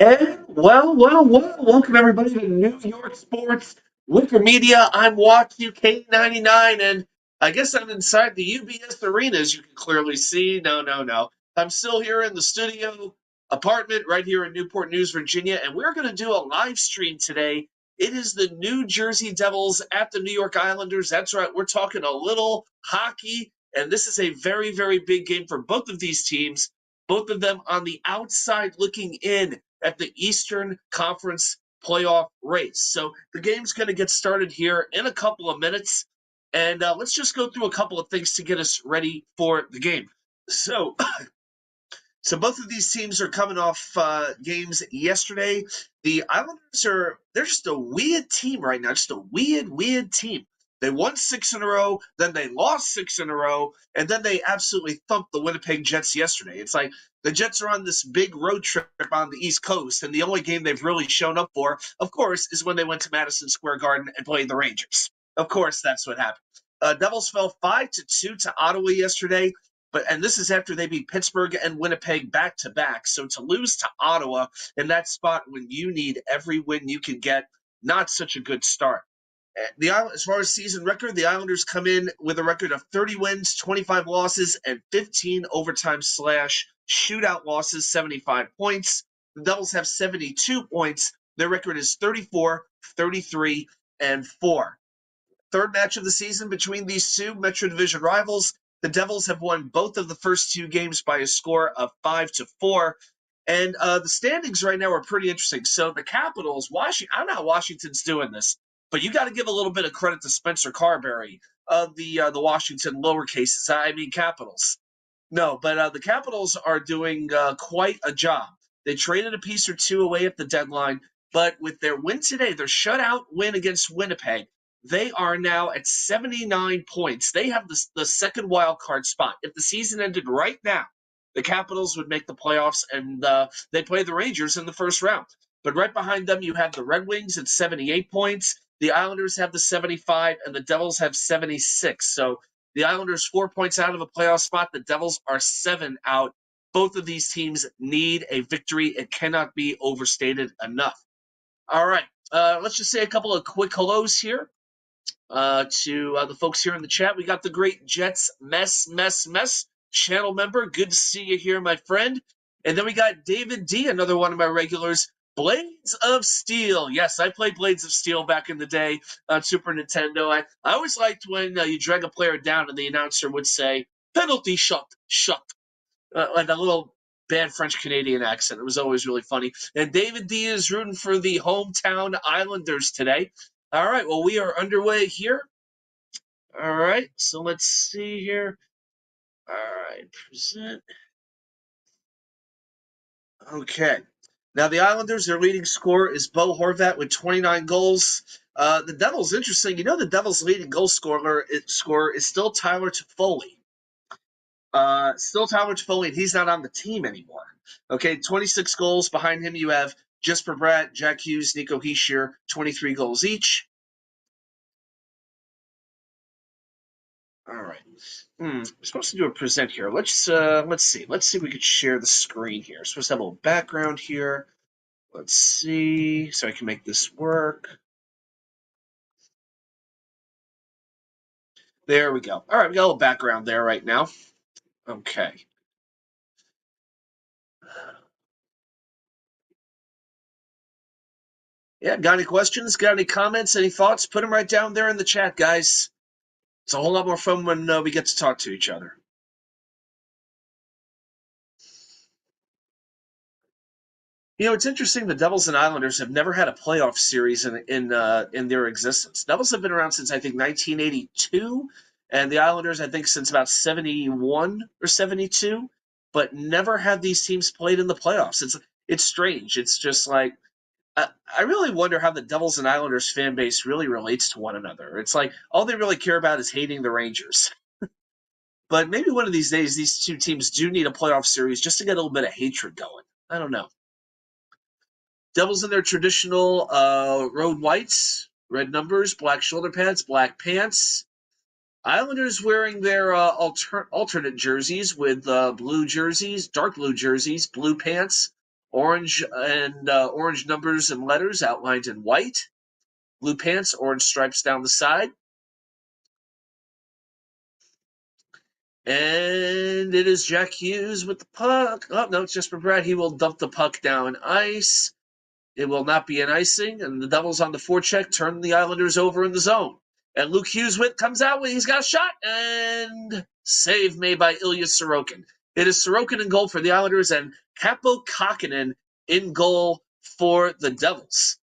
And welcome everybody to New York Sports WickerMedia. I'm Watch UK99, and I guess I'm inside the UBS arena, as you can clearly see. No. I'm still here in the studio apartment right here in Newport News, Virginia, and we're going to do a live stream today. It is the New Jersey Devils at the New York Islanders. That's right, we're talking a little hockey, and this is a very, very big game for both of these teams. Both of them on the outside looking in at the Eastern Conference playoff race. So the game's going to get started here in a couple of minutes. And let's just go through a couple of things to get us ready for the game. So both of these teams are coming off games yesterday. The Islanders they're just a weird team right now, just a weird team. They won 6 in a row, then they lost 6 in a row, and then they absolutely thumped the Winnipeg Jets yesterday. It's like the Jets are on this big road trip on the East Coast, and the only game they've really shown up for, of course, is when they went to Madison Square Garden and played the Rangers. Of course, that's what happened. Devils fell 5-2 to Ottawa yesterday. And this is after they beat Pittsburgh and Winnipeg back to back. So to lose to Ottawa in that spot when you need every win you can get, not such a good start. As far as season record, the Islanders come in with a record of 30 wins, 25 losses, and 15 overtime / shootout losses, 75 points. The Devils have 72 points. Their record is 34, 33, and 4. Third match of the season between these two Metro Division rivals. The Devils have won both of the first 2 games by a score of 5-4. And the standings right now are pretty interesting. So the Capitals, I don't know how Washington's doing this, but you got to give a little bit of credit to Spencer Carberry of the Washington lowercases. I mean Capitals. No, but the Capitals are doing quite a job. They traded a piece or two away at the deadline, but with their win today, their shutout win against Winnipeg, they are now at 79 points. They have the second wild card spot. If the season ended right now, the Capitals would make the playoffs, and they play the Rangers in the first round. But right behind them, you have the Red Wings at 78 points. The Islanders have the 75, and the Devils have 76. So the Islanders 4 points out of a playoff spot. The Devils are 7 out. Both of these teams need a victory. It cannot be overstated enough. All right. Let's just say a couple of quick hellos here to the folks here in the chat. We got the great Jets Mess channel member. Good to see you here, my friend. And then we got David D, another one of my regulars. Blades of Steel. Yes, I played Blades of Steel back in the day on Super Nintendo. I always liked when you drag a player down and the announcer would say, penalty shot, like a little bad French-Canadian accent. It was always really funny. And David D is rooting for the hometown Islanders today. All right, well, we are underway here. All right, so let's see here. All right, present. Okay. Now, the Islanders, their leading scorer is Bo Horvat with 29 goals. The Devils, interesting. You know, the Devils' leading goal scorer is still Tyler Toffoli. And he's not on the team anymore. Okay, 26 goals. Behind him, you have Jesper Bratt, Jack Hughes, Nico Hischier, 23 goals each. All right. We're supposed to do a present here. Let's see. Let's see if we could share the screen here. We're supposed to have a little background here. Let's see. So I can make this work. There we go. All right, we got a little background there right now. Okay. Yeah, got any questions? Got any comments? Any thoughts? Put them right down there in the chat, guys. It's a whole lot more fun when we get to talk to each other. You know, it's interesting. The Devils and Islanders have never had a playoff series in their existence. Devils have been around since I think 1982, and the Islanders I think since about 71 or 72, but never had these teams played in the playoffs. It's strange. It's just like I really wonder how the Devils and Islanders fan base really relates to one another. It's like all they really care about is hating the Rangers. But maybe one of these days, these two teams do need a playoff series just to get a little bit of hatred going. I don't know. Devils in their traditional road whites, red numbers, black shoulder pads, black pants. Islanders wearing their alternate jerseys with blue jerseys, dark blue jerseys, blue pants, Orange and orange numbers and letters outlined in white. Blue pants, orange stripes down the side. And it is Jack Hughes with the puck. Oh, no, it's Jesper Bratt. He will dump the puck down ice. It will not be an icing, and the Devils on the forecheck turn the Islanders over in the zone. And Luke Hughes comes out when he's got a shot, and save made by Ilya Sorokin. It is Sorokin in goal for the Islanders, and Kaapo Kähkönen in goal for the Devils.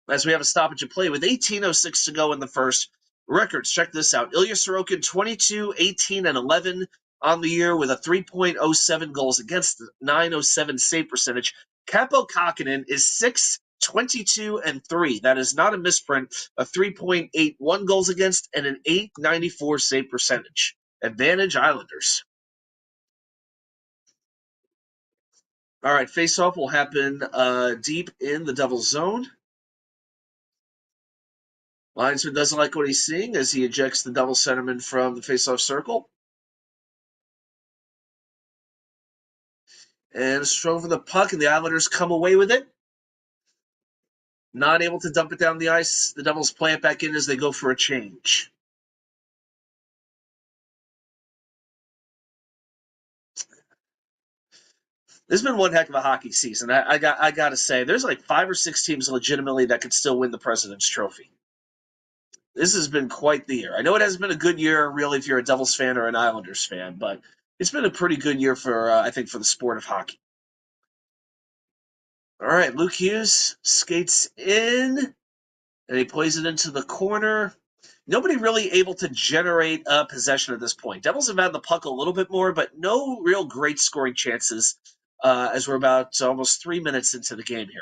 As we have a stoppage of play with 18:06 to go in the first. Records, check this out. Ilya Sorokin, 22, 18, and 11 on the year with a 3.07 goals against, 907 save percentage. Kaapo Kähkönen is 6, 22, and 3. That is not a misprint. A 3.81 goals against and an 894 save percentage. Advantage Islanders. All right, face-off will happen deep in the Devils zone. Linesman doesn't like what he's seeing as he ejects the double centerman from the faceoff circle. And strove for the puck, and the Islanders come away with it. Not able to dump it down the ice. The Devils play it back in as they go for a change. This has been one heck of a hockey season. I got to say, there's like 5 or 6 teams legitimately that could still win the President's Trophy. This has been quite the year. I know it hasn't been a good year, really, if you're a Devils fan or an Islanders fan, but it's been a pretty good year for, I think, for the sport of hockey. All right, Luke Hughes skates in, and he plays it into the corner. Nobody really able to generate a possession at this point. Devils have had the puck a little bit more, but no real great scoring chances as we're about almost 3 minutes into the game here.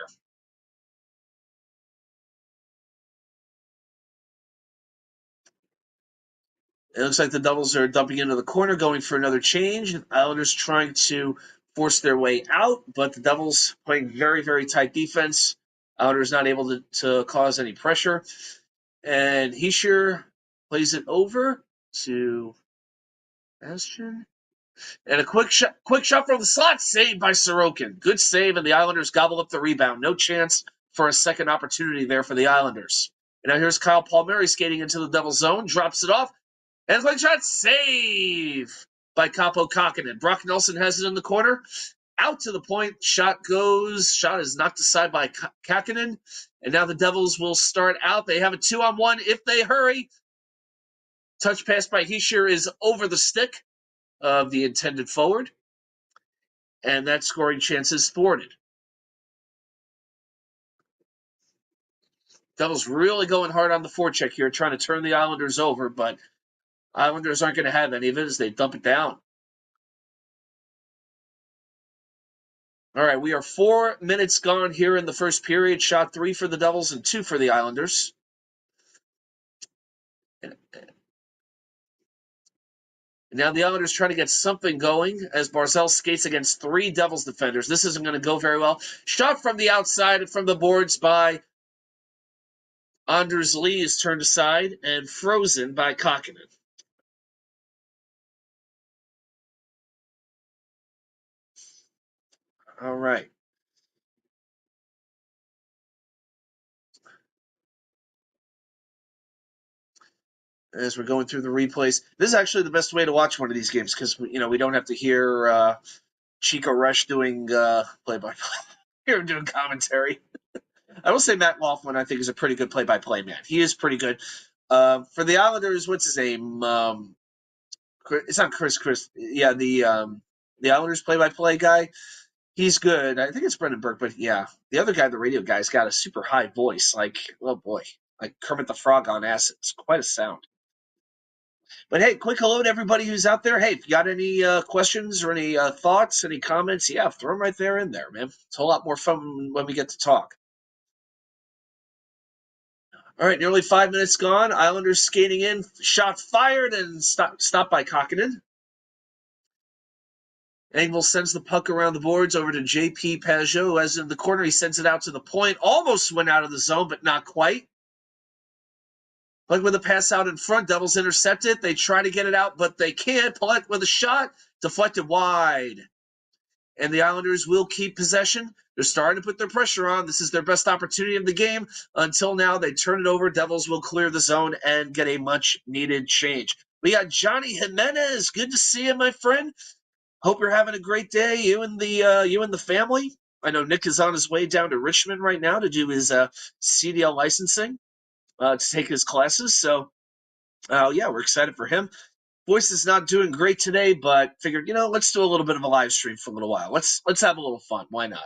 It looks like the Devils are dumping into the corner, going for another change. Islanders trying to force their way out, but the Devils playing very, very tight defense. Islanders not able to cause any pressure. And Hischier plays it over to Bastian. And a quick shot from the slot, saved by Sorokin. Good save, and the Islanders gobble up the rebound. No chance for a second opportunity there for the Islanders. And now here's Kyle Palmieri skating into the Devils zone, drops it off, and a quick shot, save by Kaapo Kähkönen. Brock Nelson has it in the corner. Out to the point, shot is knocked aside by Kähkönen, and now the Devils will start out. They have a 2-on-1 if they hurry. Touch pass by Hischier is over the stick of the intended forward, and that scoring chance is thwarted. Devils really going hard on the forecheck here, trying to turn the Islanders over, but Islanders aren't going to have any of it as they dump it down. All right, we are 4 minutes gone here in the first period. Shot 3 for the Devils and 2 for the Islanders. Now the Islanders trying to get something going as Barzal skates against 3 Devils defenders. This isn't going to go very well. Shot from the outside and from the boards by Anders Lee is turned aside and frozen by Kähkönen. All right. As we're going through the replays, this is actually the best way to watch one of these games because we don't have to hear Chico Resch doing play-by-play. Hear him doing commentary. I will say Matt Laughlin, I think, is a pretty good play-by-play man. He is pretty good. For the Islanders, what's his name? It's not Chris. Yeah, the Islanders play-by-play guy. He's good. I think it's Brendan Burke, but yeah, the other guy, the radio guy's got a super high voice, like, oh boy, like Kermit the Frog on acid. It's quite a sound. But hey, quick hello to everybody who's out there. Hey, if you got any questions or any thoughts, any comments, yeah, throw them right there in there, man. It's a whole lot more fun when we get to talk. All right, nearly 5 minutes gone. Islanders skating in, shot fired, and stopped by Kähkönen. Engvall sends the puck around the boards over to J.P. Pajot, who has it in the corner. He sends it out to the point. Almost went out of the zone, but not quite. Puck with a pass out in front. Devils intercept it. They try to get it out, but they can't. Paulette with a shot. Deflected wide. and the Islanders will keep possession. They're starting to put their pressure on. This is their best opportunity of the game. Until now, they turn it over. Devils will clear the zone and get a much-needed change. We got Johnny Jimenez. Good to see you, my friend. Hope you're having a great day, you and the family. I know Nick is on his way down to Richmond right now to do his CDL licensing, to take his classes. So, yeah, we're excited for him. Voice is not doing great today, but figured, let's do a little bit of a live stream for a little while. Let's have a little fun. Why not?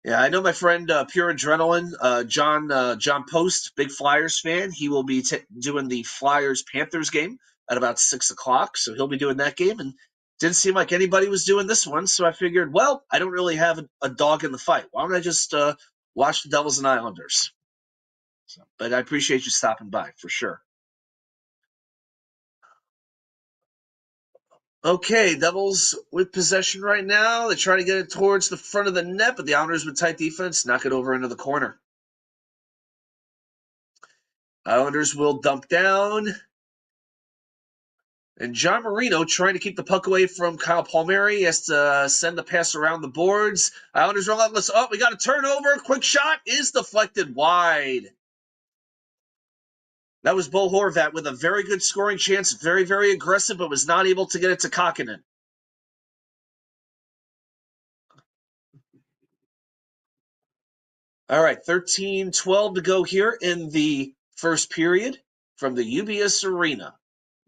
Yeah, I know my friend Pure Adrenaline, John Post, big Flyers fan. He will be doing the Flyers-Panthers game at about 6 o'clock, so he'll be doing that game. And didn't seem like anybody was doing this one, so I figured, well, I don't really have a dog in the fight. Why don't I just watch the Devils and Islanders? But I appreciate you stopping by, for sure. Okay, Devils with possession right now. They try to get it towards the front of the net, but the Islanders with tight defense knock it over into the corner. Islanders will dump down. And John Marino trying to keep the puck away from Kyle Palmieri. He has to send the pass around the boards. Islanders relentless. Oh, we got a turnover. Quick shot is deflected wide. That was Bo Horvat with a very good scoring chance. Very, very aggressive, but was not able to get it to Kakkonen. All right, 13-12 to go here in the first period from the UBS Arena,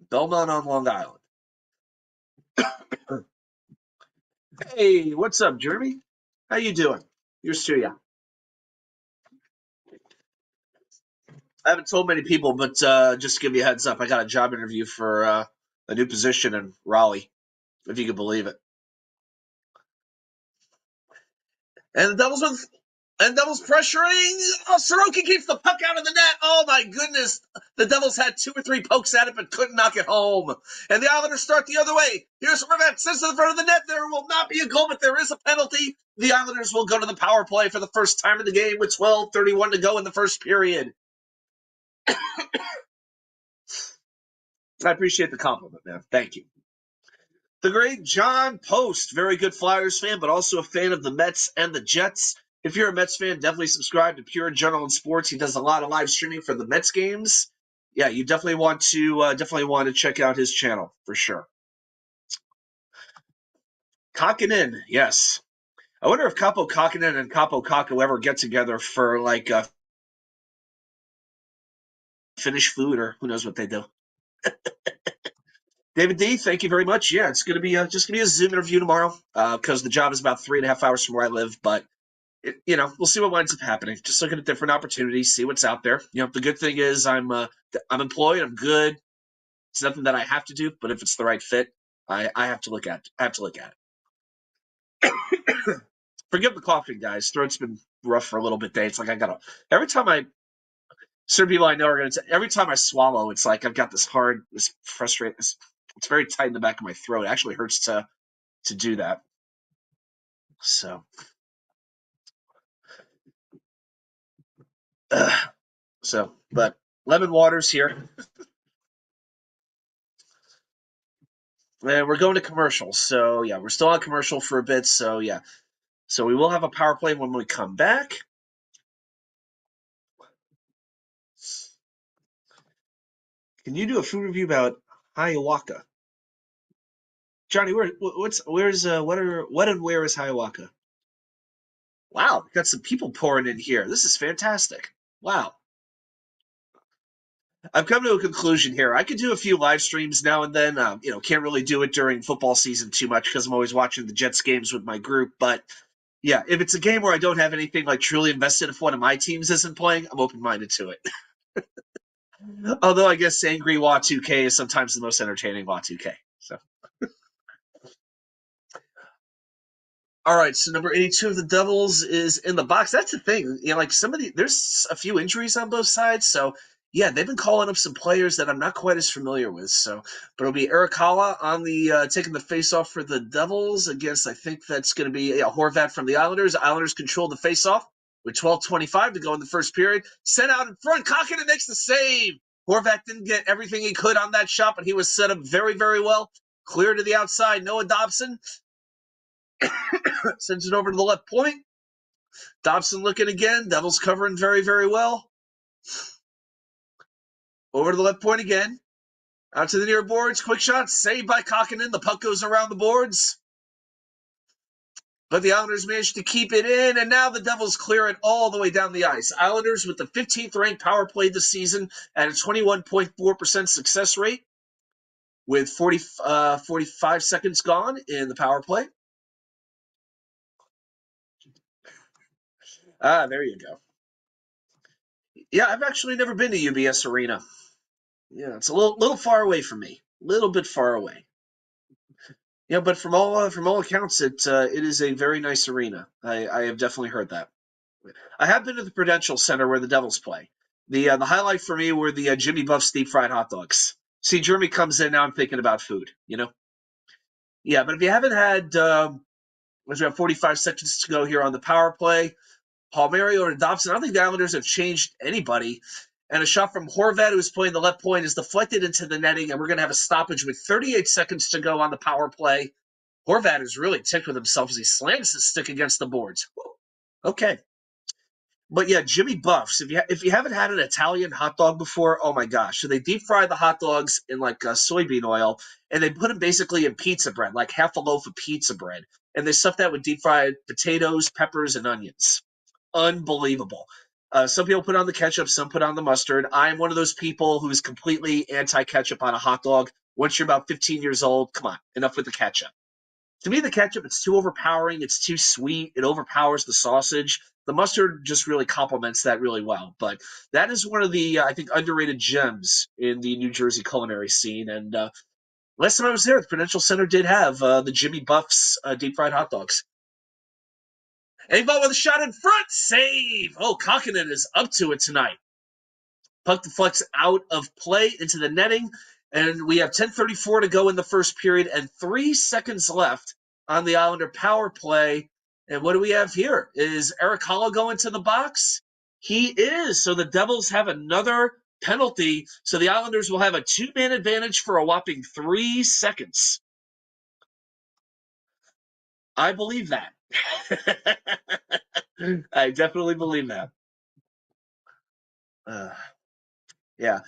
Belmont on Long Island. Hey, what's up, Jeremy? How you doing? Yours too, yeah. I haven't told many people, but just to give you a heads up, I got a job interview for a new position in Raleigh, if you could believe it. And the Devils pressuring. Oh, Sorokin keeps the puck out of the net. Oh, my goodness. The Devils had 2 or 3 pokes at it, but couldn't knock it home. And the Islanders start the other way. Here's Horvat, sends to the front of the net. There will not be a goal, but there is a penalty. The Islanders will go to the power play for the first time in the game with 12:31 to go in the first period. I appreciate the compliment, man. Thank you. The great John Post, very good Flyers fan, but also a fan of the Mets and the Jets. If you're a Mets fan, definitely subscribe to Pure Adrenaline Sports. He does a lot of live streaming for the Mets games. Yeah, you definitely want to check out his channel for sure. Kakkonen, yes. I wonder if Capo Kakkonen and Capo Kakko ever get together for like Finnish food, or who knows what they do. David D, thank you very much. Yeah, it's going to be just going to be a Zoom interview tomorrow because the job is about 3.5 hours from where I live. But, we'll see what winds up happening. Just looking at different opportunities, see what's out there. The good thing is I'm employed. I'm good. It's nothing that I have to do. But if it's the right fit, I have to look at it. Forgive the coughing, guys. Throat's been rough for a little bit today. It's like every time certain people I know are going to every time I swallow, it's like I've got this frustrating, it's very tight in the back of my throat. It actually hurts to do that. So, but lemon water's here. And we're going to commercials. So, yeah, we're still on commercial for a bit. So, yeah. So, we will have a power play when we come back. Can you do a food review about Hiawatha? Johnny, what and where is Hiawatha? Wow, got some people pouring in here. This is fantastic. Wow. I've come to a conclusion here. I could do a few live streams now and then. Can't really do it during football season too much because I'm always watching the Jets games with my group. But yeah, if it's a game where I don't have anything like truly invested, if one of my teams isn't playing, I'm open-minded to it. Although I guess Angry Wa 2K is sometimes the most entertaining Wa 2K. So. All right, so number 82 of the Devils is in the box. That's the thing. There's a few injuries on both sides, so yeah, they've been calling up some players that I'm not quite as familiar with. So, but it'll be Eric Halla on the taking the face-off for the Devils against. I think that's going to be Horvat from the Islanders. Islanders control the face-off with 12:25 to go in the first period. Sent out in front. Kakkonen makes the save. Horvat didn't get everything he could on that shot, but he was set up very, very well. Clear to the outside. Noah Dobson. Sends it over to the left point. Dobson looking again. Devils covering very, very well. Over to the left point again. Out to the near boards. Quick shot. Saved by Kokkinen. The puck goes around the boards. But the Islanders managed to keep it in, and now the Devils clear it all the way down the ice. Islanders with the 15th ranked power play this season at a 21.4% success rate with 45 seconds gone in the power play. There you go. Yeah, I've actually never been to UBS Arena. Yeah, it's a little far away from me. A little bit far away. Yeah, but from all accounts, it is a very nice arena. I have definitely heard that. I have been to the Prudential Center where the Devils play. The highlight for me were the Jimmy Buff's deep fried hot dogs. See, Jeremy comes in now. I'm thinking about food. Yeah, but if you haven't had, we have 45 seconds to go here on the power play. Palmieri or Dobson. I don't think the Islanders have changed anybody. And a shot from Horvat, who's playing the left point, is deflected into the netting, and we're going to have a stoppage with 38 seconds to go on the power play. Horvat is really ticked with himself as he slams his stick against the boards. Okay. But yeah, Jimmy Buffs. If you haven't had an Italian hot dog before, oh my gosh! So they deep fry the hot dogs in like soybean oil, and they put them basically in pizza bread, like half a loaf of pizza bread, and they stuff that with deep fried potatoes, peppers, and onions. Unbelievable. Some people put on the ketchup, some put on the mustard. I'm one of those people who is completely anti-ketchup on a hot dog. Once you're about 15 years old, come on, enough with the ketchup. To me, the ketchup, it's too overpowering. It's too sweet. It overpowers the sausage. The mustard just really complements that really well. But that is one of the, I think, underrated gems in the New Jersey culinary scene. And last time I was there, the Prudential Center did have the Jimmy Buff's deep fried hot dogs. Avon with a shot in front. Save. Oh, Kokkinen is up to it tonight. Puck deflects out of play into the netting. And we have 10:34 to go in the first period and 3 seconds left on the Islander power play. And what do we have here? Is Eric Hollow going to the box? He is. So the Devils have another penalty. So the Islanders will have a 2-man advantage for a whopping 3 seconds. I believe that. I definitely believe that. Yeah.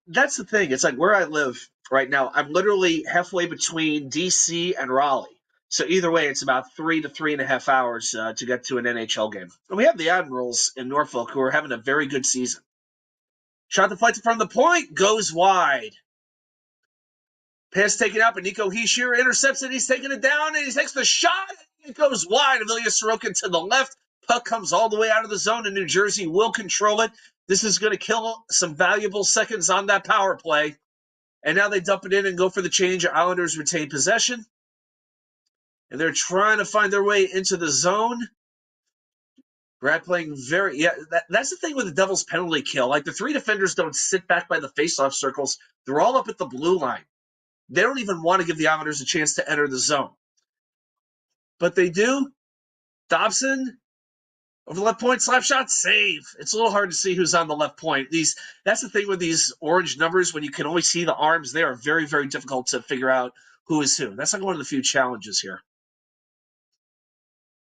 That's the thing. It's like where I live right now, I'm literally halfway between DC and Raleigh. So either way, it's about 3 to 3.5 hours to get to an NHL game. And we have the Admirals in Norfolk who are having a very good season. Shot deflected from the point, goes wide. Pass taken out, but Nico Hischier intercepts it. He's taking it down, and he takes the shot. It goes wide. Amelia Sorokin to the left. Puck comes all the way out of the zone, and New Jersey will control it. This is going to kill some valuable seconds on that power play. And now they dump it in and go for the change. Islanders retain possession. And they're trying to find their way into the zone. Brad playing that's the thing with the Devils penalty kill. Like the 3 defenders don't sit back by the faceoff circles. They're all up at the blue line. They don't even want to give the Islanders a chance to enter the zone. But they do. Dobson over the left point, slap shot, save. It's a little hard to see who's on the left point. That's the thing with these orange numbers. When you can only see the arms, they are very, very difficult to figure out who is who. That's like one of the few challenges here.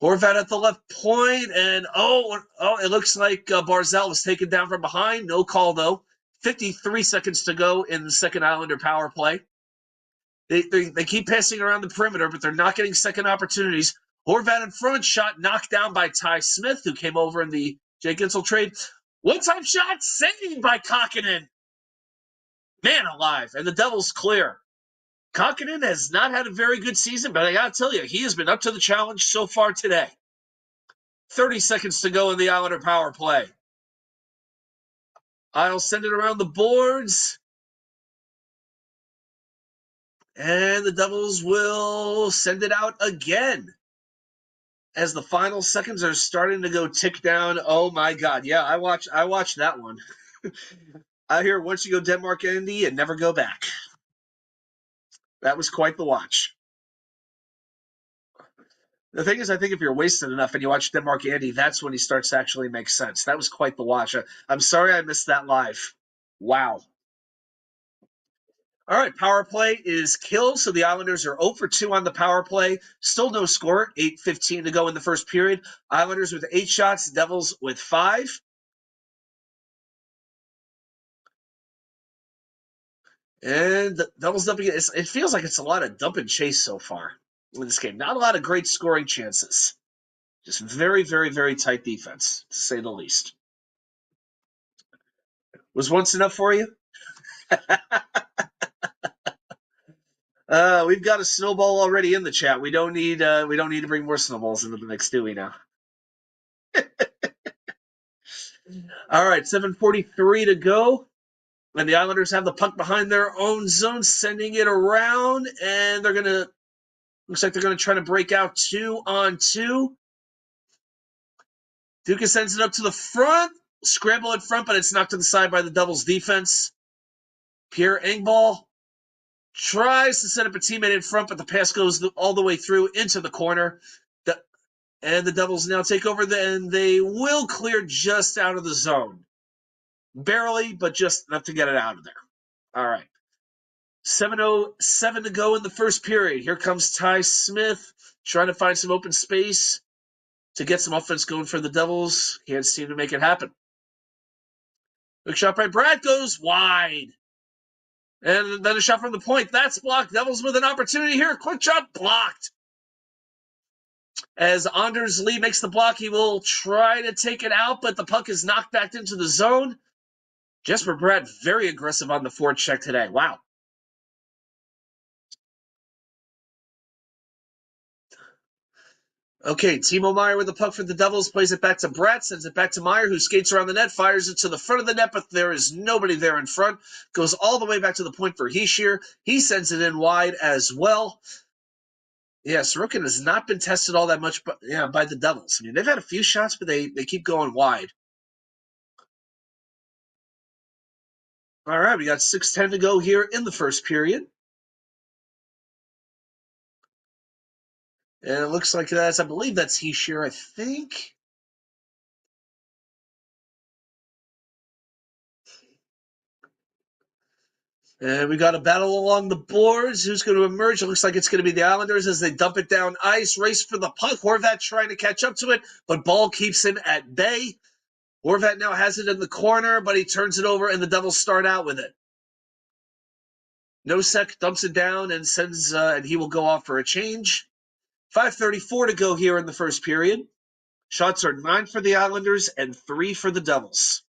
Horvat at the left point, and it looks like Barzal was taken down from behind. No call, though. 53 seconds to go in the second Islander power play. They keep passing around the perimeter, but they're not getting second opportunities. Horvat in front, shot knocked down by Ty Smith, who came over in the Jake Gensel trade. One-time shot saved by Kokkinen. Man alive, and the Devils clear. Kokkinen has not had a very good season, but I got to tell you, he has been up to the challenge so far today. 30 seconds to go in the Islander power play. I'll send it around the boards. And the Devils will send it out again as the final seconds are starting to go tick down. Oh my God. Yeah, I watched that one. I hear once you go Denmark Indy and never go back. That was quite the watch. The thing is, I think if you're wasted enough and you watch Denmark Andy, that's when he starts to actually make sense. That was quite the watch. I'm sorry I missed that live. Wow. All right, power play is killed, so the Islanders are 0 for 2 on the power play. Still no score, 8:15 to go in the first period. Islanders with 8 shots, Devils with 5. And the Devils dumping it. It feels like it's a lot of dump and chase so far in this game. Not a lot of great scoring chances. Just very, very, very tight defense, to say the least. Was once enough for you? We've got a snowball already in the chat. We don't need to bring more snowballs into the mix, do we now? All right, 7:43 to go. And the Islanders have the puck behind their own zone, sending it around, and looks like they're gonna try to break out 2-on-2. Duca sends it up to the front, scramble in front, but it's knocked to the side by the Devils defense. Pierre Engvall tries to set up a teammate in front, but the pass goes all the way through into the corner. And the Devils now take over, and they will clear just out of the zone. Barely, but just enough to get it out of there. All right. 7:07 to go in the first period. Here comes Ty Smith trying to find some open space to get some offense going for the Devils. Can't seem to make it happen. Big shot by Brad goes wide. And then a shot from the point. That's blocked. Devils with an opportunity here. Quick shot blocked. As Anders Lee makes the block, he will try to take it out, but the puck is knocked back into the zone. Jesper Bratt, very aggressive on the forecheck today. Wow. Okay, Timo Meier with the puck for the Devils, plays it back to Bratt, sends it back to Meier, who skates around the net, fires it to the front of the net, but there is nobody there in front. Goes all the way back to the point for Hischier. He sends it in wide as well. Yeah, Sorokin has not been tested all that much by the Devils. I mean, they've had a few shots, but they keep going wide. All right, we got 6:10 to go here in the first period. And it looks like I believe that's Hischier, I think. And we got a battle along the boards. Who's going to emerge? It looks like it's going to be the Islanders as they dump it down ice. Race for the puck. Horvat trying to catch up to it, but ball keeps him at bay. Horvat now has it in the corner, but he turns it over, and the Devils start out with it. Nosek dumps it down and and he will go off for a change. 5:34 to go here in the first period. Shots are 9 for the Islanders and 3 for the Devils.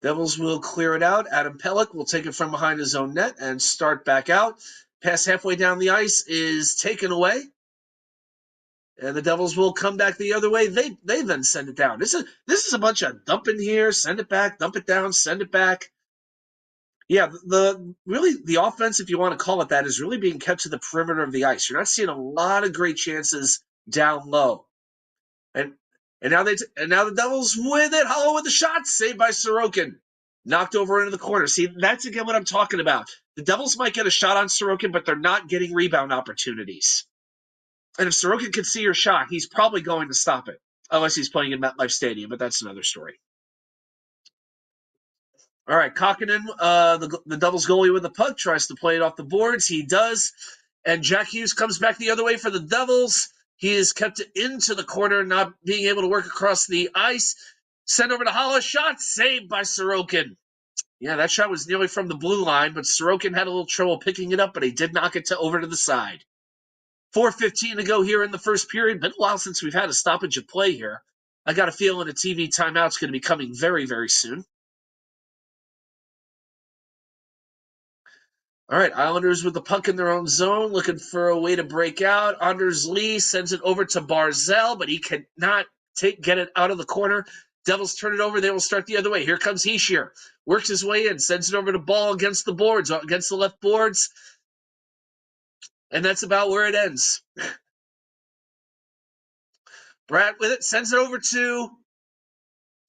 Devils will clear it out. Adam Pelech will take it from behind his own net and start back out. Pass halfway down the ice is taken away. And the Devils will come back the other way. They then send it down. This is a bunch of dump in here, send it back, dump it down, send it back. Yeah, the offense, if you want to call it that, is really being kept to the perimeter of the ice. You're not seeing a lot of great chances down low. And now the Devils with it. Hollow with the shot, saved by Sorokin. Knocked over into the corner. See, that's again what I'm talking about. The Devils might get a shot on Sorokin, but they're not getting rebound opportunities. And if Sorokin can see your shot, he's probably going to stop it. Unless he's playing in MetLife Stadium, but that's another story. All right, Kokkonen, the Devils goalie with the puck, tries to play it off the boards. He does. And Jack Hughes comes back the other way for the Devils. He is kept into the corner, not being able to work across the ice. Sent over to Hollow. Shot saved by Sorokin. Yeah, that shot was nearly from the blue line, but Sorokin had a little trouble picking it up, but he did knock it over to the side. 4:15 to go here in the first period. Been a while since we've had a stoppage of play here. I got a feeling a TV timeout's going to be coming very, very soon. All right, Islanders with the puck in their own zone, looking for a way to break out. Anders Lee sends it over to Barzal, but he cannot get it out of the corner. Devils turn it over. They will start the other way. Here comes Hischier. Works his way in, sends it over to Ball against the boards, against the left boards. And that's about where it ends. Brad with it, sends it over to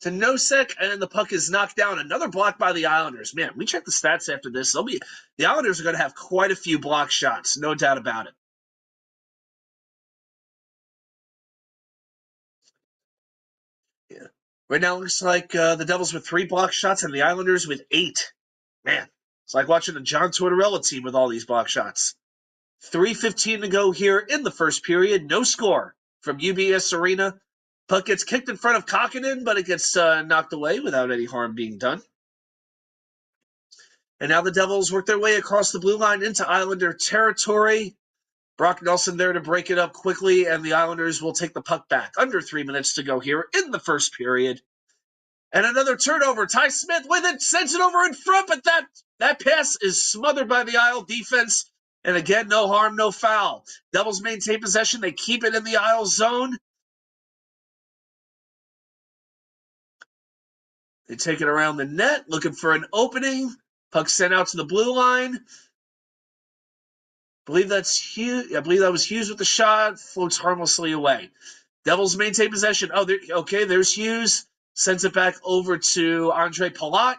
Nosek, and the puck is knocked down. Another block by the Islanders. Man, we check the stats after this. The Islanders are going to have quite a few block shots, no doubt about it. Yeah. Right now, it looks like the Devils with 3 block shots and the Islanders with 8. Man, it's like watching the John Tortorella team with all these block shots. 3:15 to go here in the first period. No score from UBS Arena. Puck gets kicked in front of Kokkonen, but it gets knocked away without any harm being done. And now the Devils work their way across the blue line into Islander territory. Brock Nelson there to break it up quickly, and the Islanders will take the puck back. Under 3 minutes to go here in the first period. And another turnover. Ty Smith with it, sends it over in front, but that pass is smothered by the Isle defense. And again, no harm, no foul. Devils maintain possession. They keep it in the Isle zone. They take it around the net, looking for an opening. Puck sent out to the blue line. I believe that's Hughes. I believe that was Hughes with the shot. Floats harmlessly away. Devils maintain possession. Oh, there's Hughes. Sends it back over to Andre Palat.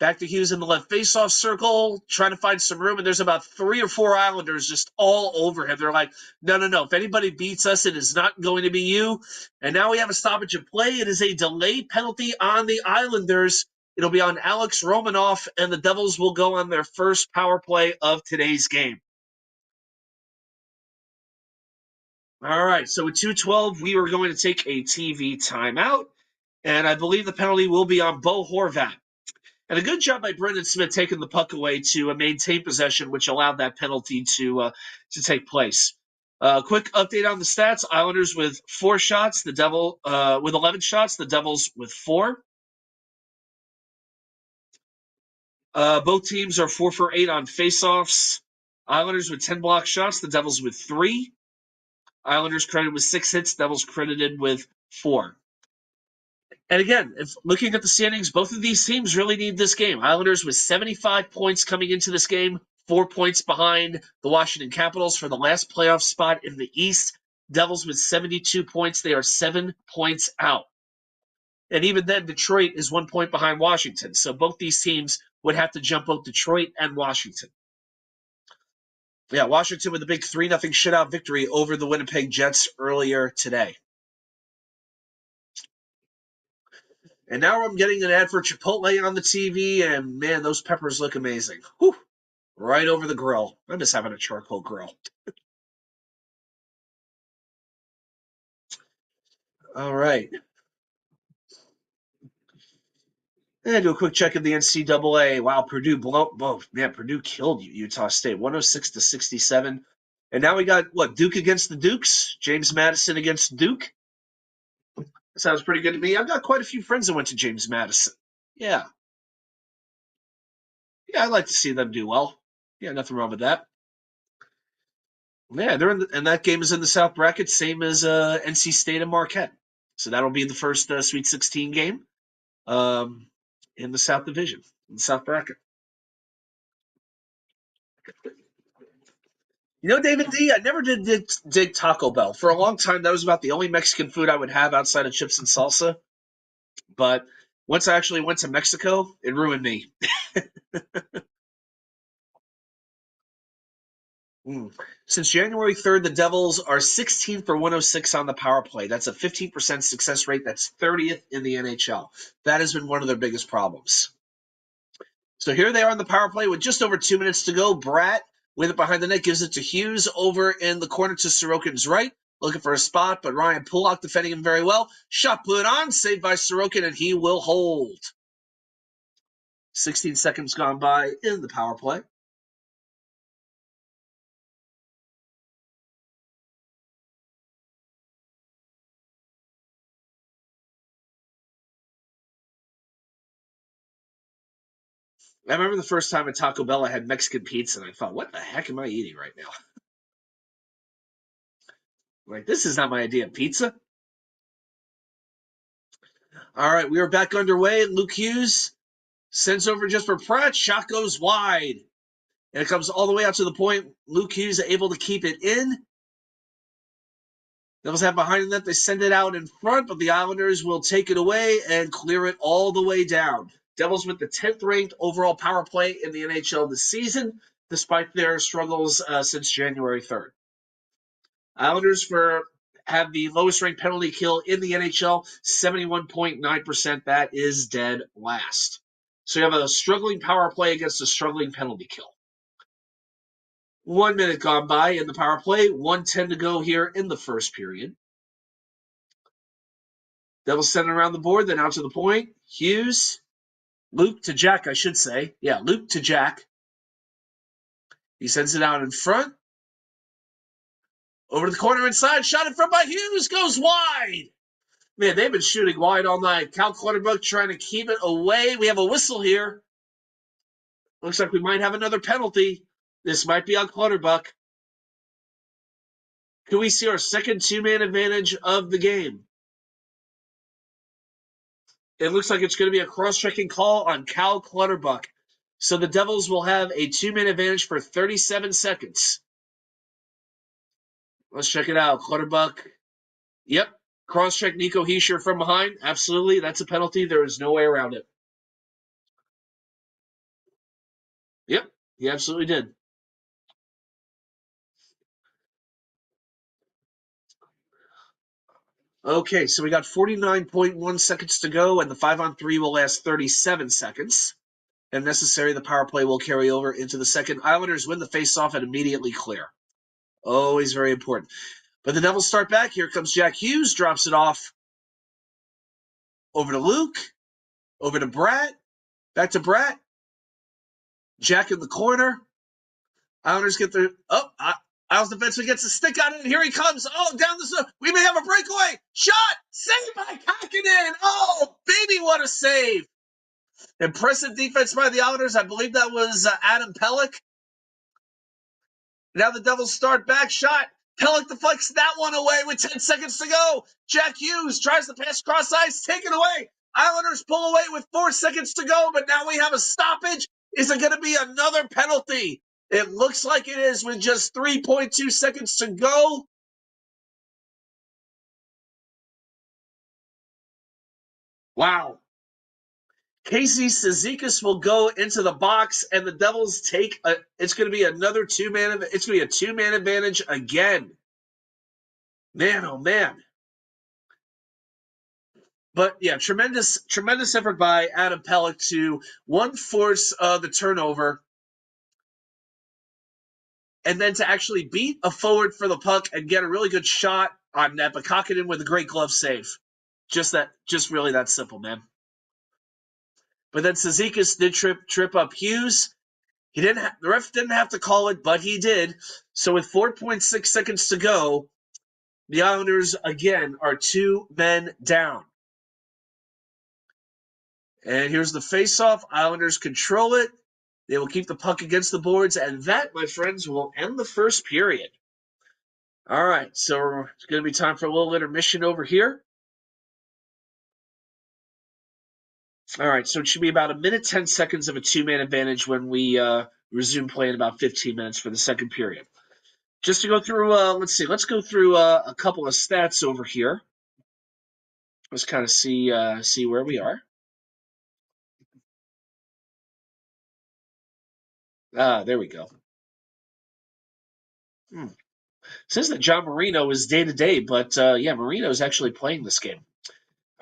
Back to Hughes in the left faceoff circle, trying to find some room, and there's about 3 or 4 Islanders just all over him. They're like, no. If anybody beats us, it is not going to be you. And now we have a stoppage of play. It is a delayed penalty on the Islanders. It'll be on Alex Romanoff, and the Devils will go on their first power play of today's game. All right, so with 2:12, we are going to take a TV timeout, and I believe the penalty will be on Bo Horvat. And a good job by Brendan Smith taking the puck away to maintain possession, which allowed that penalty to take place. Quick update on the stats. Islanders with 4 shots, the Devil with 11 shots, the Devils with 4. Both teams are 4 for 8 on faceoffs. Islanders with 10 block shots, the Devils with 3. Islanders credited with 6 hits, Devils credited with 4. And again, if looking at the standings, both of these teams really need this game. Islanders with 75 points coming into this game, 4 points behind the Washington Capitals for the last playoff spot in the East. Devils with 72 points. They are 7 points out. And even then, Detroit is 1 point behind Washington. So both these teams would have to jump both Detroit and Washington. Yeah, Washington with a big 3-0 shutout victory over the Winnipeg Jets earlier today. And now I'm getting an ad for Chipotle on the TV, and man, those peppers look amazing. Whew, right over the grill. I miss having a charcoal grill. All right. And do a quick check of the NCAA. Wow, Purdue Purdue killed Utah State, 106-67. And now we got Duke against the Dukes, James Madison against Duke. Sounds pretty good to me. I've got quite a few friends that went to James Madison. Yeah, I'd like to see them do well. Yeah, nothing wrong with that. Yeah, and that game is in the South bracket, same as NC State and Marquette. So that'll be the first Sweet 16 game in the South Division, in the South bracket. You know, David D., I never did dig Taco Bell. For a long time, that was about the only Mexican food I would have outside of chips and salsa. But once I actually went to Mexico, it ruined me. Since January 3rd, the Devils are 16 for 106 on the power play. That's a 15% success rate. That's 30th in the NHL. That has been one of their biggest problems. So here they are on the power play with just over 2 minutes to go. Bratt with it behind the net, gives it to Hughes over in the corner to Sorokin's right. Looking for a spot, but Ryan Pulock defending him very well. Shot put on, saved by Sorokin, and he will hold. 16 seconds gone by in the power play. I remember the first time at Taco Bell I had Mexican pizza, and I thought, what the heck am I eating right now? Like, this is not my idea of pizza. All right, we are back underway. Luke Hughes sends over just for Pratt. Shot goes wide. And it comes all the way out to the point. Luke Hughes able to keep it in. Devils have behind the net. They send it out in front, but the Islanders will take it away and clear it all the way down. Devils with the 10th ranked overall power play in the NHL this season, despite their struggles since January 3rd. Islanders for have the lowest ranked penalty kill in the NHL, 71.9%. That is dead last. So you have a struggling power play against a struggling penalty kill. 1 minute gone by in the power play, 1:10 to go here in the first period. Devils send it around the board, then out to the point. Hughes, Luke to Jack, I should say. Yeah, Luke to Jack. He sends it out in front. Over to the corner inside, shot in front by Hughes, goes wide. Man, they've been shooting wide all night. Cal Clutterbuck trying to keep it away. We have a whistle here. Looks like we might have another penalty. This might be on Clutterbuck. Can we see our second two-man advantage of the game? It looks like it's going to be a cross-checking call on Cal Clutterbuck. So the Devils will have a two-man advantage for 37 seconds. Let's check it out. Clutterbuck. Yep. Cross-check Nico Hischier from behind. Absolutely. That's a penalty. There is no way around it. Yep. He absolutely did. Okay, so we got 49.1 seconds to go, and the 5-on-3 will last 37 seconds. If necessary, the power play will carry over into the second. Islanders win the faceoff and immediately clear. Always very important. But the Devils start back. Here comes Jack Hughes, drops it off over to Luke, over to Bratt, back to Bratt. Jack in the corner. Islanders get their Isles defenseman gets a stick on it, and here he comes. Oh, down the zone. We may have a breakaway. Shot! Saved by Kakinen. Oh, baby, what a save. Impressive defense by the Islanders. I believe that was Adam Pelech. Now the Devils start back. Shot. Pelech deflects that one away with 10 seconds to go. Jack Hughes tries to pass cross ice. Taken away. Islanders pull away with 4 seconds to go, but now we have a stoppage. Is it going to be another penalty? It looks like it is with just 3.2 seconds to go. Wow. Casey Cizikas will go into the box, and the Devils take it's going to be another two-man. It's going to be a two-man advantage again. Man, oh man. But yeah, tremendous effort by Adam Pelech to force the turnover, and then to actually beat a forward for the puck and get a really good shot on net. But Kakinen with a great glove save. Just really that simple, man. But then Cizikas did trip up Hughes. The ref didn't have to call it, but he did. So with 4.6 seconds to go, the Islanders again are 2 men down. And here's the faceoff. Islanders control it. They will keep the puck against the boards, and that, my friends, will end the first period. All right, so it's going to be time for a little intermission over here. All right, so it should be about 1 minute, 10 seconds of a two-man advantage when we resume play in about 15 minutes for the second period. Just to go through, let's go through a couple of stats over here. Let's kind of see where we are. There we go. Says that John Marino is day-to-day, but yeah, Marino is actually playing this game.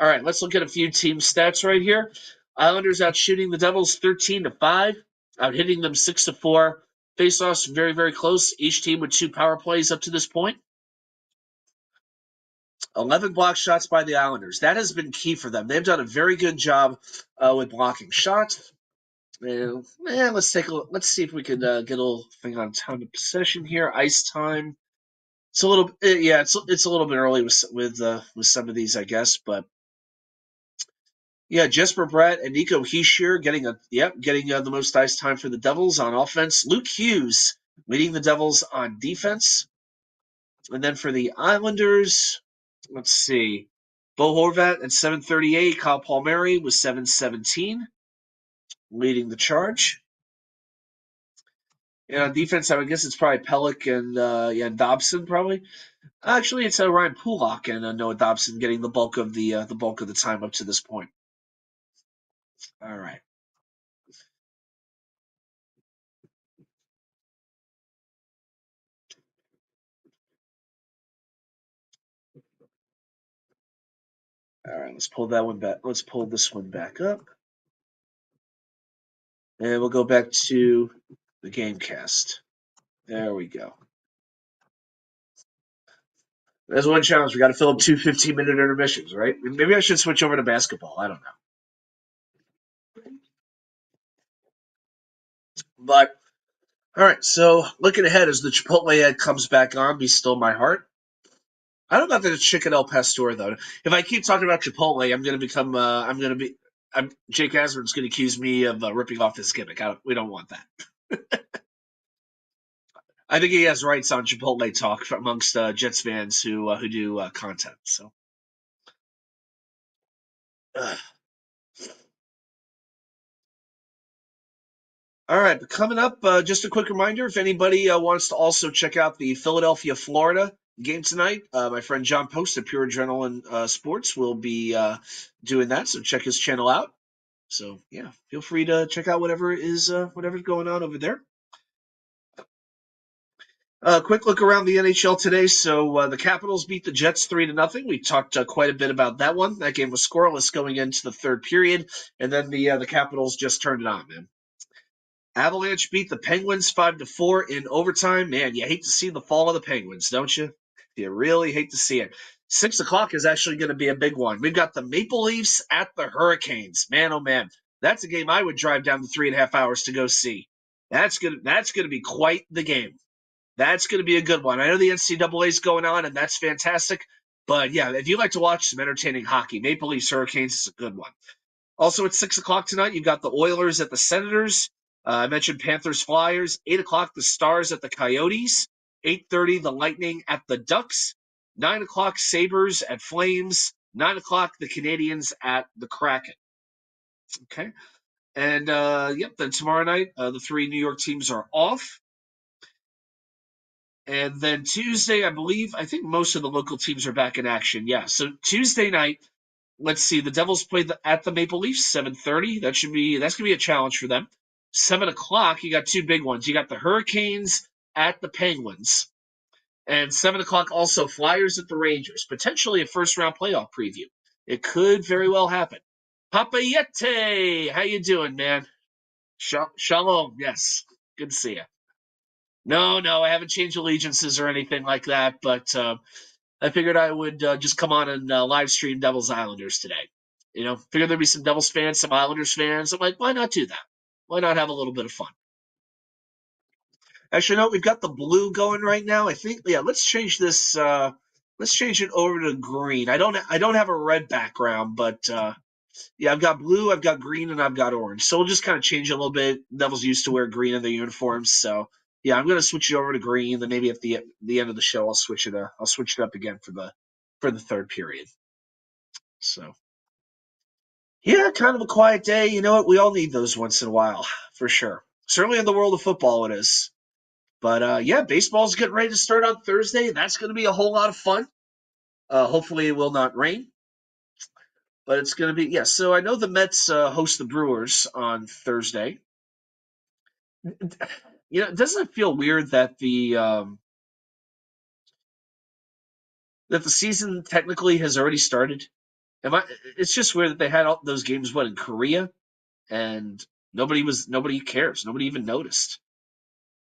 All right, let's look at a few team stats right here. Islanders out shooting the Devils 13-5, out hitting them 6-4. Faceoffs very, very close. Each team with 2 power plays up to this point. 11 block shots by the Islanders. That has been key for them. They've done a very good job with blocking shots. And let's see if we can get a little thing on time of possession here. Ice time. It's a little, it's a little bit early with some of these, I guess, but yeah, Jesper Bratt and Nico Hischier getting the most ice time for the Devils on offense. Luke Hughes leading the Devils on defense, and then for the Islanders, let's see, Bo Horvat at 7:38, Kyle Palmieri was 7:17, leading the charge. And on defense, I would guess it's probably Pelech and Dobson probably. Actually, it's Ryan Pulak and Noah Dobson getting the bulk of the time up to this point. All right. All right, let's pull that one back. Let's pull this one back up. And we'll go back to the Gamecast. There we go. There's one challenge. We got to fill up 2 15-minute intermissions, right? Maybe I should switch over to basketball. I don't know. But, all right, so looking ahead as the Chipotle ad comes back on, Be Still My Heart. I don't know about the chicken El Pastor, though. If I keep talking about Chipotle, I'm going to become, Jake Asman's going to accuse me of ripping off his gimmick. We don't want that. I think he has rights on Chipotle talk amongst Jets fans who do content. So, all right, but coming up, just a quick reminder: if anybody wants to also check out the Philadelphia, Florida game tonight, my friend John Post at Pure Adrenaline Sports will be doing that. So check his channel out. So yeah, feel free to check out whatever's going on over there. Quick look around the NHL today. So the Capitals beat the Jets 3-0. We talked quite a bit about that one. That game was scoreless going into the third period, and then the Capitals just turned it on, man. Avalanche beat the Penguins 5-4 in overtime. Man, you hate to see the fall of the Penguins, don't you? You really hate to see it. 6 o'clock is actually going to be a big one. We've got the Maple Leafs at the Hurricanes. Man, oh man, that's a game I would drive down the 3.5 hours to go see. That's gonna be quite the game. That's going to be a good one. I know the NCAA is going on, and that's fantastic. But yeah, if you like to watch some entertaining hockey, Maple Leafs Hurricanes is a good one. Also at 6 o'clock tonight, you've got the Oilers at the Senators. I mentioned Panthers Flyers. 8 o'clock, the Stars at the Coyotes. 8:30, the Lightning at the Ducks. 9 o'clock, Sabres at Flames. 9 o'clock, the Canadiens at the Kraken. Okay. And then tomorrow night, the 3 New York teams are off. And then Tuesday, I think most of the local teams are back in action. Yeah, so Tuesday night, let's see, the Devils play at the Maple Leafs, 7:30. That's gonna be a challenge for them. 7 o'clock, you got 2 big ones. You got the Hurricanes at the Penguins, and 7 o'clock also Flyers at the Rangers. Potentially a first-round playoff preview. It could very well happen. Papayete, how you doing, man? Shalom, yes, good to see you. No, I haven't changed allegiances or anything like that, but I figured I would just come on and live stream Devils Islanders today. Figured there'd be some Devils fans, some Islanders fans. I'm like, why not do that? Why not have a little bit of fun? Actually, no, we've got the blue going right now. I think, yeah, let's change this. Let's change it over to green. I don't have a red background, but yeah, I've got blue, I've got green, and I've got orange. So we'll just kind of change it a little bit. Devils used to wear green in their uniforms, so yeah, I'm gonna switch it over to green. Then maybe at the end of the show, I'll switch it up again for the third period. So yeah, kind of a quiet day. You know what? We all need those once in a while, for sure. Certainly in the world of football, it is. But yeah, baseball's getting ready to start on Thursday. That's going to be a whole lot of fun. Hopefully, it will not rain. But it's going to be, yeah. So I know the Mets host the Brewers on Thursday. Doesn't it feel weird that the season technically has already started? It's just weird that they had all those games in Korea, and nobody cares. Nobody even noticed.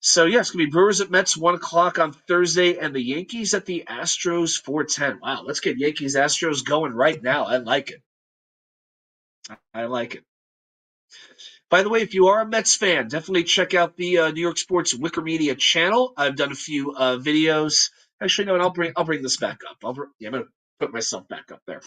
So yeah, it's gonna be Brewers at Mets 1 o'clock on Thursday, and the Yankees at the Astros 4:10. Wow, let's get Yankees Astros going right now. I like it. I like it. By the way, if you are a Mets fan, definitely check out the New York Sports WickerMedia channel. I've done a few videos. Actually, no, I'll bring this back up. I'm gonna put myself back up there.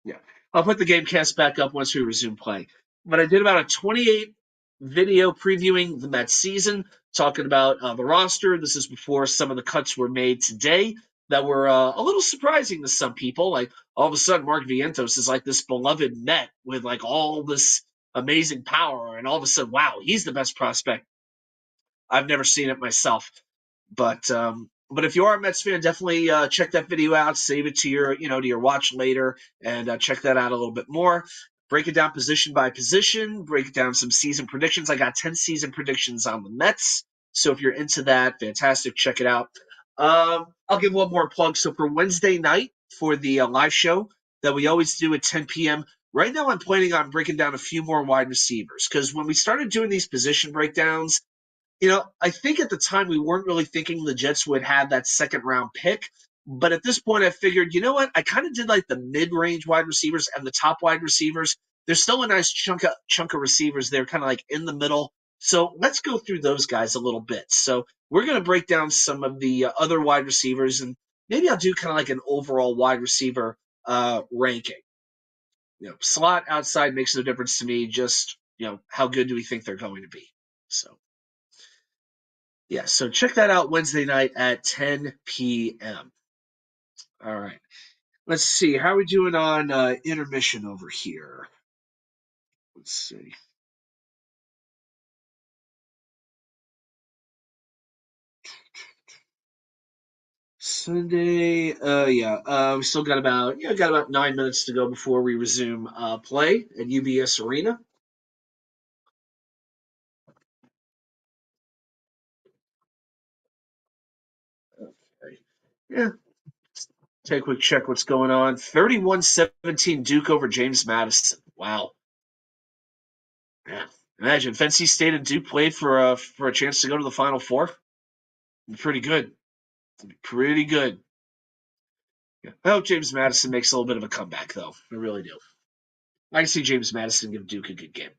Yeah, I'll put the Gamecast back up once we resume playing. But I did about a 28 video previewing the Mets season, talking about the roster. This is before some of the cuts were made today that were a little surprising to some people. Like all of a sudden, Mark Vientos is like this beloved Met with like all this amazing power, and all of a sudden, wow, he's the best prospect. I've never seen it myself. But if you are a Mets fan, definitely check that video out. Save it to your watch later, and check that out a little bit more. Break it down position by position. Break it down some season predictions. I got 10 season predictions on the Mets. So if you're into that, fantastic. Check it out. I'll give one more plug. So for Wednesday night for the live show, that we always do at 10 p.m. Right now, I'm planning on breaking down a few more wide receivers because when we started doing these position breakdowns, I think at the time we weren't really thinking the Jets would have that second round pick. But at this point, I figured, you know what? I kind of did like the mid range wide receivers and the top wide receivers. There's still a nice chunk of receivers there, kind of like in the middle. So let's go through those guys a little bit. So we're going to break down some of the other wide receivers, and maybe I'll do kind of like an overall wide receiver ranking. Slot outside makes no difference to me. Just how good do we think they're going to be? So. Yeah, so check that out Wednesday night at 10 p.m. All right. Let's see. How are we doing on intermission over here? Let's see. Sunday. We still got about 9 minutes to go before we resume play at UBS Arena. Okay. Yeah. Take a quick check what's going on. 31-17 Duke over James Madison. Wow. Yeah. Imagine if NC State and Duke played for a chance to go to the Final Four. Pretty good. Pretty good. Yeah. I hope James Madison makes a little bit of a comeback, though. I really do. I can see James Madison give Duke a good game.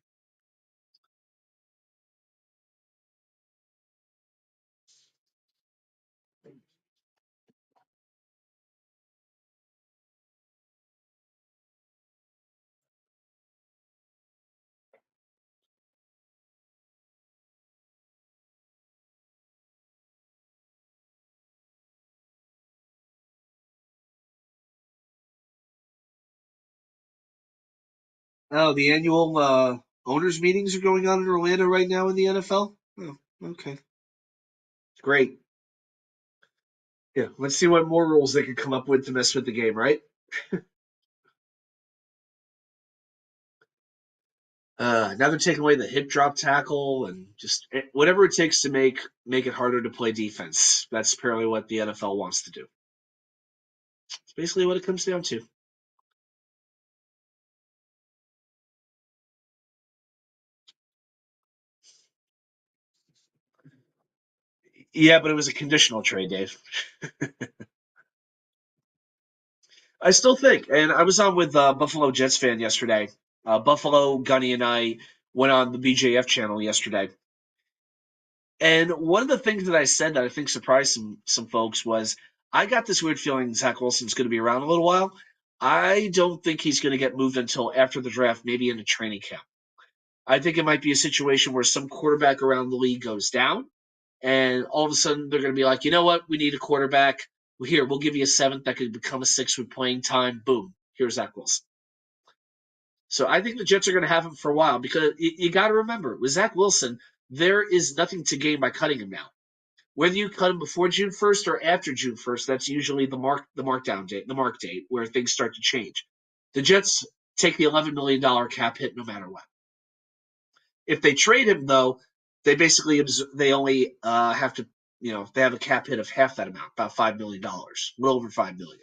Oh, the annual owners meetings are going on in Orlando right now in the NFL? Oh, okay. Great. Yeah, let's see what more rules they can come up with to mess with the game, right? Now they're taking away the hip drop tackle and just whatever it takes to make it harder to play defense. That's apparently what the NFL wants to do. It's basically what it comes down to. Yeah, but it was a conditional trade, Dave. I still think, and I was on with Buffalo Jets fan yesterday. Buffalo Gunny and I went on the BJF channel yesterday, and one of the things that I said that I think surprised some folks was I got this weird feeling Zach Wilson's going to be around a little while. I don't think he's going to get moved until after the draft, maybe into training camp. I think it might be a situation where some quarterback around the league goes down, and all of a sudden they're going to be like, you know what, we need a quarterback. Here, we'll give you a seventh that could become a sixth with playing time. Boom, here's Zach Wilson. So I think the Jets are going to have him for a while because you got to remember with Zach Wilson, there is nothing to gain by cutting him now. Whether you cut him before June 1st or after June 1st, that's usually the mark date where things start to change. The Jets take the $11 million cap hit no matter what. If they trade him though, they only have to they have a cap hit of half that amount, about $5 million, a little over $5 million,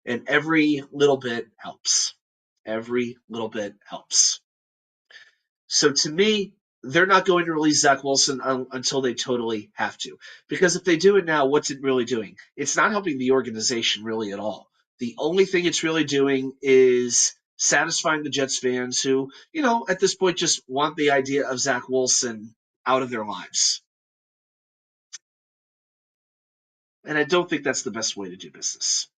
and every little bit helps. Every little bit helps. So to me, they're not going to release Zach Wilson until they totally have to. Because if they do it now, what's it really doing? It's not helping the organization really at all. The only thing it's really doing is satisfying the Jets fans who, at this point just want the idea of Zach Wilson out of their lives. And I don't think that's the best way to do business.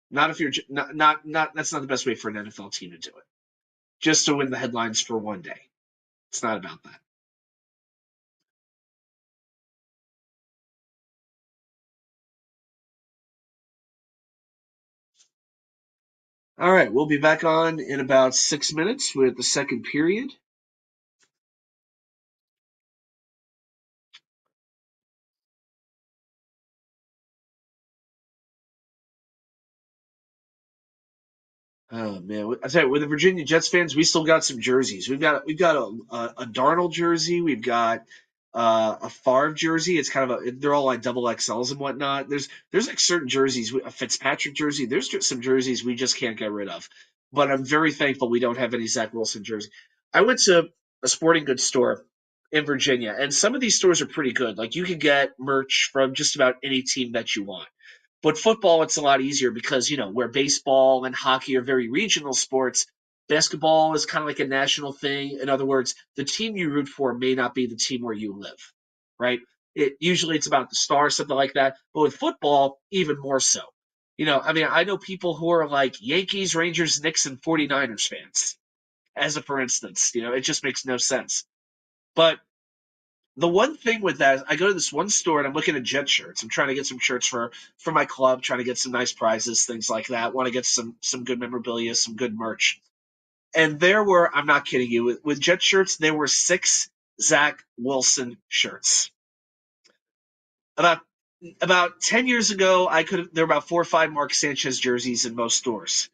Not if you're not that's not the best way for an NFL team to do it. Just to win the headlines for one day. It's not about that. All right, we'll be back on in about 6 minutes with the second period. Oh man, I tell you, with the Virginia Jets fans, we still got some jerseys. We've got a Darnold jersey. We've got a Favre jersey. It's kind of they're all like double XLs and whatnot. There's like certain jerseys, a Fitzpatrick jersey. There's just some jerseys we just can't get rid of. But I'm very thankful we don't have any Zach Wilson jersey. I went to a sporting goods store in Virginia, and some of these stores are pretty good. Like you can get merch from just about any team that you want. But football, it's a lot easier because, where baseball and hockey are very regional sports, basketball is kind of like a national thing. In other words, the team you root for may not be the team where you live, right? Usually it's about the star, something like that. But with football, even more so. I know people who are like Yankees, Rangers, Knicks, and 49ers fans, as a for instance. It just makes no sense. But the one thing with that, I go to this one store and I'm looking at Jet shirts. I'm trying to get some shirts for my club, trying to get some nice prizes, things like that. Want to get some good memorabilia, some good merch. And there were, I'm not kidding you, with Jet shirts, there were 6 Zach Wilson shirts. About about 10 years ago, there were about 4 or 5 Mark Sanchez jerseys in most stores.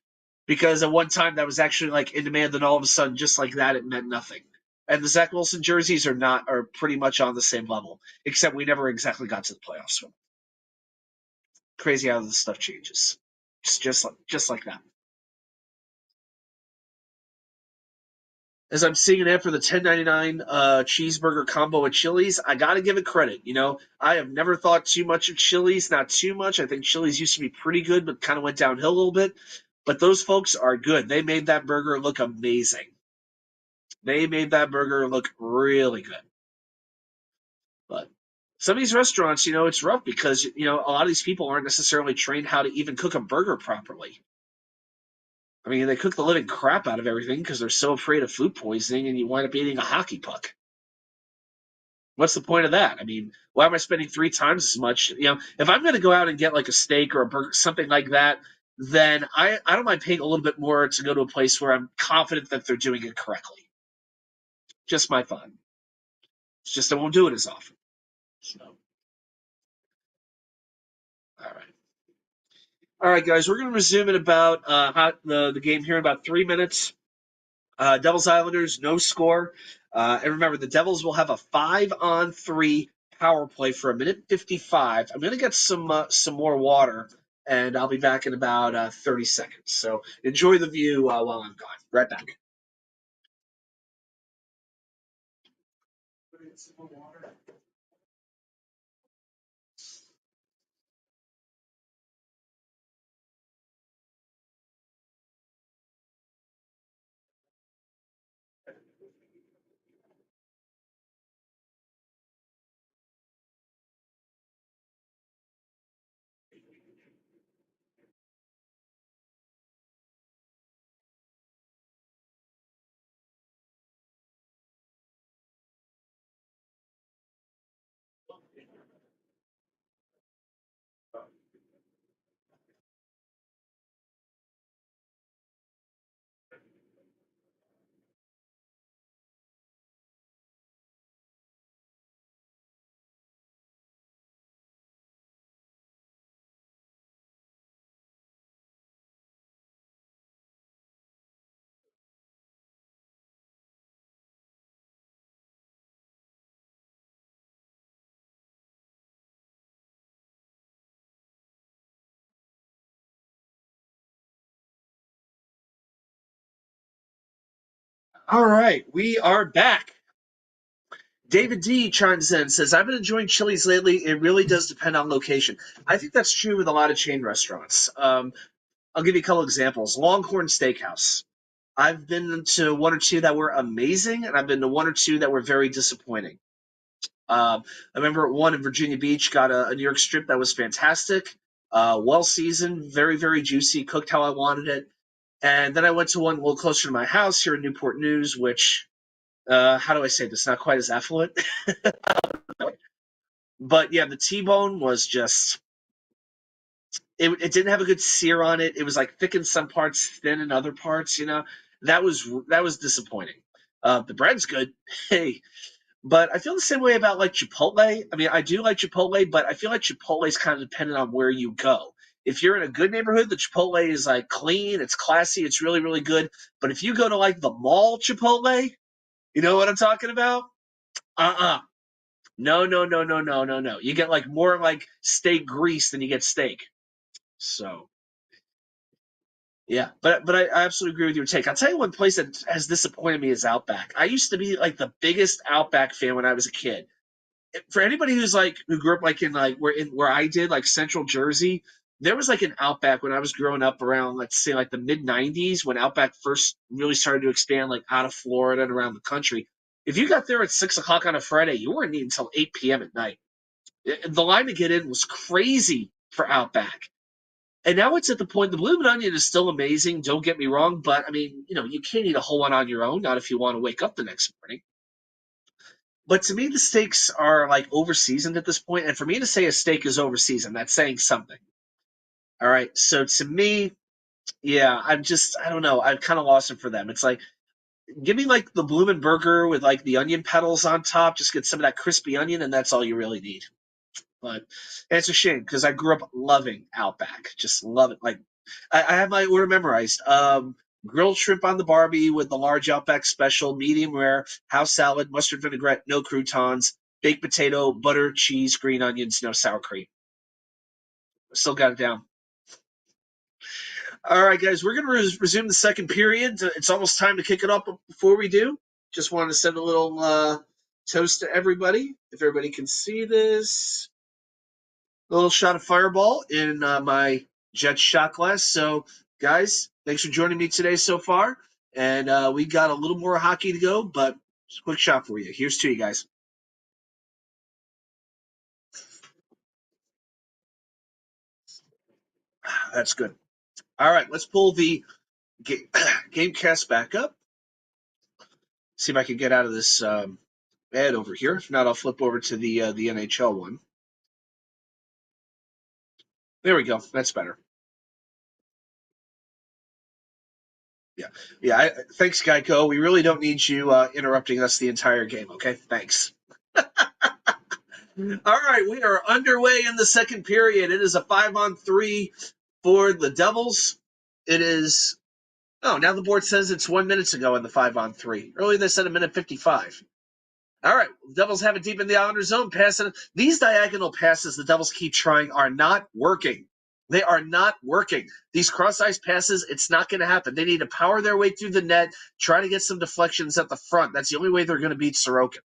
Because at one time that was actually like in demand, and all of a sudden, just like that, it meant nothing. And the Zach Wilson jerseys are pretty much on the same level, except we never exactly got to the playoffs. Crazy how this stuff changes, just like that. As I'm seeing it after the 10.99 cheeseburger combo at Chili's, I got to give it credit. I have never thought too much of Chili's, not too much. I think Chili's used to be pretty good, but kind of went downhill a little bit. But those folks are good. They made that burger look amazing. They made that burger look really good. But some of these restaurants, it's rough because, a lot of these people aren't necessarily trained how to even cook a burger properly. I mean, they cook the living crap out of everything because they're so afraid of food poisoning, and you wind up eating a hockey puck. What's the point of that? I mean, why am I spending 3 times as much? If I'm going to go out and get like a steak or a burger, something like that, then I don't mind paying a little bit more to go to a place where I'm confident that they're doing it correctly. Just my thought. It's just I won't do it as often. So, all right. All right, guys, we're going to resume in about the game here in about 3 minutes. Devils Islanders, no score. And remember, the Devils will have a 5-on-3 power play for 1:55. I'm going to get some more water, and I'll be back in about 30 seconds. So enjoy the view while I'm gone. Right back. All right, we are back. David D chimes in and says, I've been enjoying Chili's lately. It really does depend on location. I think that's true with a lot of chain restaurants. I'll give you a couple examples. Longhorn Steakhouse. I've been to 1 or 2 that were amazing, and I've been to 1 or 2 that were very disappointing. I remember one in Virginia Beach got a New York strip that was fantastic, well seasoned, very, very juicy, cooked how I wanted it. And then I went to one a little closer to my house here in Newport News, which, how do I say this? Not quite as affluent. But yeah, the T-bone was just, it didn't have a good sear on it. It was like thick in some parts, thin in other parts. That was disappointing. The bread's good, hey, but I feel the same way about like Chipotle. I mean, I do like Chipotle, but I feel like Chipotle is kind of dependent on where you go. If you're in a good neighborhood, the Chipotle is like clean, it's classy, it's really, really good. But if you go to like the mall Chipotle, you know what I'm talking about? Uh-uh. No, no, no, no, no, no, no. You get like more like steak grease than you get steak. So yeah, but I absolutely agree with your take. I'll tell you one place that has disappointed me is Outback. I used to be like the biggest Outback fan when I was a kid. For anybody who's like who grew up like in like where I did like Central Jersey, there was like an Outback when I was growing up around let's say like the mid '90s when Outback first really started to expand like out of Florida and around the country. If you got there at 6 o'clock on a Friday, you weren't eating until 8 p.m. at night. The line to get in was crazy for Outback. And now it's at the point the bloomin' onion is still amazing. Don't get me wrong, but I mean, you can't eat a whole one on your own. Not if you want to wake up the next morning. But to me, the steaks are like over seasoned at this point, and for me to say a steak is over seasoned, that's saying something. All right, so to me, yeah, I don't know. I've kind of lost it for them. It's like give me like the bloomin' burger with like the onion petals on top. Just get some of that crispy onion, and that's all you really need. But it's a shame because I grew up loving Outback. Just love it. Like I have my order memorized. Grilled shrimp on the Barbie with the large Outback special, medium rare, house salad, mustard vinaigrette, no croutons, baked potato, butter, cheese, green onions, no sour cream. Still got it down. All right, guys, we're going to resume the second period. It's almost time to kick it up. Before we do, just wanted to send a little toast to everybody. If everybody can see this, a little shot of Fireball in my Jet shot glass. So, guys, thanks for joining me today so far. And we got a little more hockey to go, but just a quick shot for you. Here's to you guys. That's good. All right, let's pull the game cast back up. See if I can get out of this ad over here. If not, I'll flip over to the NHL one. There we go. That's better. Yeah, yeah. Thanks, Geico. We really don't need you interrupting us the entire game. Okay, thanks. All right, we are underway in the second period. It is a 5-on-3 for the Devils. It is. Oh, now the board says it's 1 minute ago in the 5-on-3. Earlier they said a minute 55. All right, the Devils have it deep in the Islanders' zone. Passing these diagonal passes the Devils keep trying are not working. They are not working. These cross-ice passes, it's not going to happen. They need to power their way through the net, try to get some deflections at the front. That's the only way they're going to beat Sorokin.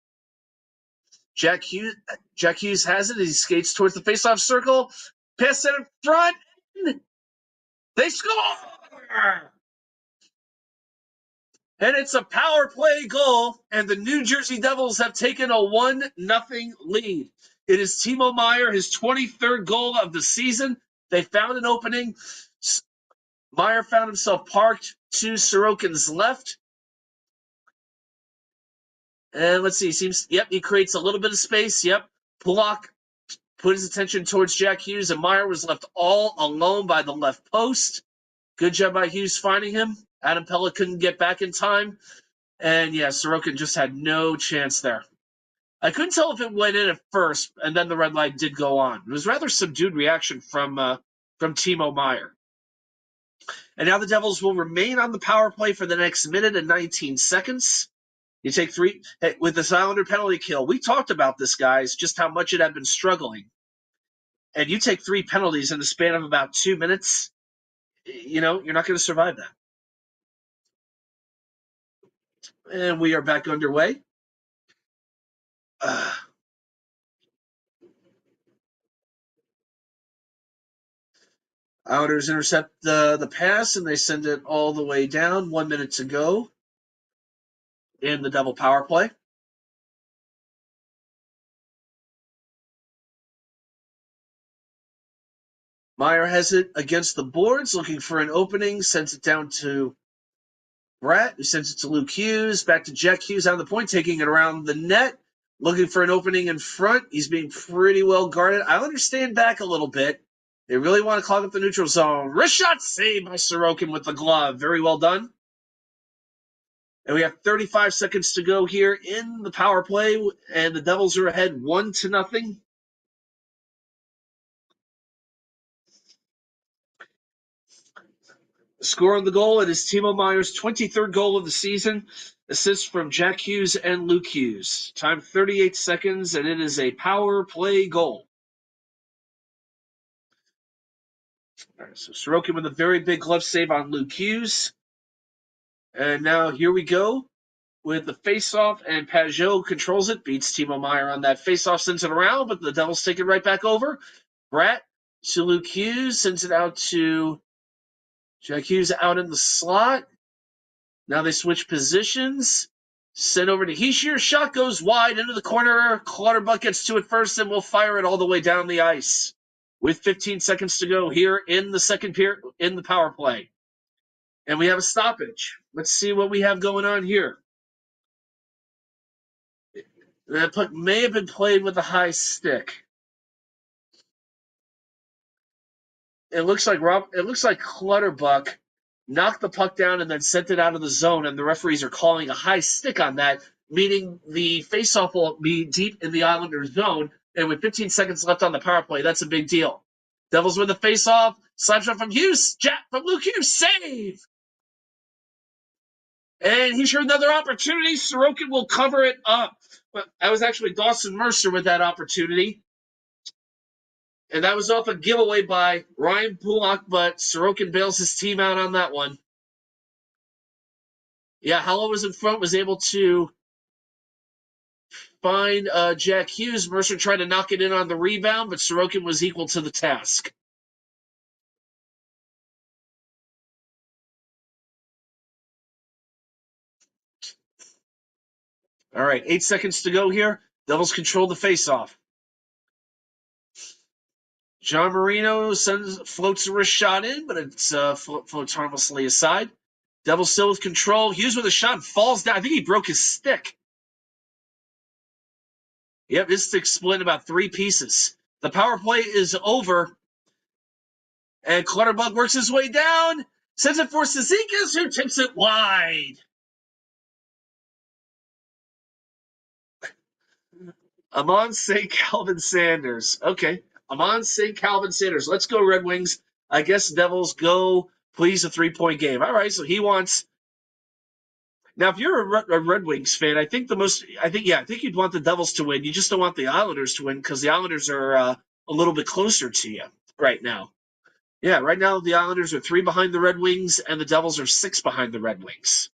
Jack Hughes has it. He skates towards the faceoff circle. Pass center front. They score! And it's a power play goal, and the New Jersey Devils have taken a 1-0 lead. It is Timo Meier, his 23rd goal of the season. They found an opening. Meier found himself parked to Sorokin's left. And let's see, he creates a little bit of space. Yep. Pulak put his attention towards Jack Hughes, and Meier was left all alone by the left post. Good job by Hughes finding him. Adam Pella couldn't get back in time. And yeah, Sorokin just had no chance there. I couldn't tell if it went in at first, and then the red light did go on. It was a rather subdued reaction from Timo Meier. And now the Devils will remain on the power play for the next minute and 19 seconds. You take three with this Islander penalty kill. We talked about this, guys, just how much it had been struggling. And you take 3 penalties in the span of about 2 minutes, you're not going to survive that. And we are back underway. Islanders intercept the pass, and they send it all the way down. 1 minute to go in the double power play. Meier has it against the boards, looking for an opening, sends it down to Bratt, who sends it to Luke Hughes, back to Jack Hughes on the point, taking it around the net, looking for an opening in front. He's being pretty well guarded. Islanders stand back a little bit. They really want to clog up the neutral zone. Wrist shot saved by Sorokin with the glove. Very well done. And we have 35 seconds to go here in the power play, and the Devils are ahead 1-0. Score on the goal, it is Timo Meier's 23rd goal of the season. Assist from Jack Hughes and Luke Hughes. Time 38 seconds, and it is a power play goal. All right, so Sorokin with a very big glove save on Luke Hughes. And now here we go with the face-off, and Pajot controls it, beats Timo Meier on that face-off, sends it around, but the Devils take it right back over. Bratt to Luke Hughes, sends it out to Jack Hughes out in the slot. Now they switch positions. Sent over to Heishier. Shot goes wide into the corner. Clutterbuck gets to it first, and will fire it all the way down the ice. With 15 seconds to go here in the second period, in the power play. And we have a stoppage. Let's see what we have going on here. That puck may have been played with a high stick. It looks like Clutterbuck knocked the puck down and then sent it out of the zone, and the referees are calling a high stick on that, meaning the faceoff will be deep in the Islanders' zone, and with 15 seconds left on the power play, that's a big deal. Devils win the faceoff. Slap shot from Hughes. Jack from Luke Hughes. Save! And here's another opportunity. Sorokin will cover it up. But that was actually Dawson Mercer with that opportunity. And that was off a giveaway by Ryan Pulak, but Sorokin bails his team out on that one. Yeah, Hallow was in front, was able to find Jack Hughes. Mercer tried to knock it in on the rebound, but Sorokin was equal to the task. All right, 8 seconds to go here. Devils control the faceoff. John Marino floats a wrist shot in, but it floats harmlessly aside. Devils still with control. Hughes with a shot, falls down. I think he broke his stick. Yep, his stick split in about 3 pieces. The power play is over. And Clutterbuck works his way down. Sends it for Cizikas, who tips it wide. Amon St. Calvin Sanders. Okay, Amon St. Calvin Sanders. Let's go, Red Wings. I guess Devils go, please, a 3-point game. All right, so he wants. Now, if you're a Red Wings fan, I think you'd want the Devils to win. You just don't want the Islanders to win because the Islanders are a little bit closer to you right now. Yeah, right now the Islanders are 3 behind the Red Wings, and the Devils are 6 behind the Red Wings.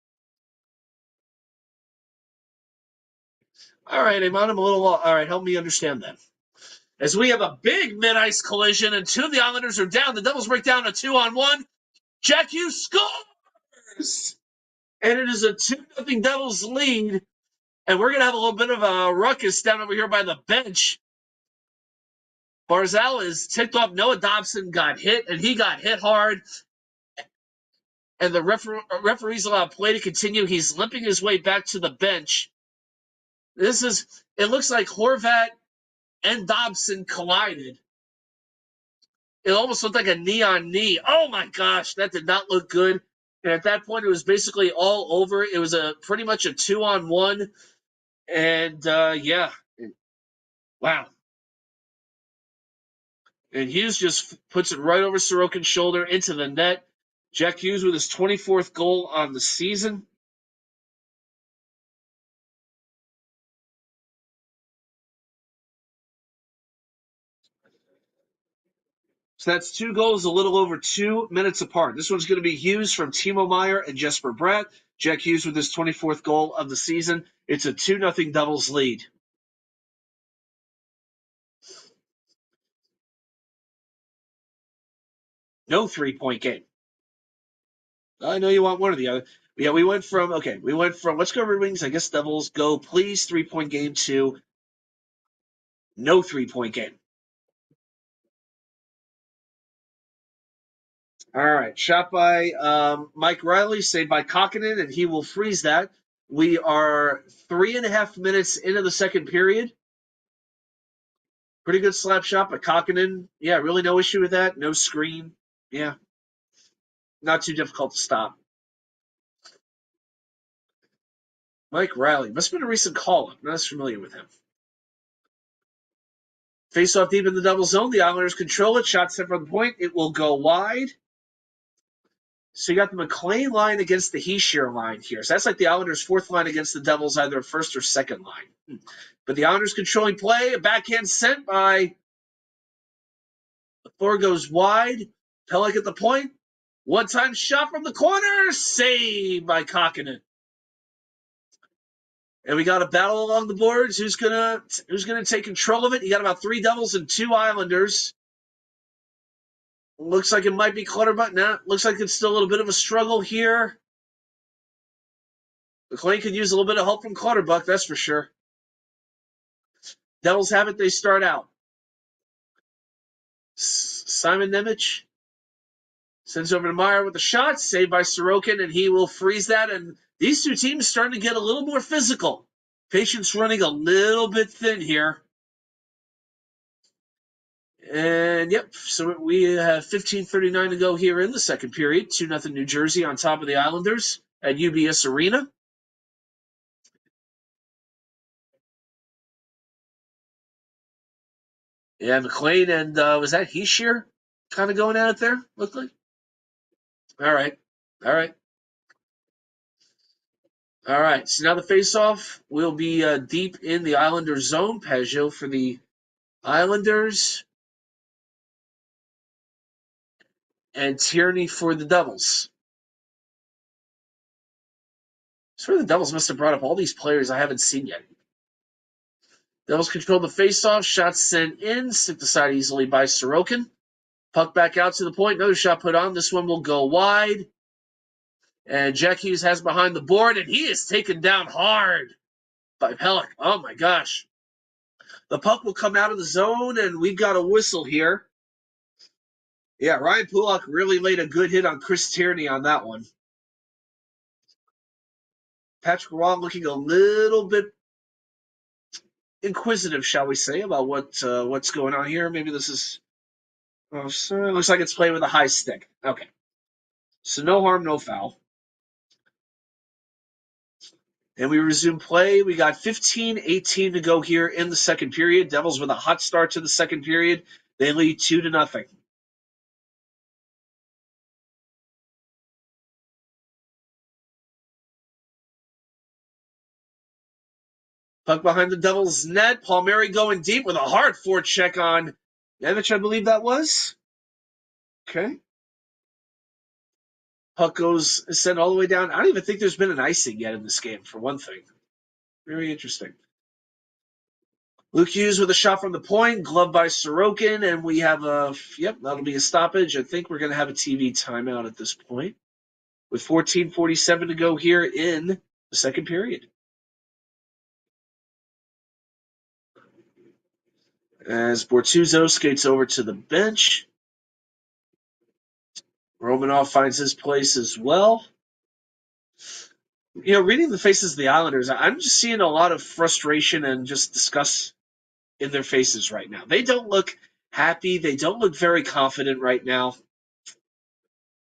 All right, Amon, I'm a little. All right, help me understand that. As we have a big mid-ice collision, and 2 of the Islanders are down. The Devils break down a 2-on-1. Jack Hughes scores! And it is a 2-0 Devils lead. And we're going to have a little bit of a ruckus down over here by the bench. Barzal is ticked off. Noah Dobson got hit, and he got hit hard. And the referees allow play to continue. He's limping his way back to the bench. It looks like Horvat and Dobson collided. It almost looked like a knee-on-knee. Oh, my gosh, that did not look good. And at that point, it was basically all over. It was pretty much a 2-on-1. And, yeah. Wow. And Hughes just puts it right over Sorokin's shoulder into the net. Jack Hughes with his 24th goal on the season. So that's 2 goals a little over 2 minutes apart. This one's going to be Hughes from Timo Meier and Jesper Bratt. Jack Hughes with his 24th goal of the season. It's a 2-0 Devils lead. No 3-point game. I know you want one or the other. Yeah, we went from let's go Red Wings. I guess Devils go, please, 3-point game to no 3-point game. All right. Shot by Mike Riley, saved by Kokkonen, and he will freeze that. We are 3.5 minutes into the second period. Pretty good slap shot by Kokkonen. Yeah, really no issue with that. No screen. Yeah. Not too difficult to stop. Mike Riley. Must have been a recent call. I'm not as familiar with him. Face off deep in the double zone. The Islanders control it. Shot set from the point. It will go wide. So you got the McLean line against the Heeshear line here. So that's like the Islanders' fourth line against the Devils, either first or second line. But the Islanders controlling play, a backhand sent by Thor goes wide. Pellick at the point. One-time shot from the corner, saved by Kokkonen. And we got a battle along the boards. Who's gonna take control of it? You got about 3 Devils and 2 Islanders. Looks like it might be Clutterbuck. Nah, looks like it's still a little bit of a struggle here. McLean could use a little bit of help from Clutterbuck, that's for sure. Devils have it. They start out. Simon Nemec sends over to Meyer with a shot, saved by Sorokin, and he will freeze that. And these two teams starting to get a little more physical. Patience running a little bit thin here. And yep, so we have 15:39 to go here in the second period. 2-0 New Jersey on top of the Islanders at UBS Arena. Yeah, McLean and was that Heeshear kind of going at it there? Looked like. All right. So now the face-off will be deep in the Islanders zone. Pajot for the Islanders. And Tierney for the Devils. Sort of the Devils must have brought up all these players I haven't seen yet. Devils control the face-off. Shots sent in. Stick aside easily by Sorokin. Puck back out to the point. Another shot put on. This one will go wide. And Jack Hughes has behind the board, and he is taken down hard by Pellick. Oh, my gosh. The puck will come out of the zone, and we've got a whistle here. Yeah, Ryan Pulock really laid a good hit on Chris Tierney on that one. Patrick Roy looking a little bit inquisitive, shall we say, about what's going on here. Maybe this is... Oh, so it looks like it's played with a high stick. Okay. So no harm, no foul. And we resume play. We got 15:18 to go here in the second period. Devils with a hot start to the second period. They lead 2-0. Puck behind the Devils' net. Palmieri going deep with a hard forecheck on Nemec, I believe that was. Okay. Puck goes sent all the way down. I don't even think there's been an icing yet in this game, for one thing. Very interesting. Luke Hughes with a shot from the point, gloved by Sorokin, and we have that'll be a stoppage. I think we're going to have a TV timeout at this point, with 14:47 to go here in the second period. As Bortuzzo skates over to the bench, Romanov finds his place as well. You know, reading the faces of the Islanders, I'm just seeing a lot of frustration and just disgust in their faces right now. They don't look happy. They don't look very confident right now.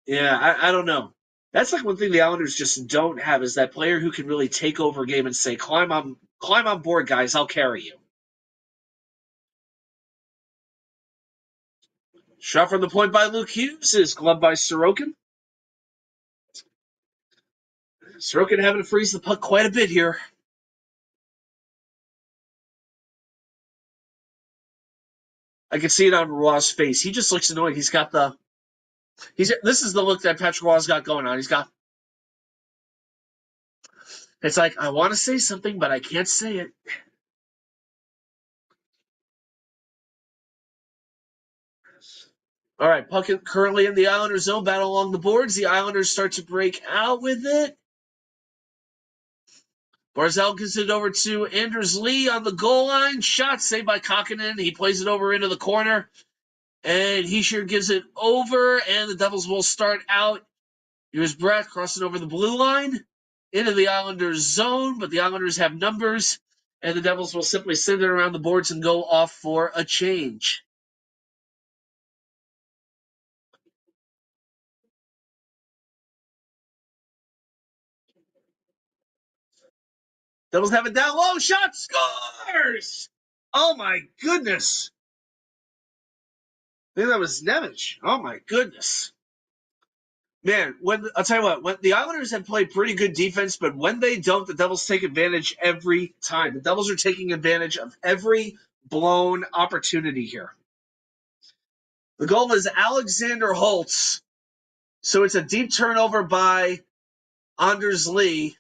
Yeah, I don't know. That's like one thing the Islanders just don't have, is that player who can really take over a game and say, climb on board, guys, I'll carry you. Shot from the point by Luke Hughes is gloved by Sorokin. Sorokin having to freeze the puck quite a bit here. I can see it on Roy's face. He just looks annoyed. This is the look that Patrick Roy's got going on. It's like, I want to say something, but I can't say it. All right, puck currently in the Islanders zone, battle along the boards. The Islanders start to break out with it. Barzal gives it over to Anders Lee on the goal line. Shot saved by Kokkonen. He plays it over into the corner. And Heeshear gives it over, and the Devils will start out. Here's Brett crossing over the blue line into the Islanders zone, but the Islanders have numbers, and the Devils will simply send it around the boards and go off for a change. Devils have it down low. Shot, scores! Oh, my goodness. I think that was Nemec. Oh, my goodness. Man, I'll tell you what, when the Islanders have played pretty good defense, but when they don't, the Devils take advantage every time. The Devils are taking advantage of every blown opportunity here. The goal is Alexander Holtz. So it's a deep turnover by Anders Lee.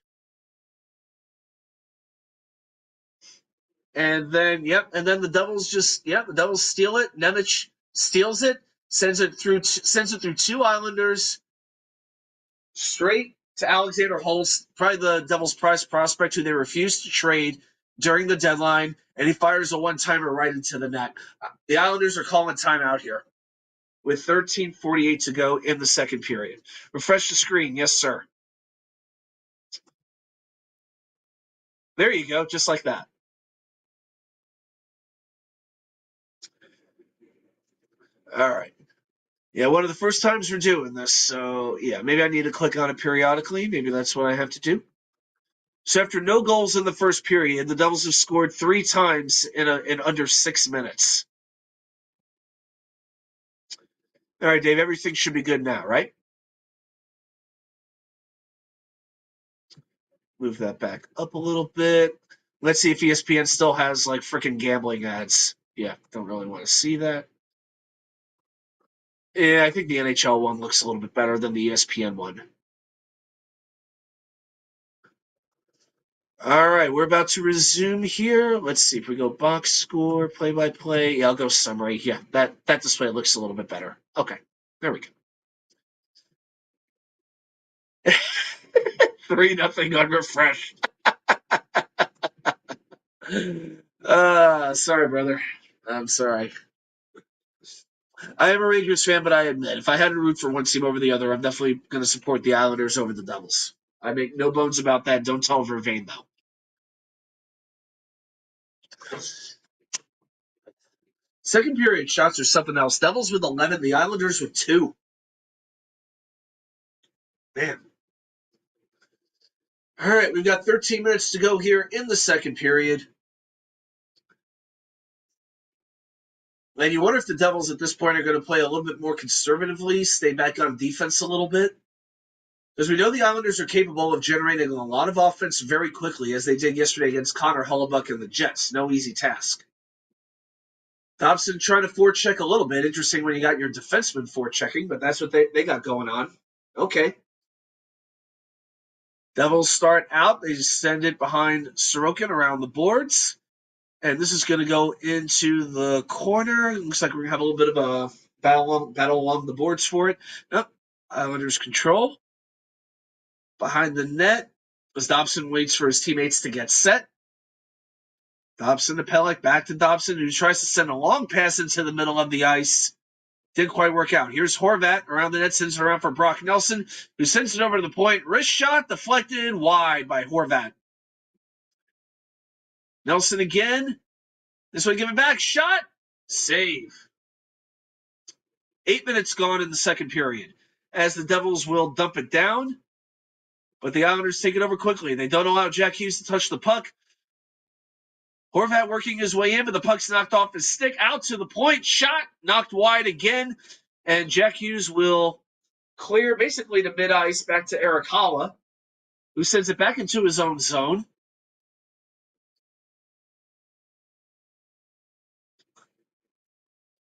And then, the Devils the Devils steal it. Nemec steals it, sends it through two Islanders, straight to Alexander Holtz, probably the Devils' prize prospect who they refused to trade during the deadline, and he fires a one-timer right into the net. The Islanders are calling timeout here with 13:48 to go in the second period. Refresh the screen. Yes, sir. There you go, just like that. All right. Yeah, one of the first times we're doing this, so yeah, maybe I need to click on it periodically. Maybe that's what I have to do. So after no goals in the first period, the Devils have scored 3 times in under 6 minutes. All right, Dave, everything should be good now, right? Move that back up a little bit. Let's see if ESPN still has like freaking gambling ads. Yeah, don't really want to see that. Yeah, I think the NHL one looks a little bit better than the ESPN one. All right, we're about to resume here. Let's see if we go box score, play-by-play. Yeah, I'll go summary. Yeah, that display looks a little bit better. Okay, there we go. 3-0 on refresh. Sorry, brother. I'm sorry. I am a Rangers fan, but I admit, if I had to root for one team over the other, I'm definitely going to support the Islanders over the Devils. I make no bones about that. Don't tell Vervain, though. Second period shots are something else. Devils with 11, the Islanders with 2. Man. All right, we've got 13 minutes to go here in the second period. And you wonder if the Devils at this point are going to play a little bit more conservatively, stay back on defense a little bit. Because we know the Islanders are capable of generating a lot of offense very quickly, as they did yesterday against Connor Hellebuyck and the Jets. No easy task. Dobson trying to forecheck a little bit. Interesting when you got your defenseman forechecking, but that's what they got going on. Okay. Devils start out. They just send it behind Sorokin around the boards. And this is going to go into the corner. It looks like we're going to have a little bit of a battle along the boards for it. Nope. Islanders control. Behind the net, as Dobson waits for his teammates to get set. Dobson to Pelech, back to Dobson, who tries to send a long pass into the middle of the ice. Didn't quite work out. Here's Horvat around the net, sends it around for Brock Nelson, who sends it over to the point. Wrist shot deflected wide by Horvat. Nelson again. This one, give it back. Shot. Save. 8 minutes gone in the second period, as the Devils will dump it down. But the Islanders take it over quickly. They don't allow Jack Hughes to touch the puck. Horvat working his way in, but the puck's knocked off his stick. Out to the point. Shot. Knocked wide again. And Jack Hughes will clear basically to mid-ice back to Eric Holla, who sends it back into his own zone.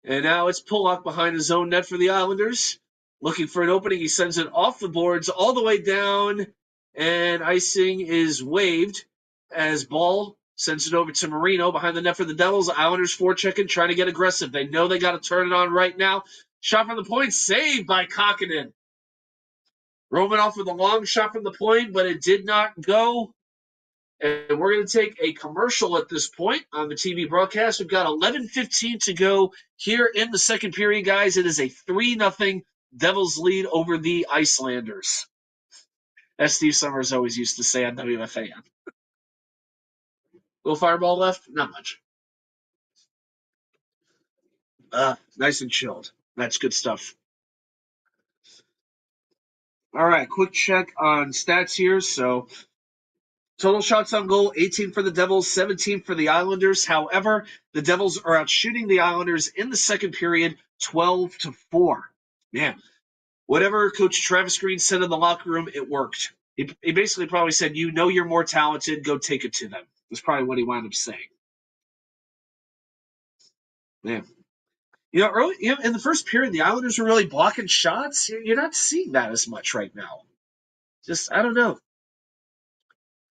And now it's Pulock behind his own net for the Islanders. Looking for an opening. He sends it off the boards all the way down. And icing is waved as Ball sends it over to Marino behind the net for the Devils. Islanders forechecking, trying to get aggressive. They know they got to turn it on right now. Shot from the point, saved by Kokkonen. Romanoff with a long shot from the point, but it did not go. And we're going to take a commercial at this point on the TV broadcast. We've got 11:15 to go here in the second period, guys. It is a 3-0 Devils lead over the Icelanders, as Steve Summers always used to say on WFAN. Little fireball left? Not much. Nice and chilled. That's good stuff. All right, quick check on stats here. So total shots on goal, 18 for the Devils, 17 for the Islanders. However, the Devils are outshooting the Islanders in the second period, 12-4. Man, Whatever Coach Travis Green said in the locker room, it worked. He basically probably said, "You know you're more talented. Go take it to them." Was probably what he wound up saying. Yeah. Early in the first period, the Islanders were really blocking shots. You're not seeing that as much right now. Just I don't know.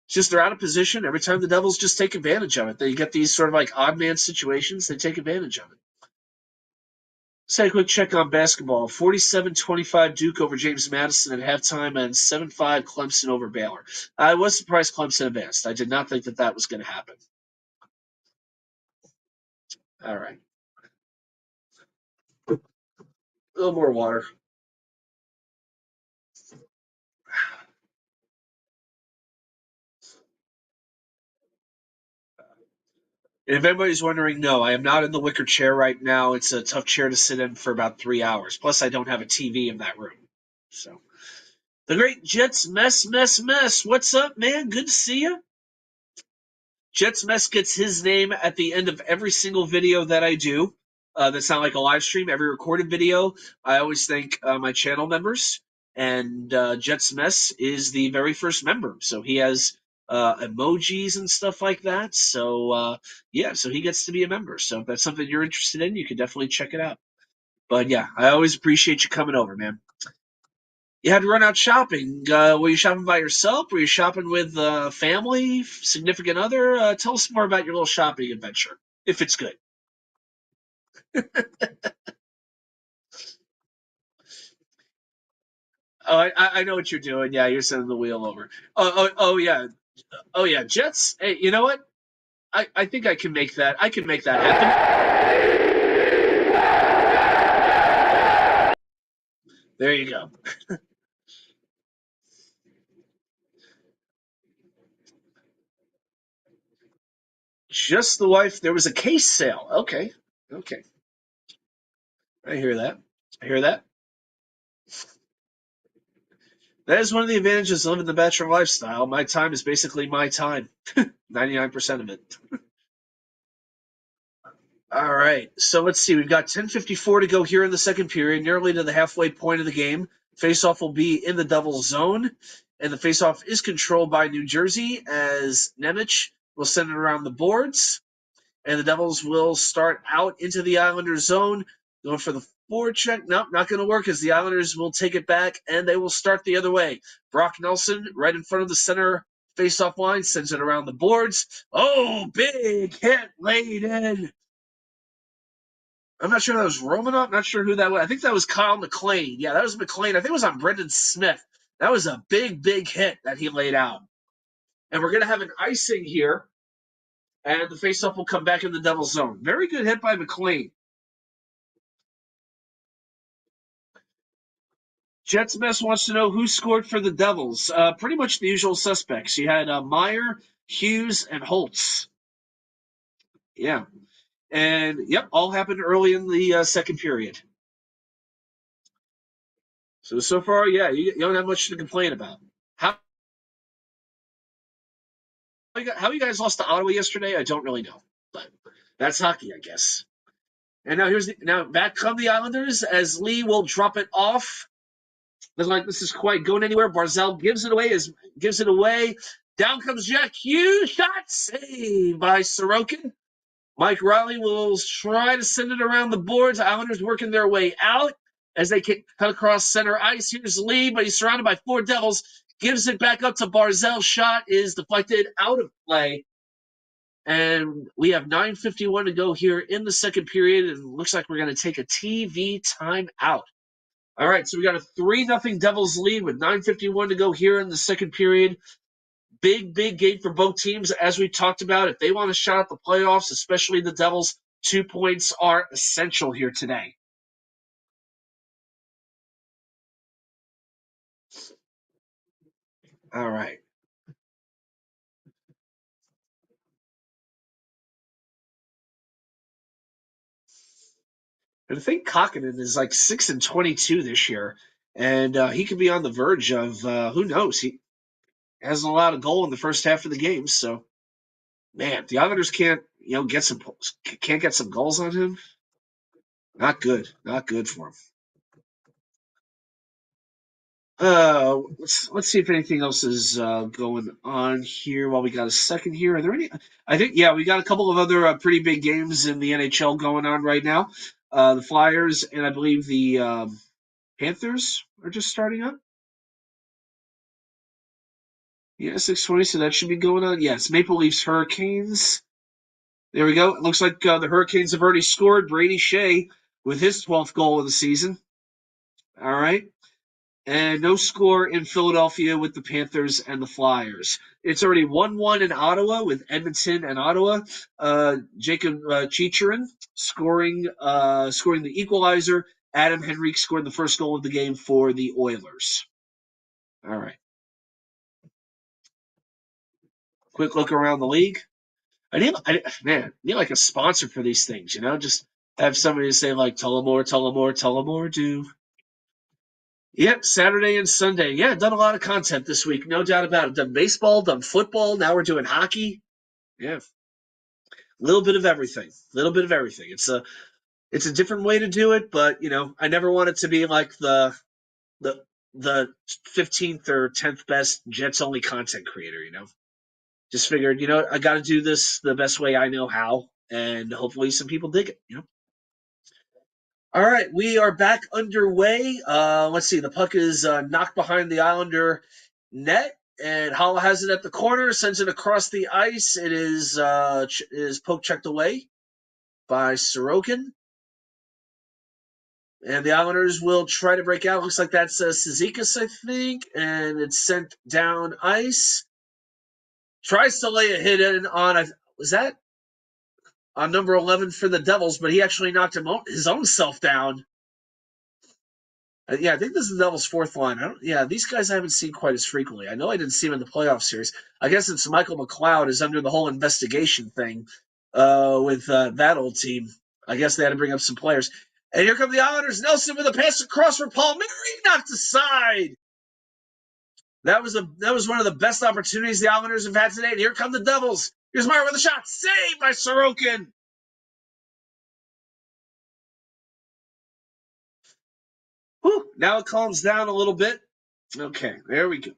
It's just they're out of position. Every time the Devils just take advantage of it. They get these sort of like odd man situations. They take advantage of it. Let's take a quick check on basketball. 47-25 Duke over James Madison at halftime and 7-5 Clemson over Baylor. I was surprised Clemson advanced. I did not think that was going to happen. All right. A little more water. And if anybody's wondering, no, I am not in the wicker chair right now. It's a tough chair to sit in for about 3 hours. Plus, I don't have a TV in that room. So, the great Jets mess. What's up, man? Good to see you. Jets Mess gets his name at the end of every single video that I do. That's not like a live stream. Every recorded video, I always thank my channel members. And Jets Mess is the very first member. So he has emojis and stuff like that. So, yeah, so he gets to be a member. So if that's something you're interested in, you can definitely check it out. But yeah, I always appreciate you coming over, man. You had to run out shopping. Were you shopping by yourself? Were you shopping with family, significant other? Tell us more about your little shopping adventure, if it's good. Oh, I know what you're doing. Yeah, you're sending the wheel over. Oh yeah. Jets. Hey, you know what? I think I can make that. I can make that happen. There you go. Just the wife. There was a case sale. Okay. Okay. I hear that. I hear that. That is one of the advantages of living the bachelor lifestyle. My time is basically my time. 99% of it. All right. So let's see. We've got 10:54 to go here in the second period, nearly to the halfway point of the game. Faceoff will be in the double zone, and the faceoff is controlled by New Jersey as Nemec will send it around the boards, and the Devils will start out into the Islanders zone, going for the forecheck. Nope, not going to work as the Islanders will take it back, and they will start the other way. Brock Nelson, right in front of the center faceoff line, sends it around the boards. Oh, big hit laid in. I'm not sure that was Romanov. Not sure who that was. I think that was Kyle McLean. Yeah, that was McLean. I think it was on Brendan Smith. That was a big hit that he laid out. And we're going to have an icing here, and the faceoff will come back in the Devil's zone. Very good hit by McLean. Jets Mess wants to know who scored for the Devils. Pretty much the usual suspects. You had Meyer, Hughes, and Holtz. Yeah. And, yep, all happened early in the second period. So far, yeah, you don't have much to complain about. How you guys lost to Ottawa yesterday, I don't really know, but that's hockey, I guess. And now back come the Islanders as Lee will drop it off. Doesn't like this is quite going anywhere. Barzal gives it away. Down comes Jack Hughes. Shot saved by Sorokin. Mike Riley will try to send it around the boards. Islanders working their way out as they cut across center ice. Here's Lee, but he's surrounded by four Devils. Gives it back up to Barzal. Shot is deflected out of play. And we have 9:51 to go here in the second period, and it looks like we're going to take a TV timeout. All right, so we got a 3-0 Devils lead with 9:51 to go here in the second period. Big game for both teams, as we talked about. If they want a shot at the playoffs, especially the Devils, 2 points are essential here today. All right. And I think Kokkonen is like 6-22 this year, and he could be on the verge of who knows. He hasn't allowed a goal in the first half of the game, so man, the Islanders can't get some goals on him. Not good for him. Let's see if anything else is going on here while we got a second here. Are there any? I think yeah, we got a couple of other pretty big games in the NHL going on right now. The Flyers and I believe the Panthers are just starting up. Yeah, 6:20, so that should be going on. Yes, Maple Leafs Hurricanes. There we go. It looks like the Hurricanes have already scored. Brady Shea with his 12th goal of the season. All right. And no score in Philadelphia with the Panthers and the Flyers. It's already 1-1 in Ottawa with Edmonton and Ottawa. Jacob Chicharin scoring the equalizer. Adam Henrique scored the first goal of the game for the Oilers. All right. Quick look around the league. I need like a sponsor for these things, just have somebody to say like Tullamore, Tullamore, Tullamore, do. Yep, Saturday and Sunday. Yeah, done a lot of content this week, no doubt about it. Done baseball, done football. Now we're doing hockey. Yeah, a little bit of everything. A little bit of everything. It's a different way to do it, but I never want it to be like the the 15th or 10th best Jets only content creator. Just figured, I got to do this the best way I know how, and hopefully some people dig it. All right, we are back underway. Let's see. The puck is knocked behind the Islander net, and Holla has it at the corner, sends it across the ice. It is poke checked away by Sorokin, and the Islanders will try to break out. Looks like that's Cizikas, I think, and it's sent down ice. Tries to lay a hit in on. Was that on number 11 for the Devils? But he actually knocked his own self down. Yeah, I think this is the Devils' fourth line. These guys I haven't seen quite as frequently. I know I didn't see him in the playoff series. I guess it's Michael McLeod is under the whole investigation thing with that old team. I guess they had to bring up some players. And here come the Islanders. Nelson with a pass across for Palmieri, knocked aside. That was one of the best opportunities the Islanders have had today. And here come the Devils. Here's Meyer with a shot, saved by Sorokin. Whew, now it calms down a little bit. Okay, there we go.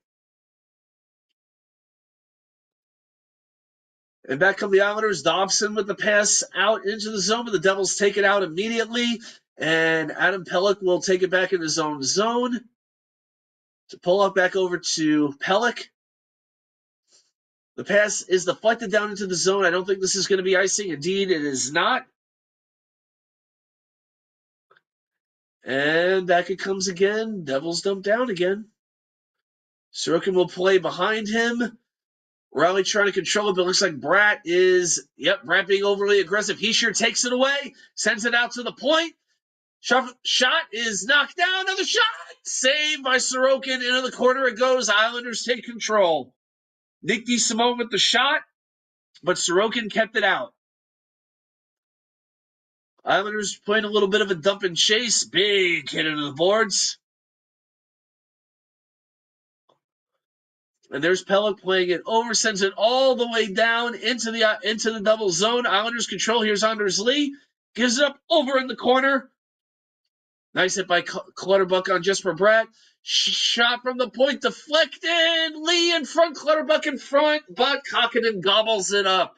And back come the Islanders. Dobson with the pass out into the zone, but the Devils take it out immediately. And Adam Pelech will take it back in his own zone to pull up back over to Pelech. The pass is deflected down into the zone. I don't think this is going to be icing. Indeed, it is not. And back it comes again. Devils dump down again. Sorokin will play behind him. Riley trying to control it, but it looks like Bratt being overly aggressive. He sure takes it away, sends it out to the point. Shot is knocked down. Another shot. Saved by Sorokin. Into the corner it goes. Islanders take control. Nick DeSimone with the shot, but Sorokin kept it out. Islanders playing a little bit of a dump and chase. Big hit into the boards. And there's Pelech playing it over, sends it all the way down into the double zone. Islanders control. Here's Anders Lee. Gives it up over in the corner. Nice hit by Clutterbuck on Jesper Bratt. Shot from the point, deflected. Lee in front, Clutterbuck in front, but Kokkonen gobbles it up.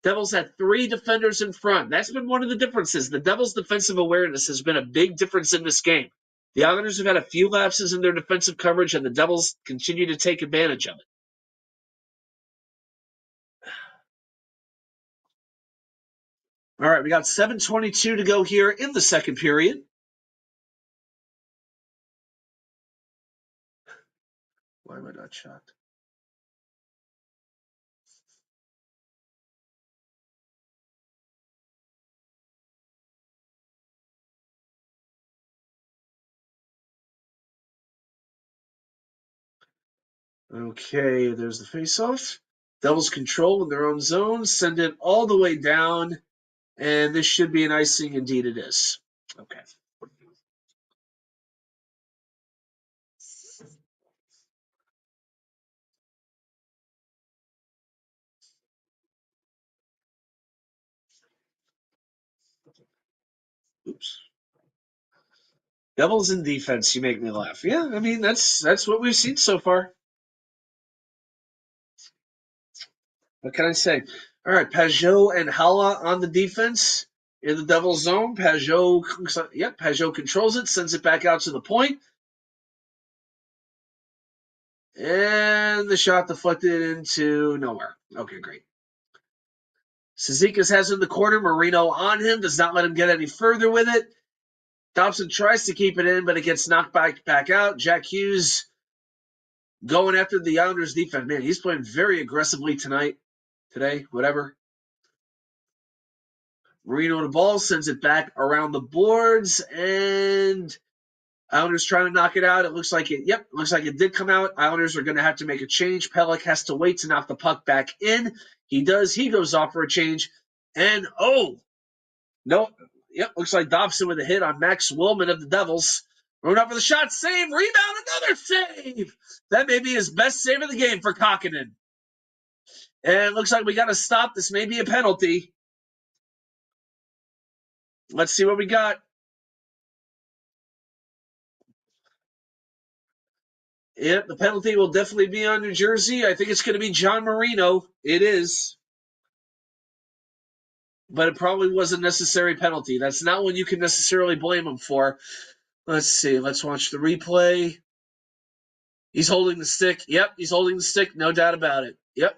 Devils had 3 defenders in front. That's been one of the differences. The Devils' defensive awareness has been a big difference in this game. The Islanders have had a few lapses in their defensive coverage, and the Devils continue to take advantage of it. All right, we got 7:22 to go here in the second period. Why am I not shocked? Okay, there's the face-off. Devils control in their own zone, send it all the way down, and this should be an icing. Indeed, it is. Okay. Oops. Devils in defense, you make me laugh. Yeah, I mean that's what we've seen so far. What can I say? All right, Pajot and Hala on the defense in the Devils zone. Pajot controls it, sends it back out to the point. And the shot deflected into nowhere. Okay, great. Cizikas has in the corner. Marino on him. Does not let him get any further with it. Dobson tries to keep it in, but it gets knocked back out. Jack Hughes going after the Islanders defense. Man, he's playing very aggressively today, whatever. Marino the ball, sends it back around the boards, and Islanders trying to knock it out. It looks like it did come out. Islanders are going to have to make a change. Pelech has to wait to knock the puck back in. He does. He goes off for a change. And, looks like Dobson with a hit on Max Willman of the Devils. Running up for the shot, save, rebound, another save. That may be his best save of the game for Kokkonen. And it looks like we got to stop. This may be a penalty. Let's see what we got. Yep, the penalty will definitely be on New Jersey. I think it's going to be John Marino. It is. But it probably was a necessary penalty. That's not one you can necessarily blame him for. Let's see. Let's watch the replay. He's holding the stick. Yep, he's holding the stick. No doubt about it. Yep.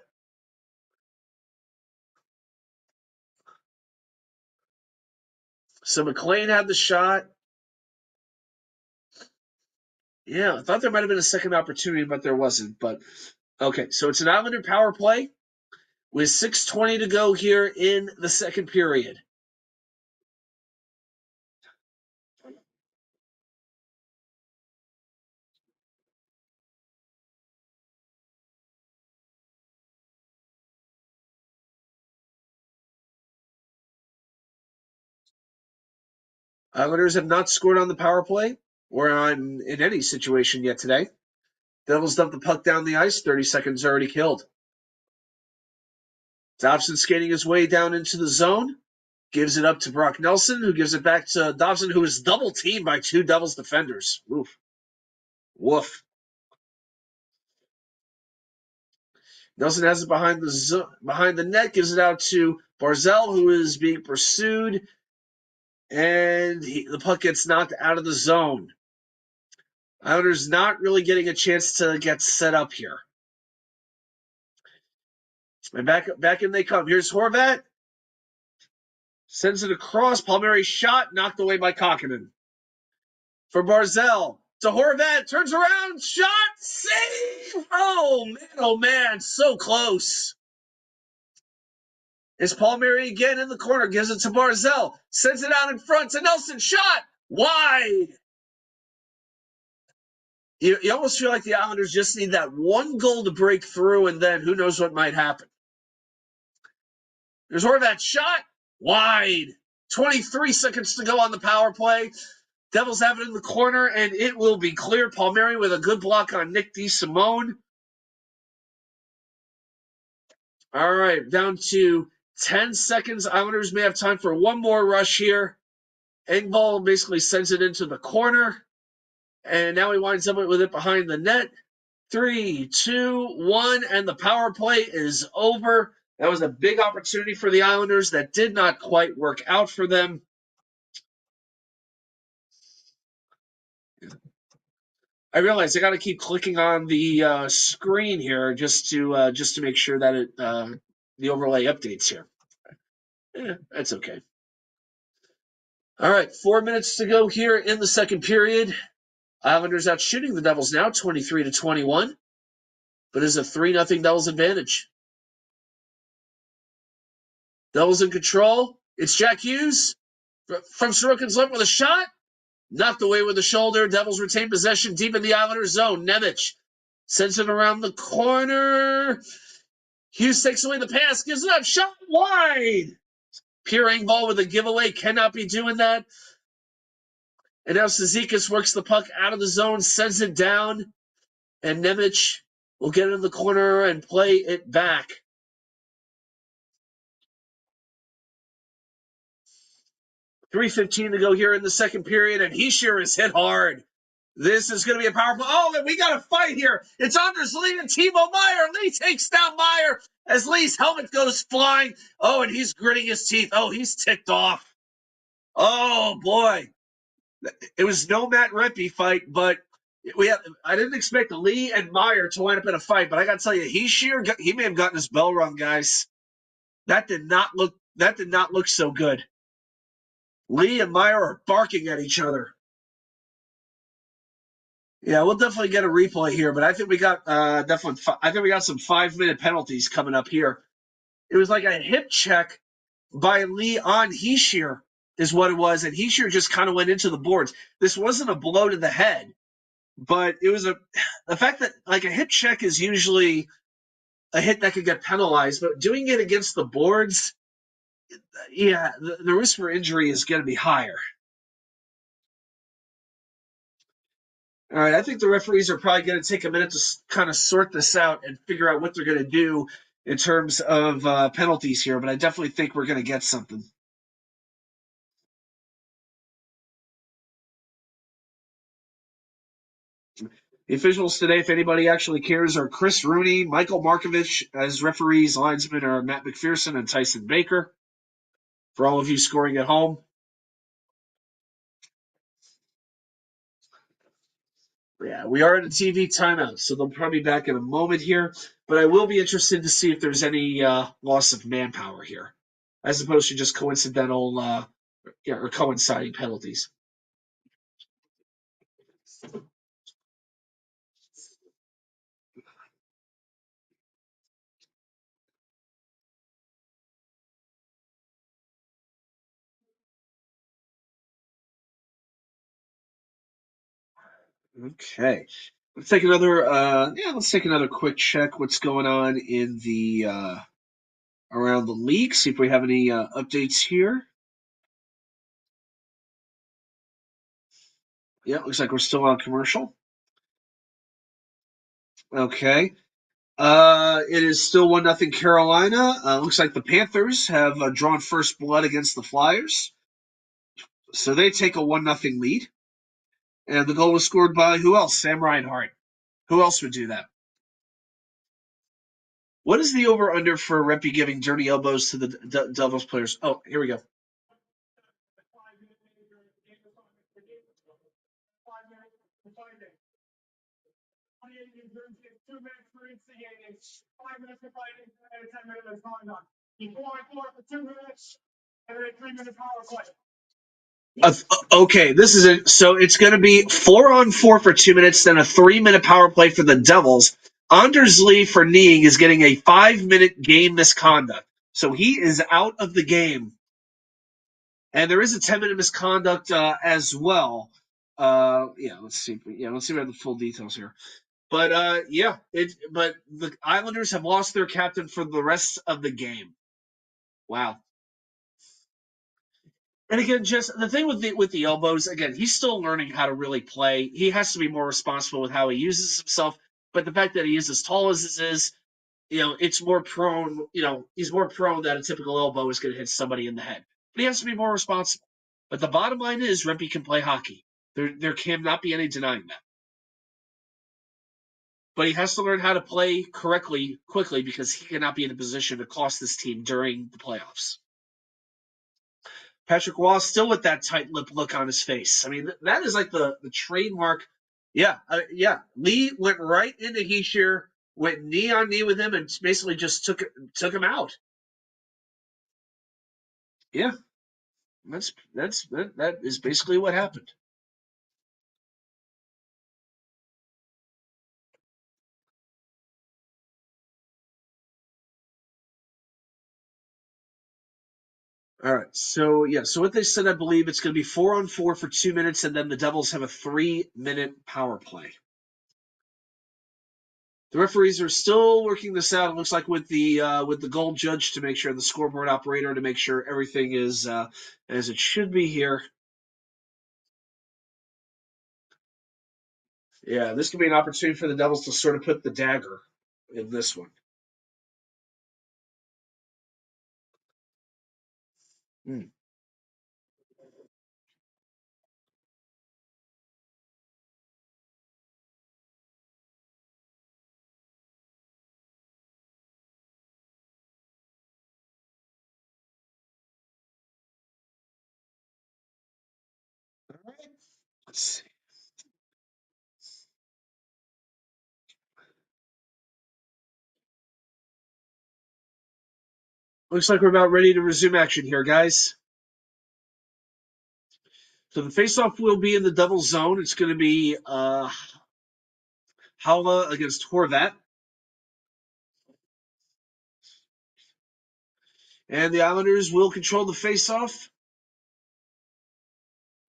So McLean had the shot. Yeah, I thought there might have been a second opportunity, but there wasn't. But okay, so it's an Islander power play with 6:20 to go here in the second period. Islanders have not scored on the power play or in any situation yet today. Devils dump the puck down the ice. 30 seconds already killed. Dobson skating his way down into the zone. Gives it up to Brock Nelson, who gives it back to Dobson, who is double teamed by two Devils defenders. Oof. Woof. Nelson has it behind the net, gives it out to Barzell, who is being pursued, and the puck gets knocked out of the zone. Islanders not really getting a chance to get set up here. And back in they come. Here's Horvat. Sends it across. Palmieri's shot, knocked away by Kokkonen. For Barzell. To Horvat. Turns around. Shot. Save. Oh, man. So close. It's Palmieri again in the corner. Gives it to Barzell. Sends it out in front to Nelson. Shot. Wide. You almost feel like the Islanders just need that one goal to break through, and then who knows what might happen. There's Horvat's shot. Wide. 23 seconds to go on the power play. Devils have it in the corner, and it will be clear. Palmieri with a good block on Nick DeSimone. All right, down to 10 seconds. Islanders may have time for one more rush here. Engvall basically sends it into the corner, and now he winds up with it behind the net. 3, 2, 1, and the power play is over. That was a big opportunity for the Islanders that did not quite work out for them. I realize I got to keep clicking on the screen here just to make sure that the overlay updates here. That's okay. All right, 4 minutes to go here in the second period. Islanders out shooting the Devils now, 23-21, but it's a 3-0 Devils advantage. Devils in control. It's Jack Hughes from Sorokin's left with a shot. Knocked away with the shoulder. Devils retain possession deep in the Islanders zone. Nemec sends it around the corner. Hughes takes away the pass, gives it up, shot wide. Pierre Engvall with a giveaway, cannot be doing that. And now Cizikas works the puck out of the zone, sends it down, and Nemec will get it in the corner and play it back. 3:15 to go here in the second period, and Heischer is hit hard. This is going to be a powerful. Oh, and we got a fight here. It's Anders Lee and Timo Meyer. Lee takes down Meyer as Lee's helmet goes flying. Oh, and he's gritting his teeth. Oh, he's ticked off. Oh, boy. It was no Matt Rempe fight, but I didn't expect Lee and Meyer to wind up in a fight, but I got to tell you, he may have gotten his bell rung, guys. That did not look so good. Lee and Meyer are barking at each other. Yeah, we'll definitely get a replay here, but I think we got I think we got some 5-minute penalties coming up here. It was like a hip check by Lee on Heischer is what it was, and Heischer just kind of went into the boards. This wasn't a blow to the head, but it was the fact that like a hip check is usually a hit that could get penalized, but doing it against the boards, yeah, the risk for injury is going to be higher. All right, I think the referees are probably going to take a minute to kind of sort this out and figure out what they're going to do in terms of penalties here, but I definitely think we're going to get something. The officials today, if anybody actually cares, are Chris Rooney, Michael Markovich as referees. Linesmen are Matt McPherson and Tyson Baker. For all of you scoring at home. Yeah, we are in a TV timeout, so they'll probably be back in a moment here. But I will be interested to see if there's any loss of manpower here, as opposed to just coincidental or coinciding penalties. Okay, let's take another. Let's take another quick check. What's going on in the around the league? See if we have any updates here. Yeah, looks like we're still on commercial. Okay. It is still 1-0 Carolina. Looks like the Panthers have drawn first blood against the Flyers. So they take a 1-0 lead. And the goal was scored by who else? Sam Reinhart. Who else would do that? What is the over-under for Rempe giving dirty elbows to the Devils players? Oh, here we go. Okay, this is it. So it's going to be 4-on-4 for 2 minutes, then a 3-minute power play for the Devils. Anders Lee for kneeing is getting a 5-minute game misconduct. So he is out of the game. And there is a 10-minute misconduct as well. Let's see. Yeah, let's see if we have the full details here. But but the Islanders have lost their captain for the rest of the game. Wow. And again, just the thing with the elbows, again, he's still learning how to really play. He has to be more responsible with how he uses himself. But the fact that he is as tall as he is, it's more prone, he's more prone that a typical elbow is going to hit somebody in the head. But he has to be more responsible. But the bottom line is Rempe can play hockey. There cannot be any denying that. But he has to learn how to play correctly, quickly, because he cannot be in a position to cost this team during the playoffs. Patrick Roy still with that tight-lipped look on his face. I mean, that is like the trademark. Yeah. Lee went right into Heischer, went knee on knee with him, and basically just took him out. Yeah, that is basically what happened. All right. So what they said, I believe it's going to be 4-on-4 for 2 minutes, and then the Devils have a 3-minute power play. The referees are still working this out. It looks like with the goal judge to make sure, the scoreboard operator to make sure everything is as it should be here. Yeah, this could be an opportunity for the Devils to sort of put the dagger in this one. Let's see. Looks like we're about ready to resume action here, guys. So the faceoff will be in the Devils zone. It's going to be Haula against Horvat. And the Islanders will control the faceoff.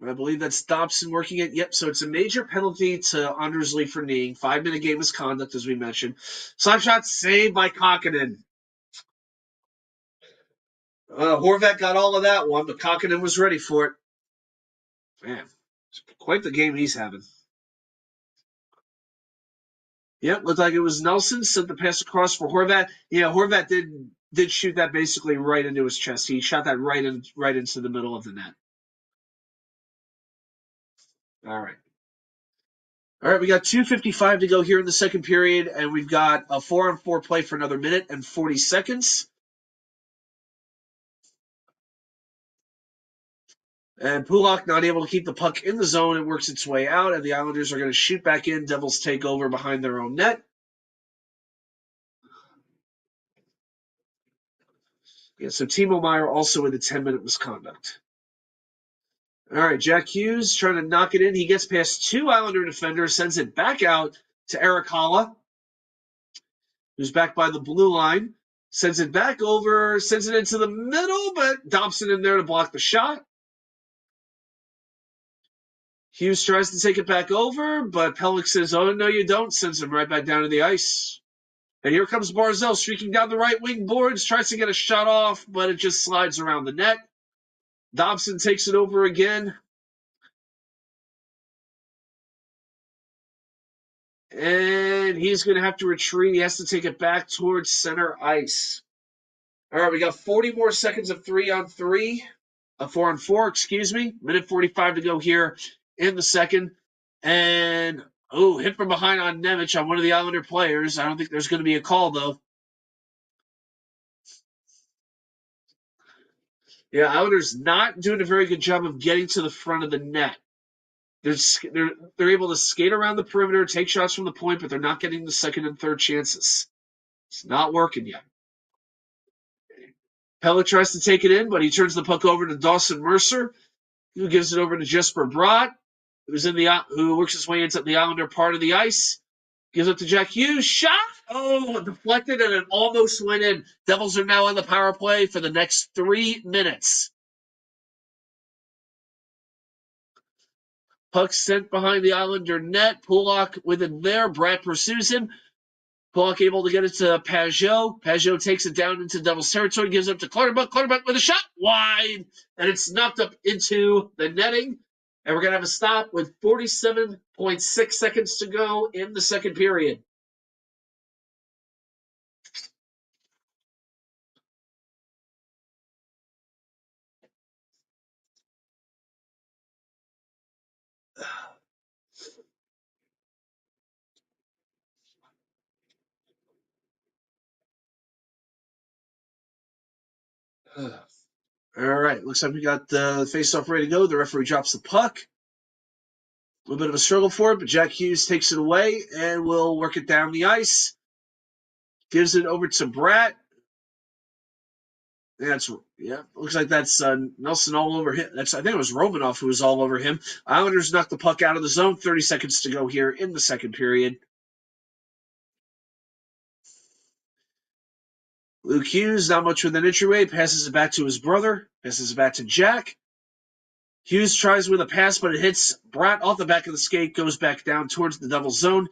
I believe that's Dobson working it. Yep, so it's a major penalty to Anders Lee for kneeing. 5-minute game misconduct, as we mentioned. Slap shot saved by Kokkonen. Horvat got all of that one, but Kokkonen was ready for it. Man, it's quite the game he's having. Yep, looked like it was Nelson. Sent the pass across for Horvat. Yeah, Horvat did shoot that basically right into his chest. He shot that right into the middle of the net. All right. All right, we got 2:55 to go here in the second period, and we've got a 4-on-4 play for another minute and 40 seconds. And Pulak not able to keep the puck in the zone. It works its way out, and the Islanders are going to shoot back in. Devils take over behind their own net. Yeah, so Timo Meier also with a 10-minute misconduct. All right, Jack Hughes trying to knock it in. He gets past two Islander defenders, sends it back out to Eric Haula, who's back by the blue line. Sends it back over, sends it into the middle, but Dobson in there to block the shot. Hughes tries to take it back over, but Pellick says, "Oh, no, you don't." Sends him right back down to the ice. And here comes Barzal streaking down the right wing boards, tries to get a shot off, but it just slides around the net. Dobson takes it over again. And he's going to have to retreat. He has to take it back towards center ice. All right, we got 40 more seconds of 3-on-3. 4-on-4, excuse me. Minute 45 to go here in the second. And, hit from behind on Nemec on one of the Islander players. I don't think there's going to be a call, though. Yeah, Islanders not doing a very good job of getting to the front of the net. They're able to skate around the perimeter, take shots from the point, but they're not getting the second and third chances. It's not working yet. Pellick tries to take it in, but he turns the puck over to Dawson Mercer, who gives it over to Jesper Bratt, who works his way into the Islander part of the ice. Gives it to Jack Hughes. Shot! Oh, deflected, and it almost went in. Devils are now on the power play for the next 3 minutes. Puck sent behind the Islander net. Pulak with it there. Bratt pursues him. Pulak able to get it to Pajot. Pajot takes it down into Devils territory, gives it up to Clutterbuck. Clutterbuck with a shot wide, and it's knocked up into the netting. And we're going to have a stop with 47.6 seconds to go in the second period. All right, looks like we got the face-off ready to go. The referee drops the puck. A little bit of a struggle for it, but Jack Hughes takes it away and will work it down the ice. Gives it over to Bratt. Looks like that's Nelson all over him. I think it was Romanoff who was all over him. Islanders knocked the puck out of the zone. 30 seconds to go here in the second period. Luke Hughes, not much with an entryway, passes it back to his brother, passes it back to Jack. Hughes tries with a pass, but it hits Bratt off the back of the skate, goes back down towards the Devils zone.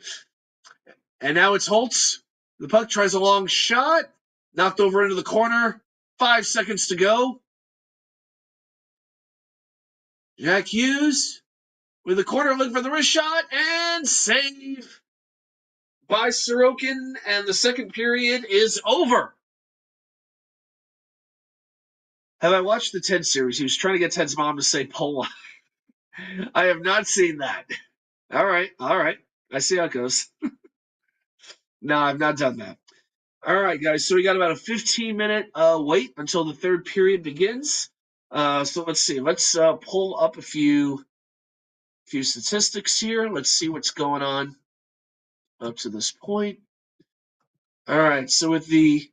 And now it's Holtz. The puck tries a long shot, knocked over into the corner. 5 seconds to go. Jack Hughes with the corner looking for the wrist shot, and save by Sorokin, and the second period is over. Have I watched the Ted series? He was trying to get Ted's mom to say Pola. I have not seen that. All right. I see how it goes. No, I've not done that. All right, guys. So we got about a 15-minute wait until the third period begins. So let's see. Let's pull up a few few statistics here. Let's see what's going on up to this point. All right, so with the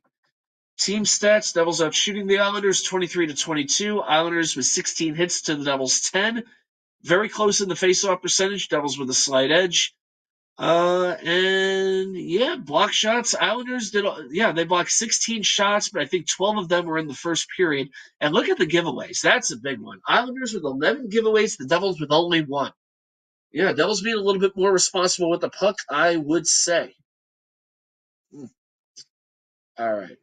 team stats, Devils out shooting the Islanders 23-22. Islanders with 16 hits to the Devils 10. Very close in the faceoff percentage. Devils with a slight edge. And yeah, block shots. Islanders they blocked 16 shots, but I think 12 of them were in the first period. And look at the giveaways. That's a big one. Islanders with 11 giveaways, the Devils with only 1. Yeah, Devils being a little bit more responsible with the puck, I would say. All right.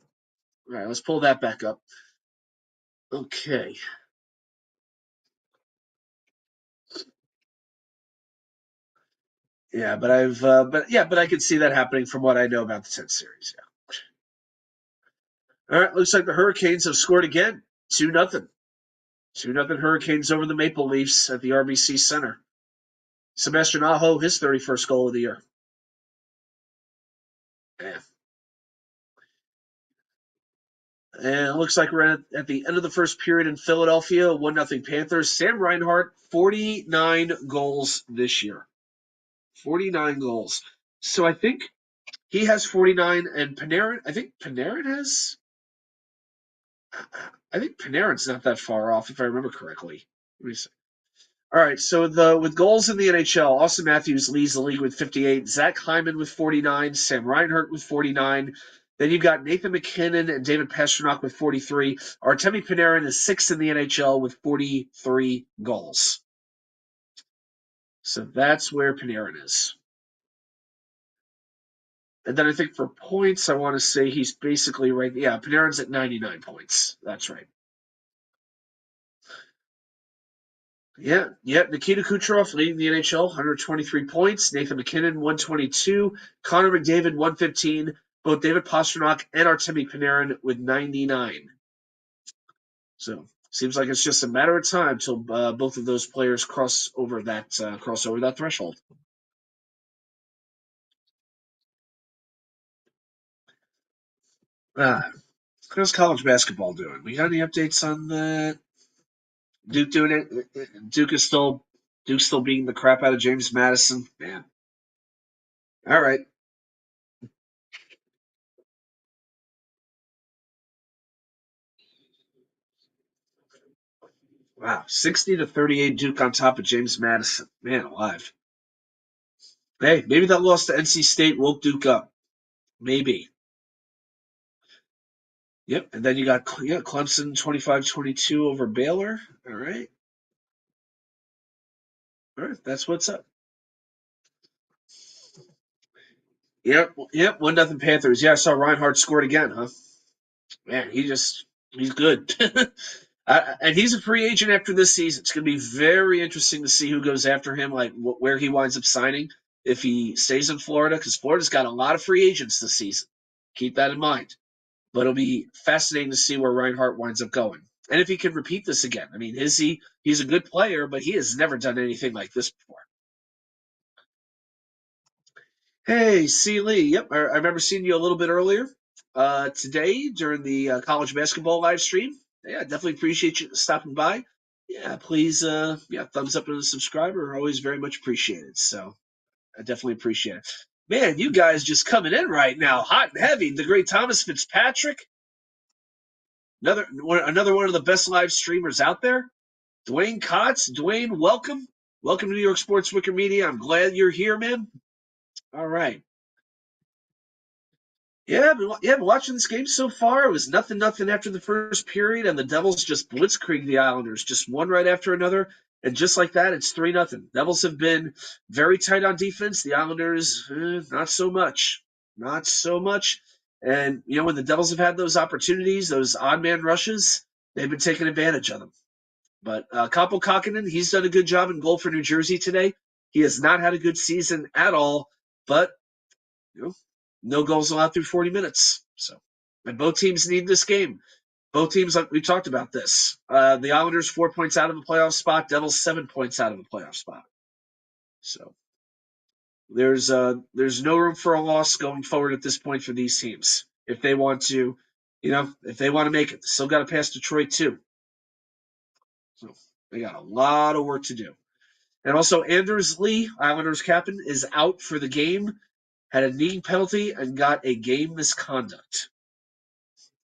All right, let's pull that back up. Okay. Yeah, but I could see that happening from what I know about the 10 series. Yeah. All right, looks like the Hurricanes have scored again. 2-0. 2-0 Hurricanes over the Maple Leafs at the RBC Center. Sebastian Aho, his 31st goal of the year. Yeah. And it looks like we're at the end of the first period in Philadelphia. 1-0 Panthers. Sam Reinhart, 49 goals this year. 49 goals. So I think he has 49, and Panarin, I think Panarin's not that far off, if I remember correctly. Let me see. All right, so with goals in the NHL, Austin Matthews leads the league with 58, Zach Hyman with 49, Sam Reinhart with 49. Then you've got Nathan McKinnon and David Pastrnak with 43. Artemi Panarin is 6th in the NHL with 43 goals. So that's where Panarin is. And then I think for points, I want to say he's basically right. Yeah, Panarin's at 99 points. That's right. Yeah. Nikita Kucherov leading the NHL, 123 points. Nathan McKinnon, 122. Connor McDavid, 115. Both David Pastrnak and Artemi Panarin with 99. So seems like it's just a matter of time till both of those players cross over that threshold. How's college basketball doing? We got any updates on that? Duke doing it? Duke's still beating the crap out of James Madison. Man. All right. Wow. 60-38 Duke on top of James Madison. Man alive. Hey, maybe that loss to NC State woke Duke up. Maybe. Yep. And then you got Clemson 25-22 over Baylor. All right. All right. That's what's up. Yep. 1-0 Panthers. Yeah, I saw Reinhardt scored again, huh? Man, he's good. And he's a free agent after this season. It's going to be very interesting to see who goes after him, like where he winds up signing if he stays in Florida, because Florida's got a lot of free agents this season. Keep that in mind. But it'll be fascinating to see where Reinhardt winds up going. And if he can repeat this again. I mean, he's a good player, but he has never done anything like this before. Hey, C. Lee. Yep, I remember seeing you a little bit earlier today during the college basketball live stream. Yeah, definitely appreciate you stopping by. Yeah, please, thumbs up and a subscriber are always very much appreciated. So I definitely appreciate it. Man, you guys just coming in right now, hot and heavy. The great Thomas Fitzpatrick, another one of the best live streamers out there. Dwayne Kotz, Dwayne, welcome to New York Sports WickerMedia. I'm glad you're here, man. All right. Yeah, but watching this game so far, it was nothing after the first period, and the Devils just blitzkrieg the Islanders, just one right after another, and just like that, it's 3-0. Devils have been very tight on defense. The Islanders, not so much, And when the Devils have had those opportunities, those odd man rushes, they've been taking advantage of them. But Kaapo Kakkonen, he's done a good job in goal for New Jersey today. He has not had a good season at all, but no goals allowed through 40 minutes. So, and both teams need this game. Both teams, like we talked about this. The Islanders 4 points out of a playoff spot. Devils 7 points out of a playoff spot. So there's no room for a loss going forward at this point for these teams if they want to, if they want to make it. They still got to pass Detroit too. So they got a lot of work to do. And also, Anders Lee, Islanders captain, is out for the game, had a knee penalty, and got a game misconduct.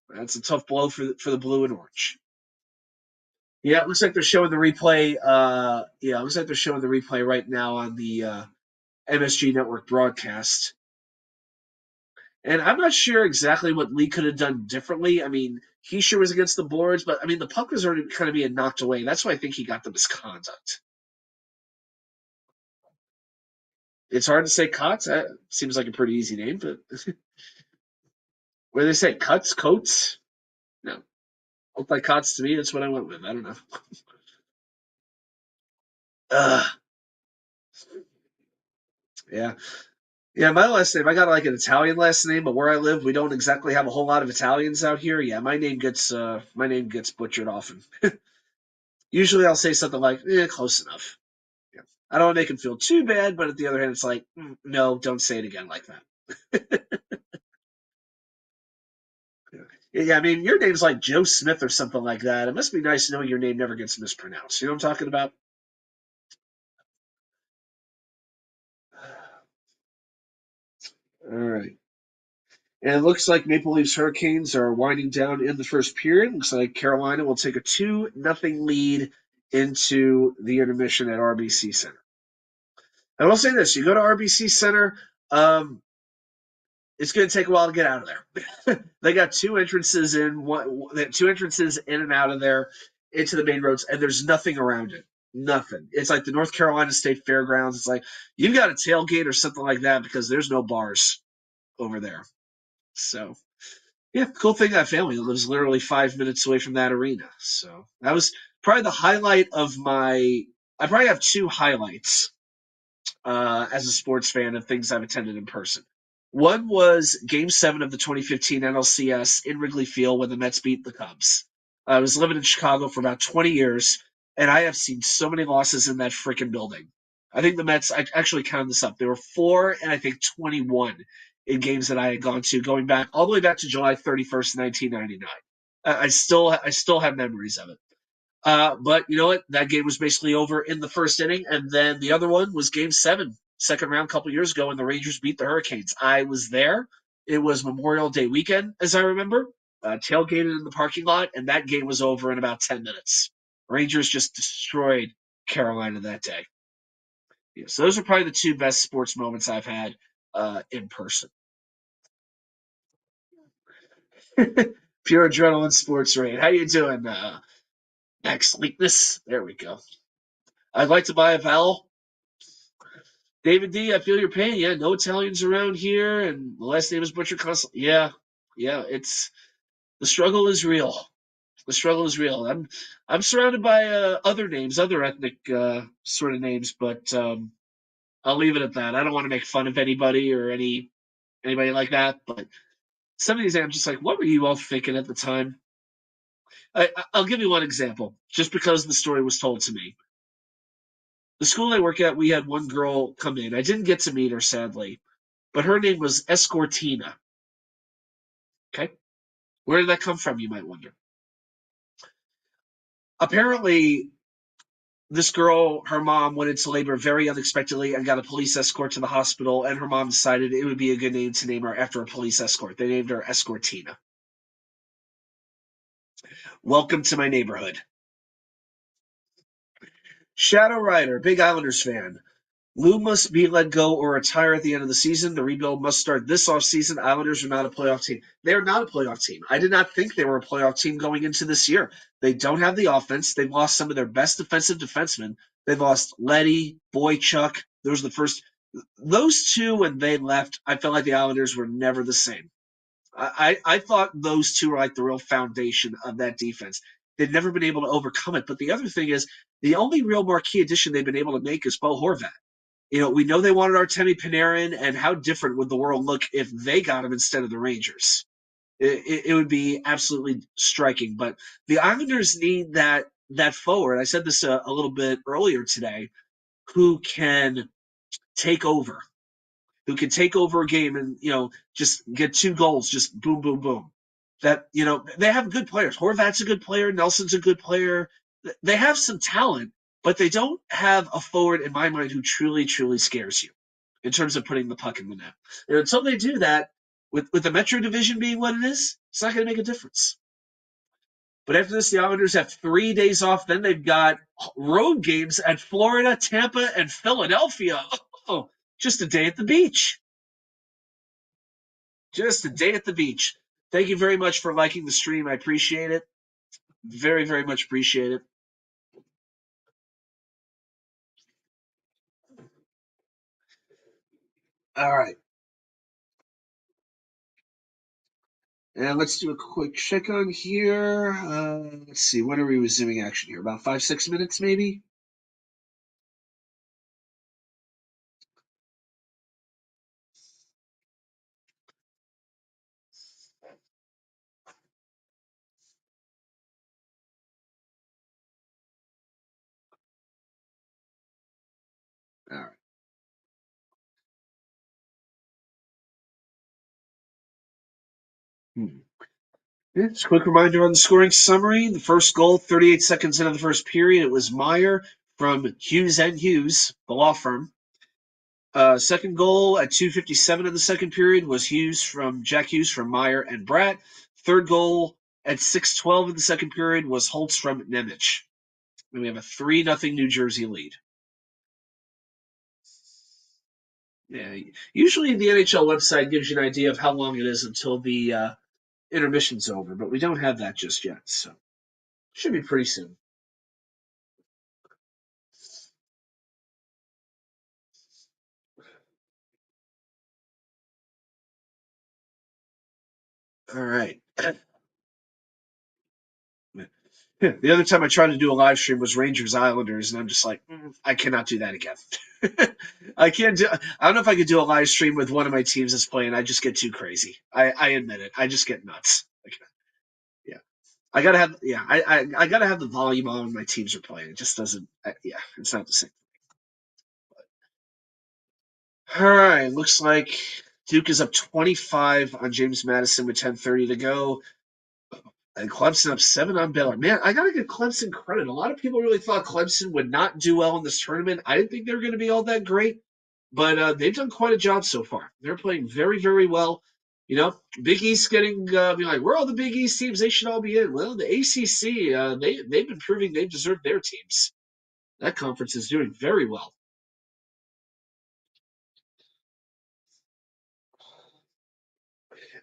That's a tough blow for the blue and orange. Yeah, it looks like they're showing the replay. Yeah, it looks like they're showing the replay right now on the MSG Network broadcast. And I'm not sure exactly what Lee could have done differently. I mean, he sure was against the boards, but I mean, the puck was already kind of being knocked away. That's why I think he got the misconduct. It's hard to say Cots. That seems like a pretty easy name, but what do they say? Cuts? Coats? No. Looked like Cots to me. That's what I went with. I don't know. Yeah. Yeah, my last name, I got like an Italian last name, but where I live, we don't exactly have a whole lot of Italians out here. Yeah, my name gets butchered often. Usually I'll say something like, close enough. Yeah. I don't want to make him feel too bad, but at the other hand, it's like, no, don't say it again like that. Yeah, I mean, your name's like Joe Smith or something like that. It must be nice knowing your name never gets mispronounced. You know what I'm talking about? All right. And it looks like Maple Leafs Hurricanes are winding down in the first period. Looks like Carolina will take a 2-0 lead into the intermission at RBC Center. I will say this: you go to RBC Center, it's going to take a while to get out of there. They got two entrances in and out of there into the main roads, and there's nothing around it. Nothing. It's like the North Carolina State Fairgrounds. It's like you've got a tailgate or something like that because there's no bars over there. So, yeah, cool thing. That family lives literally 5 minutes away from that arena. So that was probably the highlight of my. I probably have two highlights as a sports fan of things I've attended in person. One was Game 7 of the 2015 NLCS in Wrigley Field when the Mets beat the Cubs. I was living in Chicago for about 20 years, and I have seen so many losses in that freaking building. I think the Mets, I actually counted this up. There were 4 and I think 21 in games that I had gone to, going back all the way back to July 31st, 1999. I still have memories of it. But you know what? That game was basically over in the first inning, and then the other one was Game 7, second round, a couple years ago, when the Rangers beat the Hurricanes. I was there. It was Memorial Day weekend, as I remember. Tailgated in the parking lot, and that game was over in about 10 minutes. Rangers just destroyed Carolina that day. Yeah, so those are probably the two best sports moments I've had in person. Pure adrenaline sports rain. How you doing, Max Leakness? There we go. I'd like to buy a vowel. David D, I feel your pain. Yeah, no Italians around here, and the last name is Butcher Consul. Yeah, it's the struggle is real. The struggle is real. I'm surrounded by other names, other ethnic sort of names, but I'll leave it at that. I don't want to make fun of anybody or anybody like that. But some of these, I'm just like, what were you all thinking at the time? I'll give you one example, just because the story was told to me. The school I work at, we had one girl come in. I didn't get to meet her, sadly, but her name was Escortina. Okay? Where did that come from, you might wonder? Apparently, this girl, her mom, went into labor very unexpectedly and got a police escort to the hospital, and her mom decided it would be a good name to name her after a police escort. They named her Escortina. Welcome to my neighborhood. Shadow Rider, big Islanders fan. Lou must be let go or retire at the end of the season. The rebuild must start this offseason. Islanders are not a playoff team. They are not a playoff team. I did not think they were a playoff team going into this year. They don't have the offense. They've lost some of their best defensive defensemen. They've lost Letty, Boychuk. Those are the first. Those two, when they left, I felt like the Islanders were never the same. I thought those two were like the real foundation of that defense. They've never been able to overcome it. But the other thing is, the only real marquee addition they've been able to make is Bo Horvat. We know they wanted Artemi Panarin, and how different would the world look if they got him instead of the Rangers? It would be absolutely striking. But the Islanders need that forward. I said this a little bit earlier today, who can take over, a game and just get 2 goals, just boom, boom, boom. That they have good players. Horvat's a good player. Nelson's a good player. They have some talent. but they don't have a forward in my mind who truly, truly scares you in terms of putting the puck in the net. And until they do that, with the Metro Division being what it is, it's not going to make a difference. But after this, the Islanders have 3 days off. Then they've got road games at Florida, Tampa, and Philadelphia. Oh, just a day at the beach. Just a day at the beach. Thank you very much for liking the stream. I appreciate it. Very, very much appreciate it. All right. And let's do a quick check on here. Let's see. When are we resuming action here? About 5, 6 minutes, maybe? All right. Just a quick reminder on the scoring summary. The first goal, 38 seconds into the first period, it was Meyer from Hughes and Hughes, the law firm. Second goal at 2:57 in the second period was Jack Hughes from Meyer and Bratt. Third goal at 6:12 in the second period was Holtz from Nemec. And we have a 3-0 New Jersey lead. Yeah, usually the NHL website gives you an idea of how long it is until the intermission's over, but we don't have that just yet, so should be pretty soon. All right. The other time I tried to do a live stream was Rangers Islanders, and I'm just like, I cannot do that again. I can't do. I don't know if I could do a live stream with one of my teams that's playing. I just get too crazy. I admit it. I just get nuts. Like, yeah, I gotta have. Yeah, I gotta have the volume on when my teams are playing. It just doesn't. Yeah, it's not the same. All right, looks like Duke is up 25 on James Madison with 10:30 to go. And Clemson up 7 on Baylor. Man, I got to give Clemson credit. A lot of people really thought Clemson would not do well in this tournament. I didn't think they were going to be all that great, but they've done quite a job so far. They're playing very, very well. You know, Big East getting be like, where are all the Big East teams? They should all be in. Well, the ACC, they've been proving they've deserved their teams. That conference is doing very well.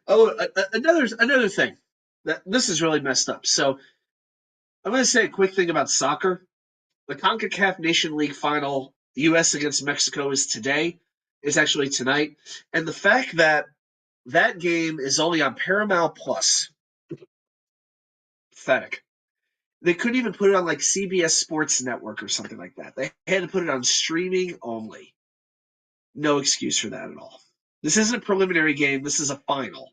Oh, another thing. This is really messed up. So I'm going to say a quick thing about soccer. The CONCACAF Nation League final, the U.S. against Mexico, is today. It's actually tonight. And the fact that that game is only on Paramount Plus, pathetic. They couldn't even put it on like CBS Sports Network or something like that. They had to put it on streaming only. No excuse for that at all. This isn't a preliminary game. This is a final.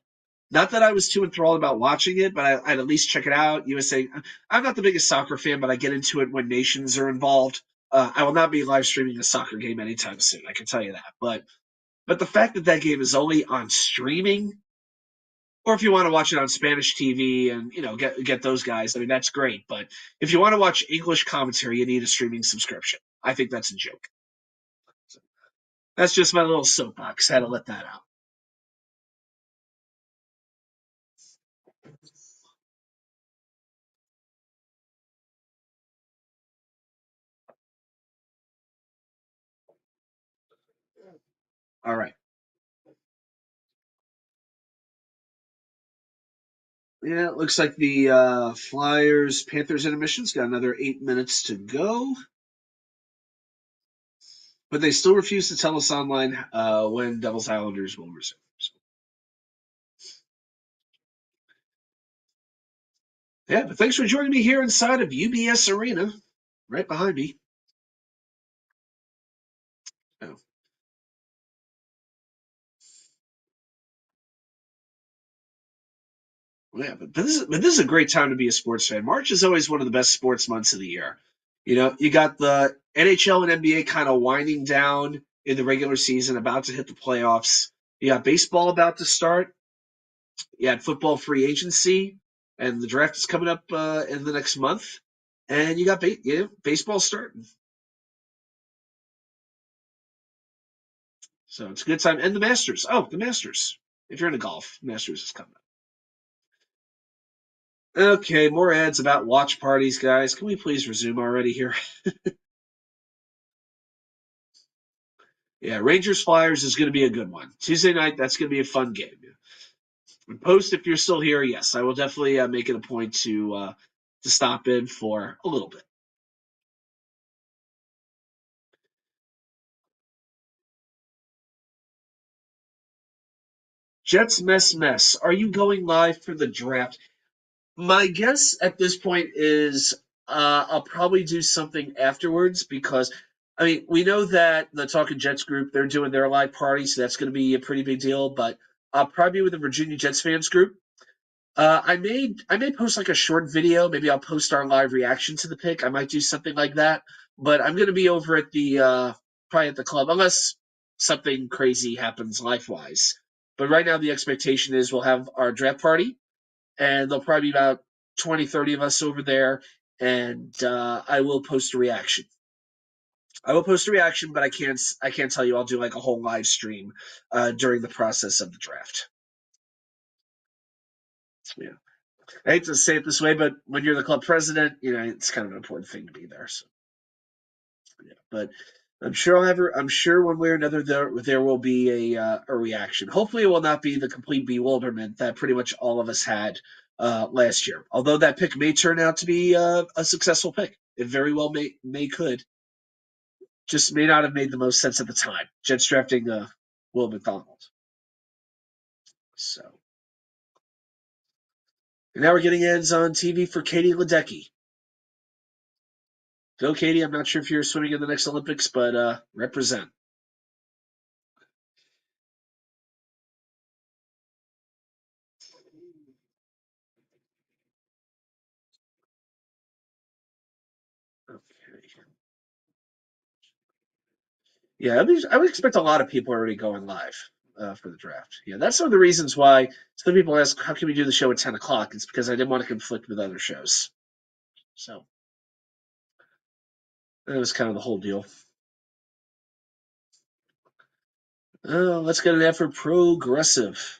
Not that I was too enthralled about watching it, but I'd at least check it out. USA. I'm not the biggest soccer fan, but I get into it when nations are involved. I will not be live streaming a soccer game anytime soon. I can tell you that. But the fact that that game is only on streaming, or if you want to watch it on Spanish TV and get those guys, I mean that's great. But if you want to watch English commentary, you need a streaming subscription. I think that's a joke. So that's just my little soapbox. I had to let that out. All right. Yeah, it looks like the Flyers Panthers intermission's got another 8 minutes to go, but they still refuse to tell us online when Devils Islanders will resume. So, yeah, but thanks for joining me here inside of UBS Arena, right behind me. Oh, yeah, but this is a great time to be a sports fan. March is always one of the best sports months of the year. You got the NHL and NBA kind of winding down in the regular season, about to hit the playoffs. You got baseball about to start. You had football free agency, and the draft is coming up in the next month. And you got baseball starting. So it's a good time. And the Masters. Oh, the Masters. If you're into golf, Masters is coming up. Okay, more ads about watch parties, guys. Can we please resume already here? Yeah, Rangers Flyers is going to be a good one. Tuesday night, that's going to be a fun game. And Post, if you're still here, yes, I will definitely make it a point to stop in for a little bit. Jets mess. Are you going live for the draft? My guess at this point is I'll probably do something afterwards because I mean we know that the Talking Jets group they're doing their live party, so that's going to be a pretty big deal. But I'll probably be with the Virginia Jets fans group. I may post like a short video. Maybe I'll post our live reaction to the pick. I might do something like that. But I'm going to be over at the probably at the club unless something crazy happens life wise. But right now the expectation is we'll have our draft party and there'll probably be about 20, 30 of us over there, and I will post a reaction. I will post a reaction, but I can't tell you I'll do like a whole live stream during the process of the draft. Yeah. I hate to say it this way, but when you're the club president, it's kind of an important thing to be there. So, yeah. But I'm sure one way or another there will be a reaction. Hopefully, it will not be the complete bewilderment that pretty much all of us had last year. Although that pick may turn out to be a successful pick, it very well may could. Just may not have made the most sense at the time. Jets drafting Will McDonald. So, and now we're getting ads on TV for Katie Ledecky. Go, Katie. I'm not sure if you're swimming in the next Olympics, but represent. Okay. Yeah, I would expect a lot of people already going live for the draft. Yeah, that's one of the reasons why some people ask, how can we do the show at 10 o'clock? It's because I didn't want to conflict with other shows. So that was kind of the whole deal. Let's get an ad for Progressive.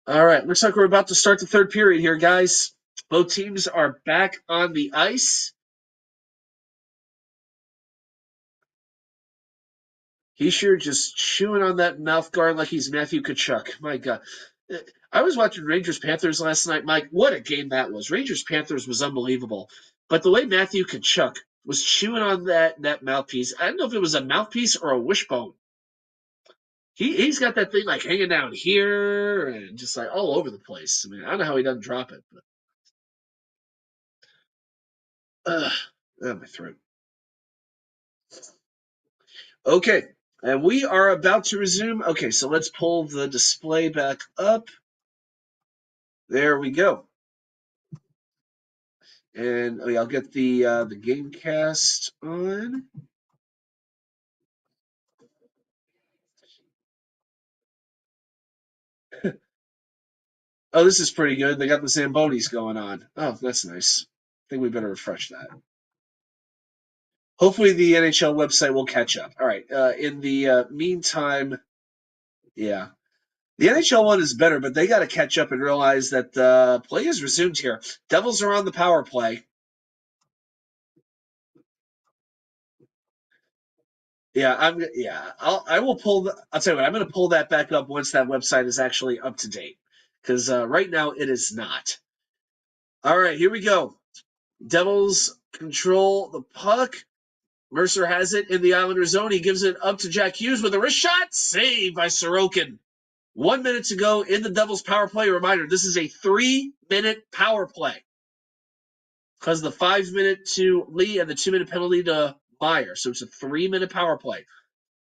All right, looks like we're about to start the third period here, guys. Both teams are back on the ice. He's sure just chewing on that mouth guard like he's Matthew Kachuk. My God. I was watching Rangers Panthers last night, Mike. What a game that was. Rangers Panthers was unbelievable. But the way Matthew Kachuk was chewing on that mouthpiece, I don't know if it was a mouthpiece or a wishbone. He's got that thing like hanging down here and just like all over the place. I mean, I don't know how he doesn't drop it. But, my throat. Okay, and we are about to resume. Okay, so let's pull the display back up. There we go. And I'll get the GameCast on. Oh, this is pretty good. They got the Zambonis going on. Oh, that's nice. I think we better refresh that. Hopefully, the NHL website will catch up. All right. In the meantime, yeah, the NHL one is better, but they got to catch up and realize that play is resumed here. Devils are on the power play. Yeah, I will pull. I'll tell you what. I'm going to pull that back up once that website is actually up to date, because right now it is not. All right, here we go. Devils control the puck. Mercer has it in the Islanders zone. He gives it up to Jack Hughes with a wrist shot. Saved by Sorokin. 1 minute to go in the Devils power play. Reminder, this is a 3-minute power play because the 5-minute to Lee and the 2-minute penalty to Meyer. So it's a 3-minute power play.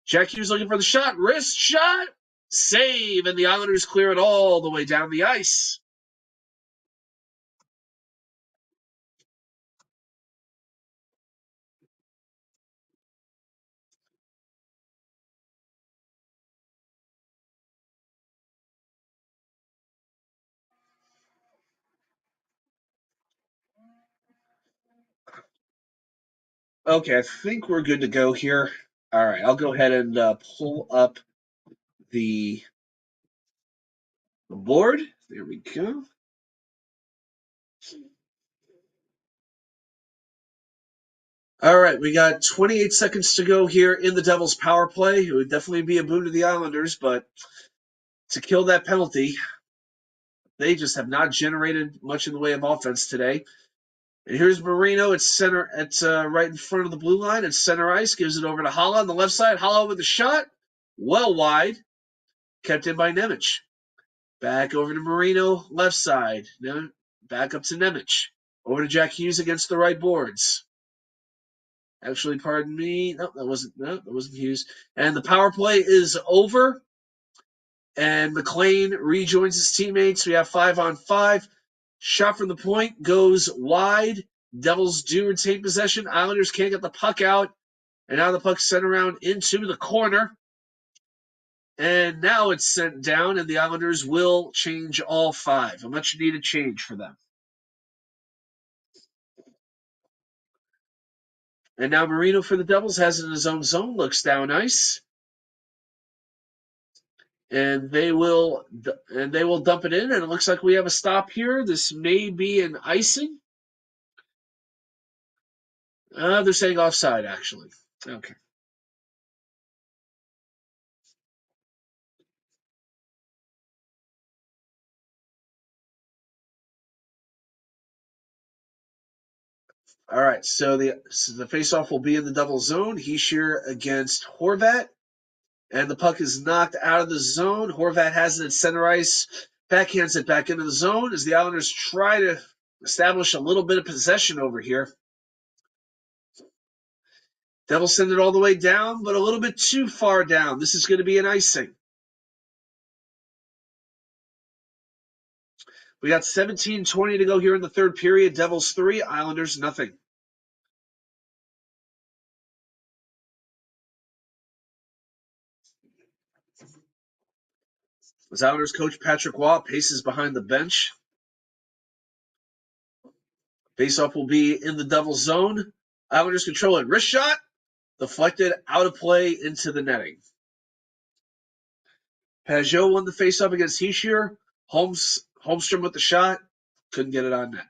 Jack Hughes looking for the shot. Wrist shot. Save. And the Islanders clear it all the way down the ice. Okay, I think we're good to go here. All right, I'll go ahead and pull up the board. There we go. All right, we got 28 seconds to go here in the Devils' power play. It would definitely be a boon to the Islanders, but to kill that penalty, they just have not generated much in the way of offense today. And here's Marino at center, right in front of the blue line at center ice. Gives it over to Hala on the left side. Hala with the shot, well wide, kept in by Nemec. Back over to Marino, left side. Back up to Nemec. Over to Jack Hughes against the right boards. Actually, pardon me. No, that wasn't Hughes. And the power play is over. And McLean rejoins his teammates. We have 5-on-5. Shot from the point goes wide. Devils do retain possession. Islanders can't get the puck out. And now the puck's sent around into the corner. And now it's sent down, and the Islanders will change all 5. A much-needed change for them. And now Marino for the Devils has it in his own zone. Looks down ice. And they will dump it in, and it looks like we have a stop here. This may be an icing. They're saying offside, actually. Okay. All right, so the faceoff will be in the double zone. Hischier against Horvat, and the puck is knocked out of the zone. Horvat has it at center ice, backhands it back into the zone as the Islanders try to establish a little bit of possession over here. Devils send it all the way down, but a little bit too far down. This is going to be an icing. We got 17:20 to go here in the third period. Devils 3, Islanders nothing. As Islanders coach Patrick Waugh paces behind the bench. Faceoff will be in the Devils zone. Islanders control it. Wrist shot. Deflected out of play into the netting. Pajot won the faceoff against Hischier. Holmstrom with the shot. Couldn't get it on net.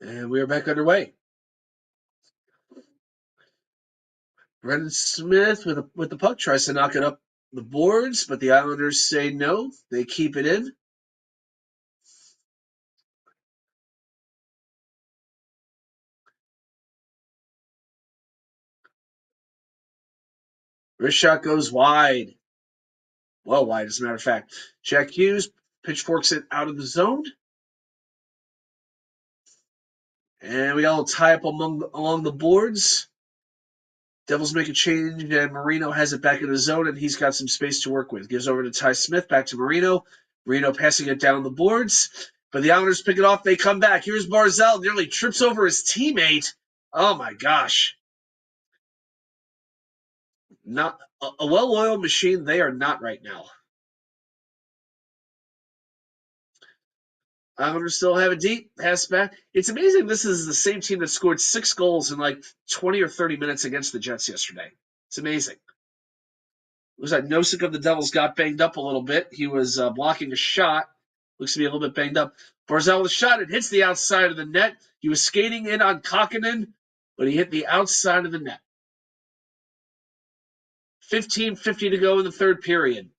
And we are back underway. Brendan Smith with the puck tries to knock it up the boards, but the Islanders say no. They keep it in. Wrist shot goes wide. Well wide, as a matter of fact. Jack Hughes pitchforks it out of the zone. And we got a little tie-up along the boards. Devils make a change, and Marino has it back in the zone, and he's got some space to work with. Gives over to Ty Smith, back to Marino. Marino passing it down the boards. But the Islanders pick it off. They come back. Here's Barzal. Nearly trips over his teammate. Oh, my gosh. Not a well-oiled machine. They are not right now. Islanders still have it deep. Pass back. It's amazing this is the same team that scored 6 goals in like 20 or 30 minutes against the Jets yesterday. It's amazing. It was like Nosek of the Devils got banged up a little bit. He was blocking a shot. Looks to be a little bit banged up. Barzal with a shot. It hits the outside of the net. He was skating in on Kakkonen, but he hit the outside of the net. 15:50 to go in the third period.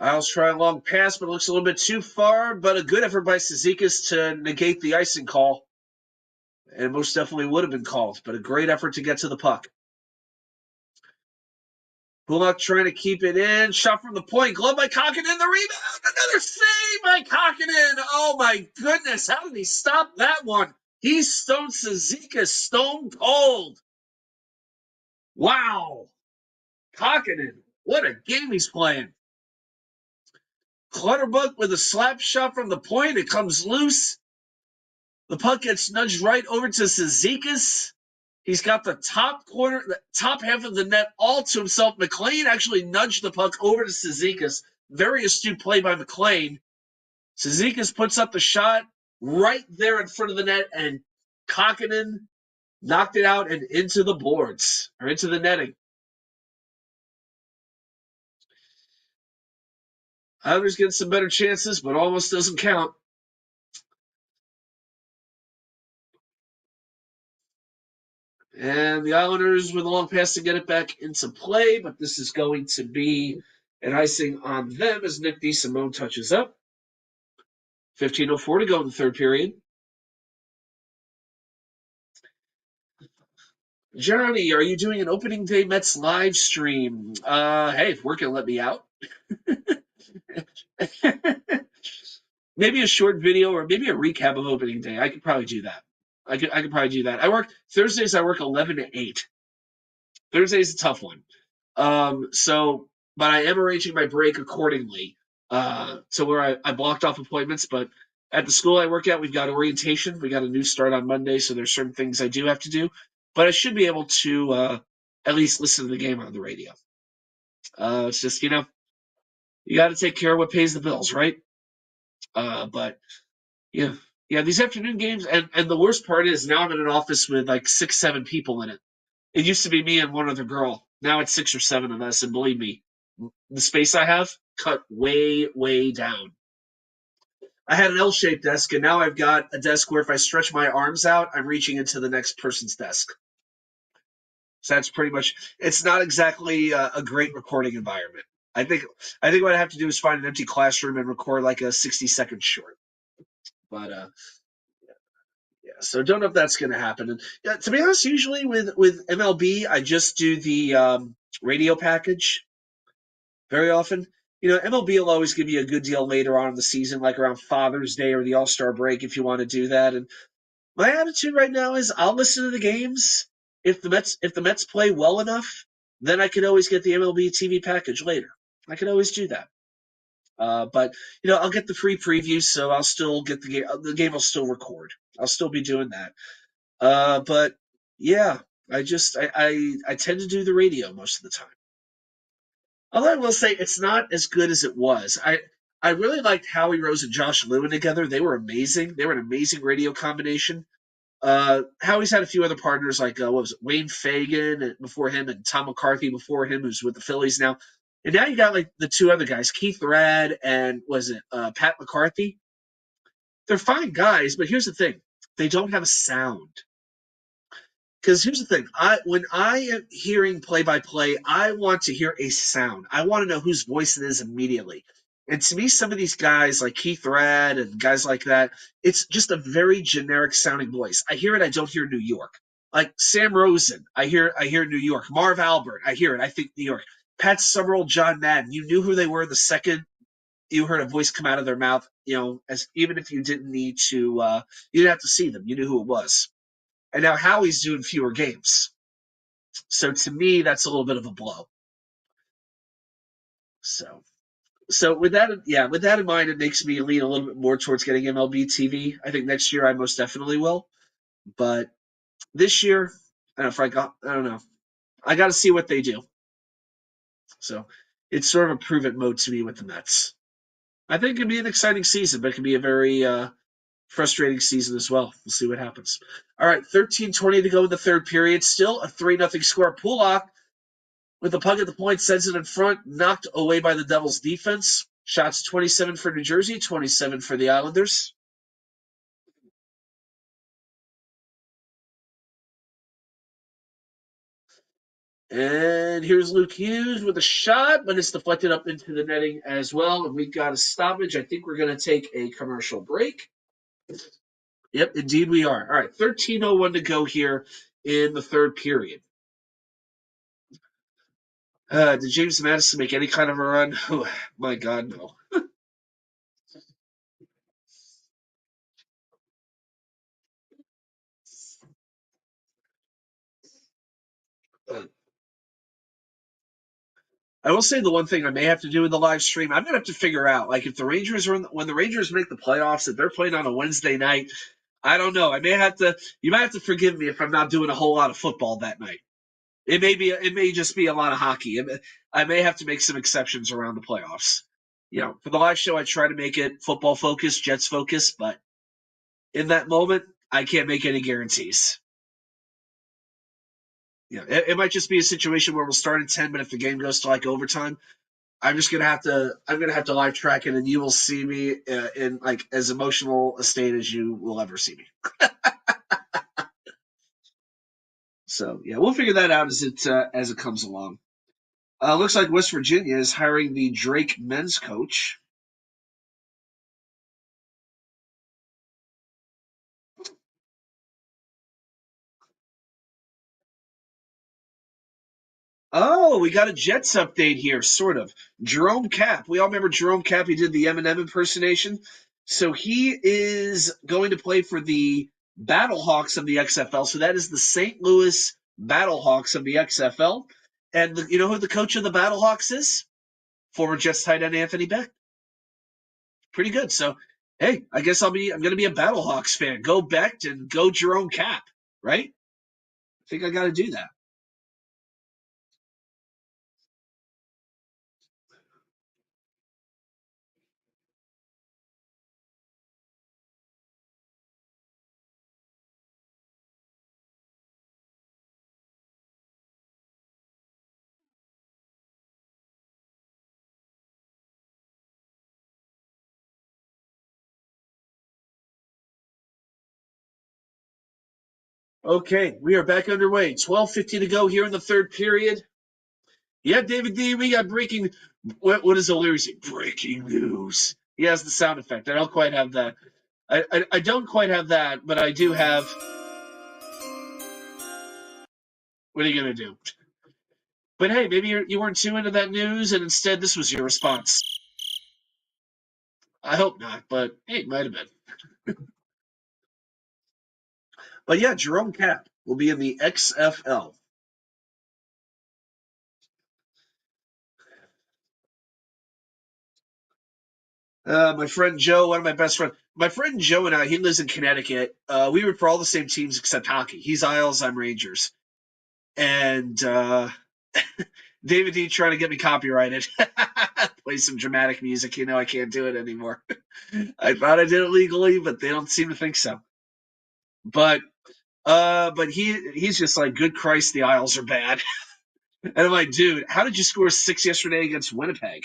Isles try a long pass, but it looks a little bit too far. But a good effort by Cizikas to negate the icing call. And it most definitely would have been called, but a great effort to get to the puck. Bullock trying to keep it in. Shot from the point. Glove by Kakkonen. The rebound. Another save by Kakkonen. Oh, my goodness. How did he stop that one? He stoned Cizikas stone cold. Wow. Kokkinen, what a game he's playing. Clutterbuck with a slap shot from the point. It comes loose. The puck gets nudged right over to Cizikas. He's got the top half of the net all to himself. McLean actually nudged the puck over to Cizikas. Very astute play by McLean. Cizikas puts up the shot right there in front of the net, and Kokkinen knocked it out and into the boards, or into the netting. Others get some better chances, but almost doesn't count. And the Islanders with a long pass to get it back into play, but this is going to be an icing on them as Nick DeSimone touches up. 15:04 to go in the third period. Johnny, are you doing an opening day Mets live stream? Hey, if work can let me out. Maybe a short video or maybe a recap of opening day. I could probably do that. I could probably do that. Thursdays. I work 11 to 8. Thursday's a tough one. But I am arranging my break accordingly. To where I blocked off appointments, but at the school I work at, we've got orientation. We got a new start on Monday, so there's certain things I do have to do. But I should be able to at least listen to the game on the radio. It's just, you got to take care of what pays the bills, right? But yeah, these afternoon games, and the worst part is now I'm in an office with like 6, 7 people in it. It used to be me and one other girl. Now it's 6 or 7 of us, and believe me, the space I have cut way, way down. I had an L-shaped desk, and now I've got a desk where if I stretch my arms out, I'm reaching into the next person's desk. So that's pretty much. It's not exactly a great recording environment. I think what I have to do is find an empty classroom and record like a 60-second short. But yeah, so don't know if that's going to happen. And to be honest, usually with MLB, I just do the radio package. Very often, MLB will always give you a good deal later on in the season, like around Father's Day or the All-Star break, if you want to do that. And my attitude right now is I'll listen to the games. If the Mets play well enough, then I can always get the MLB TV package later. I can always do that. But I'll get the free preview, so I'll still get the game. The game will still record. I'll still be doing that. But yeah, I tend to do the radio most of the time. Although I will say it's not as good as it was. I really liked Howie Rose and Josh Lewin together. They were amazing. They were an amazing radio combination. Howie's had a few other partners like what was it, Wayne Fagan before him, and Tom McCarthy before him, who's with the Phillies now. And now you got like the 2 other guys, Keith Rad and was it Pat McCarthy? They're fine guys, but here's the thing: they don't have a sound. Because here's the thing: when I am hearing play-by-play, I want to hear a sound. I want to know whose voice it is immediately. And to me, some of these guys like Keith Rad and guys like that, it's just a very generic sounding voice. I hear it, I don't hear New York. Like Sam Rosen, I hear New York. Marv Albert, I hear it, I think New York. Pat Summerall, John Madden, you knew who they were the second you heard a voice come out of their mouth. As even if you didn't need to, you didn't have to see them, you knew who it was. And now Howie's doing fewer games. So to me, that's a little bit of a blow. So with that in mind, it makes me lean a little bit more towards getting MLB TV. I think next year I most definitely will. But this year, I don't know. I got to see what they do. So it's sort of a prove it mode to me with the Mets. I think it could be an exciting season, but it could be a very frustrating season as well. We'll see what happens. All right, 13:20 to go in the third period. Still a 3-0 score. Pulock with the puck at the point, sends it in front, knocked away by the Devils defense. Shots 27 for New Jersey, 27 for the Islanders. And here's Luke Hughes with a shot, but it's deflected up into the netting as well. And we've got a stoppage. I think we're going to take a commercial break. Yep, indeed we are. All right, 13:01 to go here in the third period. Did James Madison make any kind of a run? Oh, my God, no. I will say the one thing I may have to do in the live stream, I'm gonna have to figure out, like, if the Rangers are when the Rangers make the playoffs, if they're playing on a Wednesday night, I don't know. I may have to. You might have to forgive me if I'm not doing a whole lot of football that night. It may just be a lot of hockey. I may have to make some exceptions around the playoffs. For the live show, I try to make it football focused, Jets focused, but in that moment, I can't make any guarantees. It might just be a situation where we'll start at 10, but if the game goes to like overtime, I'm gonna have to live track it, and you will see me in like as emotional a state as you will ever see me. So yeah, we'll figure that out as it comes along. Looks like West Virginia is hiring the Drake men's coach. Oh, we got a Jets update here, sort of. Jerome Cap. We all remember Jerome Cap. He did the Eminem impersonation. So he is going to play for the Battlehawks of the XFL. So that is the St. Louis Battlehawks of the XFL. And you know who the coach of the Battlehawks is? Former Jets tight end Anthony Beck. Pretty good. So, hey, I guess I'm going to be a Battlehawks fan. Go Beck and go Jerome Cap, right? I think I got to do that. Okay, we are back underway. 12:50 to go here in the third period. Yeah, David D, we got breaking. What does O'Leary say? Breaking news. He has the sound effect. I don't quite have that. I don't quite have that, but I do have. What are you going to do? But hey, maybe you weren't too into that news, and instead this was your response. I hope not, but hey, it might have been. But yeah, Jerome Cap will be in the XFL. My friend Joe, one of my best friends, my friend Joe and I, he lives in Connecticut. We root for all the same teams except hockey. He's Isles, I'm Rangers. And David D trying to get me copyrighted. Play some dramatic music. I can't do it anymore. I thought I did it legally, but they don't seem to think so. But he's just like, good Christ, the Isles are bad. And I'm like, dude, how did you score 6 yesterday against Winnipeg?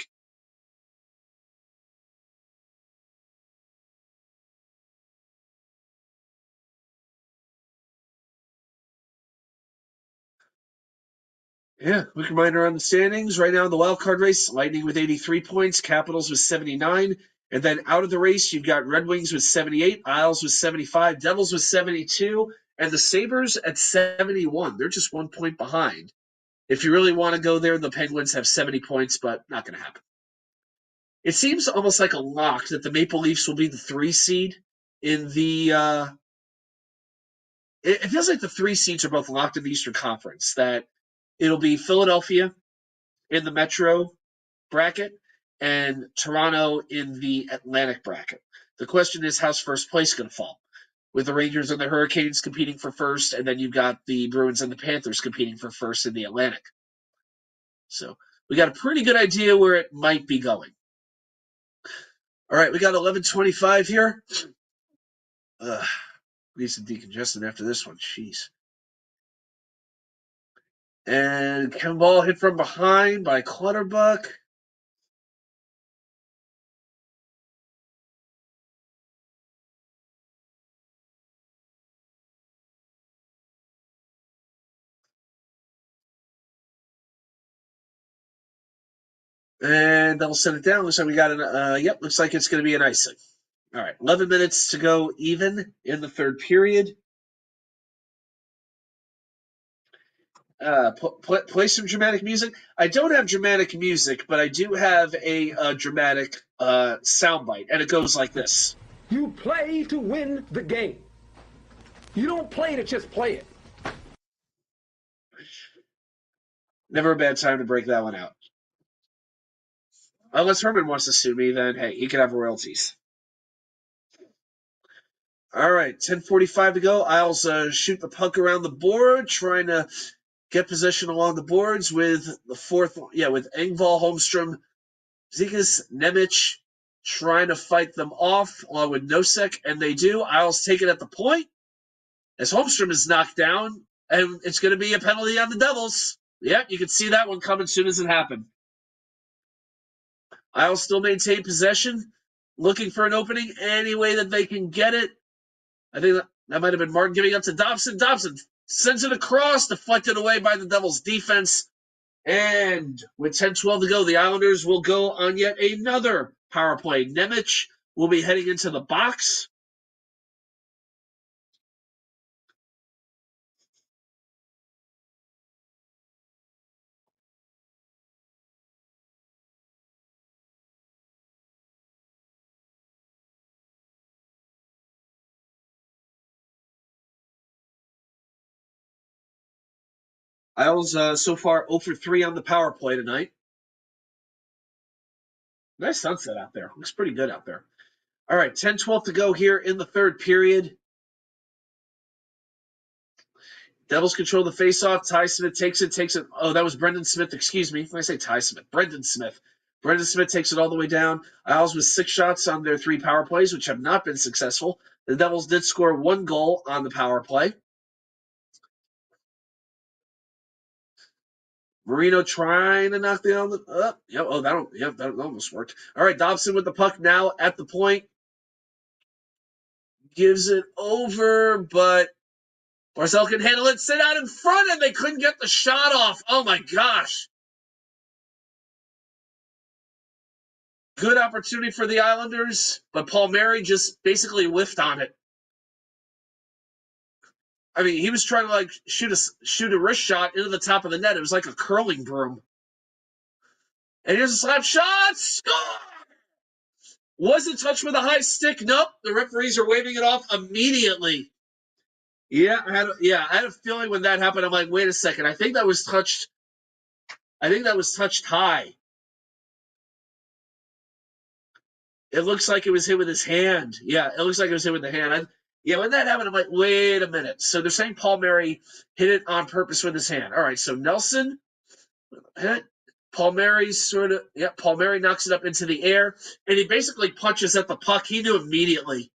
Yeah, quick reminder on the standings. Right now in the wild card race, Lightning with 83 points, Capitals with 79. And then out of the race, you've got Red Wings with 78, Isles with 75, Devils with 72, and the Sabres at 71. They're just 1 point behind. If you really want to go there, the Penguins have 70 points, but not going to happen. It seems almost like a lock that the Maple Leafs will be the 3 seed in the. It feels like the 3 seeds are both locked in the Eastern Conference. That it'll be Philadelphia in the Metro bracket and Toronto in the Atlantic bracket. The question is, how's first place going to fall? With the Rangers and the Hurricanes competing for first, and then you've got the Bruins and the Panthers competing for first in the Atlantic. So we got a pretty good idea where it might be going. All right, we got 11:25 here. Need some decongestant after this one. Jeez. And Kevin Ball hit from behind by Clutterbuck. And they'll set it down. Looks like we got looks like it's going to be an icing. All right, 11 minutes to go even in the third period. Play some dramatic music. I don't have dramatic music, but I do have a dramatic soundbite, and it goes like this. You play to win the game. You don't play to just play it. Never a bad time to break that one out. Unless Herman wants to sue me, then hey, he can have royalties. All right, 10:45 to go. Isles shoot the puck around the board, trying to get possession along the boards with the fourth. Yeah, with Engvall, Holmstrom, Zikas, Nemec trying to fight them off along with Nosek, and they do. Isles take it at the point as Holmstrom is knocked down, and it's going to be a penalty on the Devils. Yep, you can see that one coming as soon as it happened. Isles still maintain possession, looking for an opening any way that they can get it. I think that might have been Martin giving up to Dobson. Dobson sends it across, deflected away by the Devils' defense. And with 10-12 to go, the Islanders will go on yet another power play. Nemec will be heading into the box. Isles so far 0 for 3 on the power play tonight. Nice sunset out there. Looks pretty good out there. All right, 10-12 to go here in the third period. Devils control the faceoff. Ty Smith takes it. Oh, that was Brendan Smith. Excuse me. When I say Ty Smith, Brendan Smith. Brendan Smith takes it all the way down. Isles with 6 shots on their 3 power plays, which have not been successful. The Devils did score 1 goal on the power play. Marino trying to knock down the. That almost worked. All right, Dobson with the puck now at the point. Gives it over, but Barzal can handle it. Sit out in front, and they couldn't get the shot off. Oh my gosh. Good opportunity for the Islanders, but Palmieri just basically whiffed on it. I mean, he was trying to shoot a wrist shot into the top of the net. It was like a curling broom. And here's a slap shot. Score! Was it touched with a high stick? Nope. The referees are waving it off immediately. Yeah, I had a feeling when that happened. I'm like, wait a second. I think that was touched high. It looks like it was hit with his hand. Yeah, it looks like it was hit with the hand. When that happened, I'm like, wait a minute. So they're saying Palmieri hit it on purpose with his hand. All right, so Nelson hit. Palmieri knocks it up into the air, and he basically punches at the puck. He knew immediately.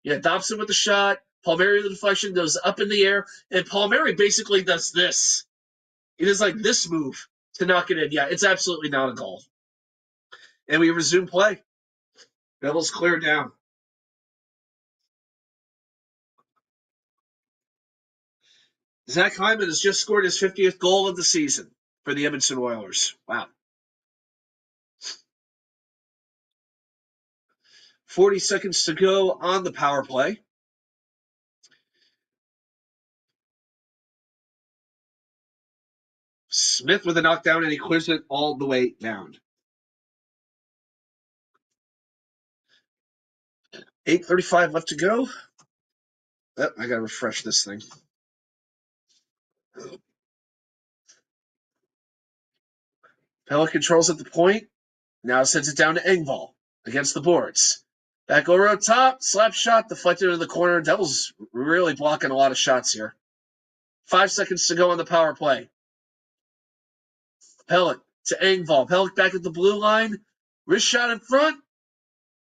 Yeah, Dobson with the shot. Palmieri with the deflection goes up in the air, and Palmieri basically does this. He does like this move to knock it in. Yeah, it's absolutely not a goal. And we resume play. Devils clear down. Zach Hyman has just scored his 50th goal of the season for the Edmonton Oilers. Wow. 40 seconds to go on the power play. Smith with a knockdown, and he clears it all the way down. 8:35 left to go. Oh, I got to refresh this thing. Pella controls at the point. Now sends it down to Engvall against the boards. Back over on top. Slap shot deflected into the corner. Devils really blocking a lot of shots here. 5 seconds to go on the power play. Pellick to Engvall. Pellick back at the blue line. Wrist shot in front.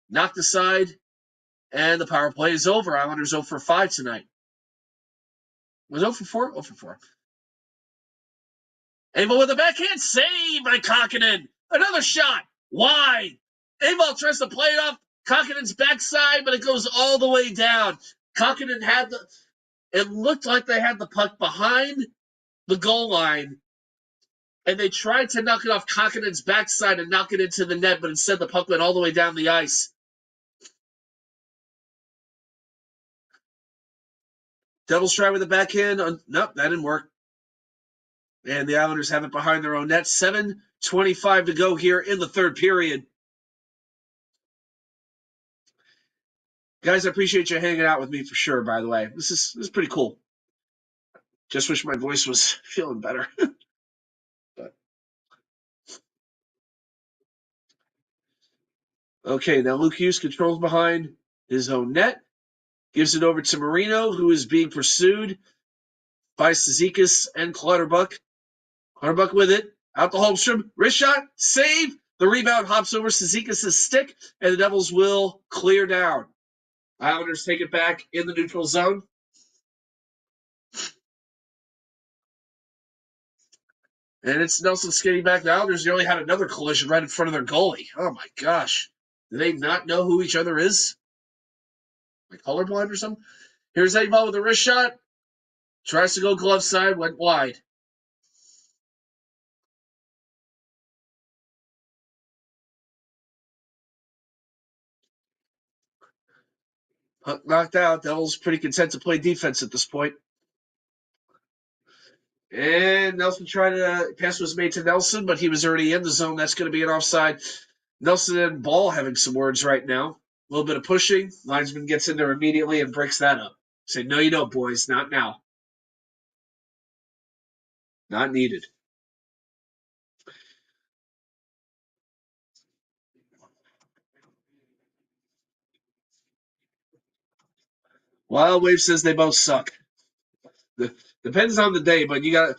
Knocked aside. And the power play is over. Islanders 0 for 5 tonight. Was 0 for 4? 0 for 4. Engvall with a backhand save by Kokkonen. Another shot. Wide. Engvall tries to play it off Kokkonen's backside, but it goes all the way down. Kokkonen it looked like they had the puck behind the goal line, and they tried to knock it off Kokkonen's backside and knock it into the net, but instead the puck went all the way down the ice. Devils try with the backhand. Nope, that didn't work. And the Islanders have it behind their own net. 7:25 to go here in the third period. Guys, I appreciate you hanging out with me for sure, by the way. This is pretty cool. Just wish my voice was feeling better. But Okay, now Luke Hughes controls behind his own net. Gives it over to Marino, who is being pursued by Cizikas and Clutterbuck. Clutterbuck with it. Out to Holmstrom. Wrist shot. Save. The rebound hops over Cizikas' stick, and the Devils will clear down. Islanders take it back in the neutral zone. And it's Nelson skating back. The Islanders nearly had another collision right in front of their goalie. Oh my gosh. Do they not know who each other is? Like colorblind or something? Here's Eggman with a wrist shot. Tries to go glove side, went wide. Puck knocked out. Devils pretty content to play defense at this point. And Nelson tried to pass was made to Nelson, but he was already in the zone. That's going to be an offside. Nelson and Ball having some words right now. A little bit of pushing. Linesman gets in there immediately and breaks that up. Say, no, you don't, boys. Not now. Not needed. Wild Wave says they both suck. Depends on the day, but you got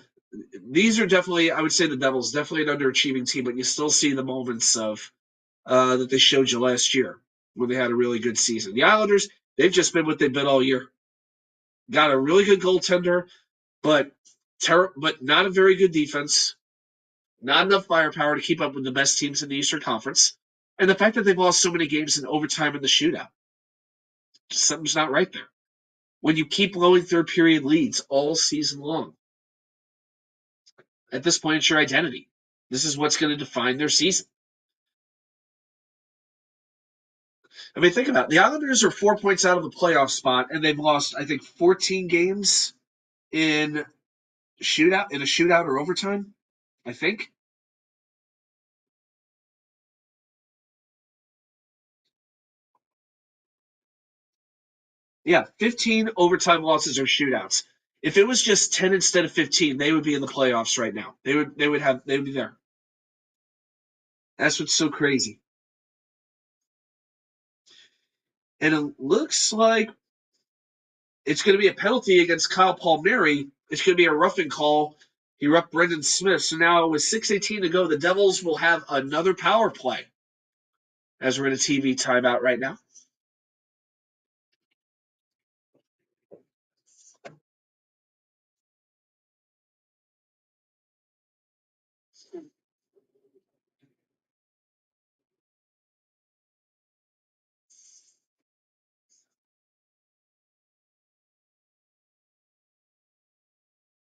these are definitely, I would say the Devils, definitely an underachieving team, but you still see the moments of that they showed you last year when they had a really good season. The Islanders, they've just been what they've been all year. Got a really good goaltender, but not a very good defense. Not enough firepower to keep up with the best teams in the Eastern Conference. And the fact that they've lost so many games in overtime in the shootout. Something's not right there. When you keep blowing third period leads all season long, at this point, it's your identity. This is what's going to define their season. I mean, think about it. The Islanders are 4 points out of the playoff spot, and they've lost, I think, 14 games in a shootout or overtime, I think. Yeah, 15 overtime losses or shootouts. If it was just 10 instead of 15, they would be in the playoffs right now. They would be there. That's what's so crazy. And it looks like it's going to be a penalty against Kyle Palmieri. It's going to be a roughing call. He roughed Brendan Smith. So now with 6:18 to go, the Devils will have another power play as we're in a TV timeout right now.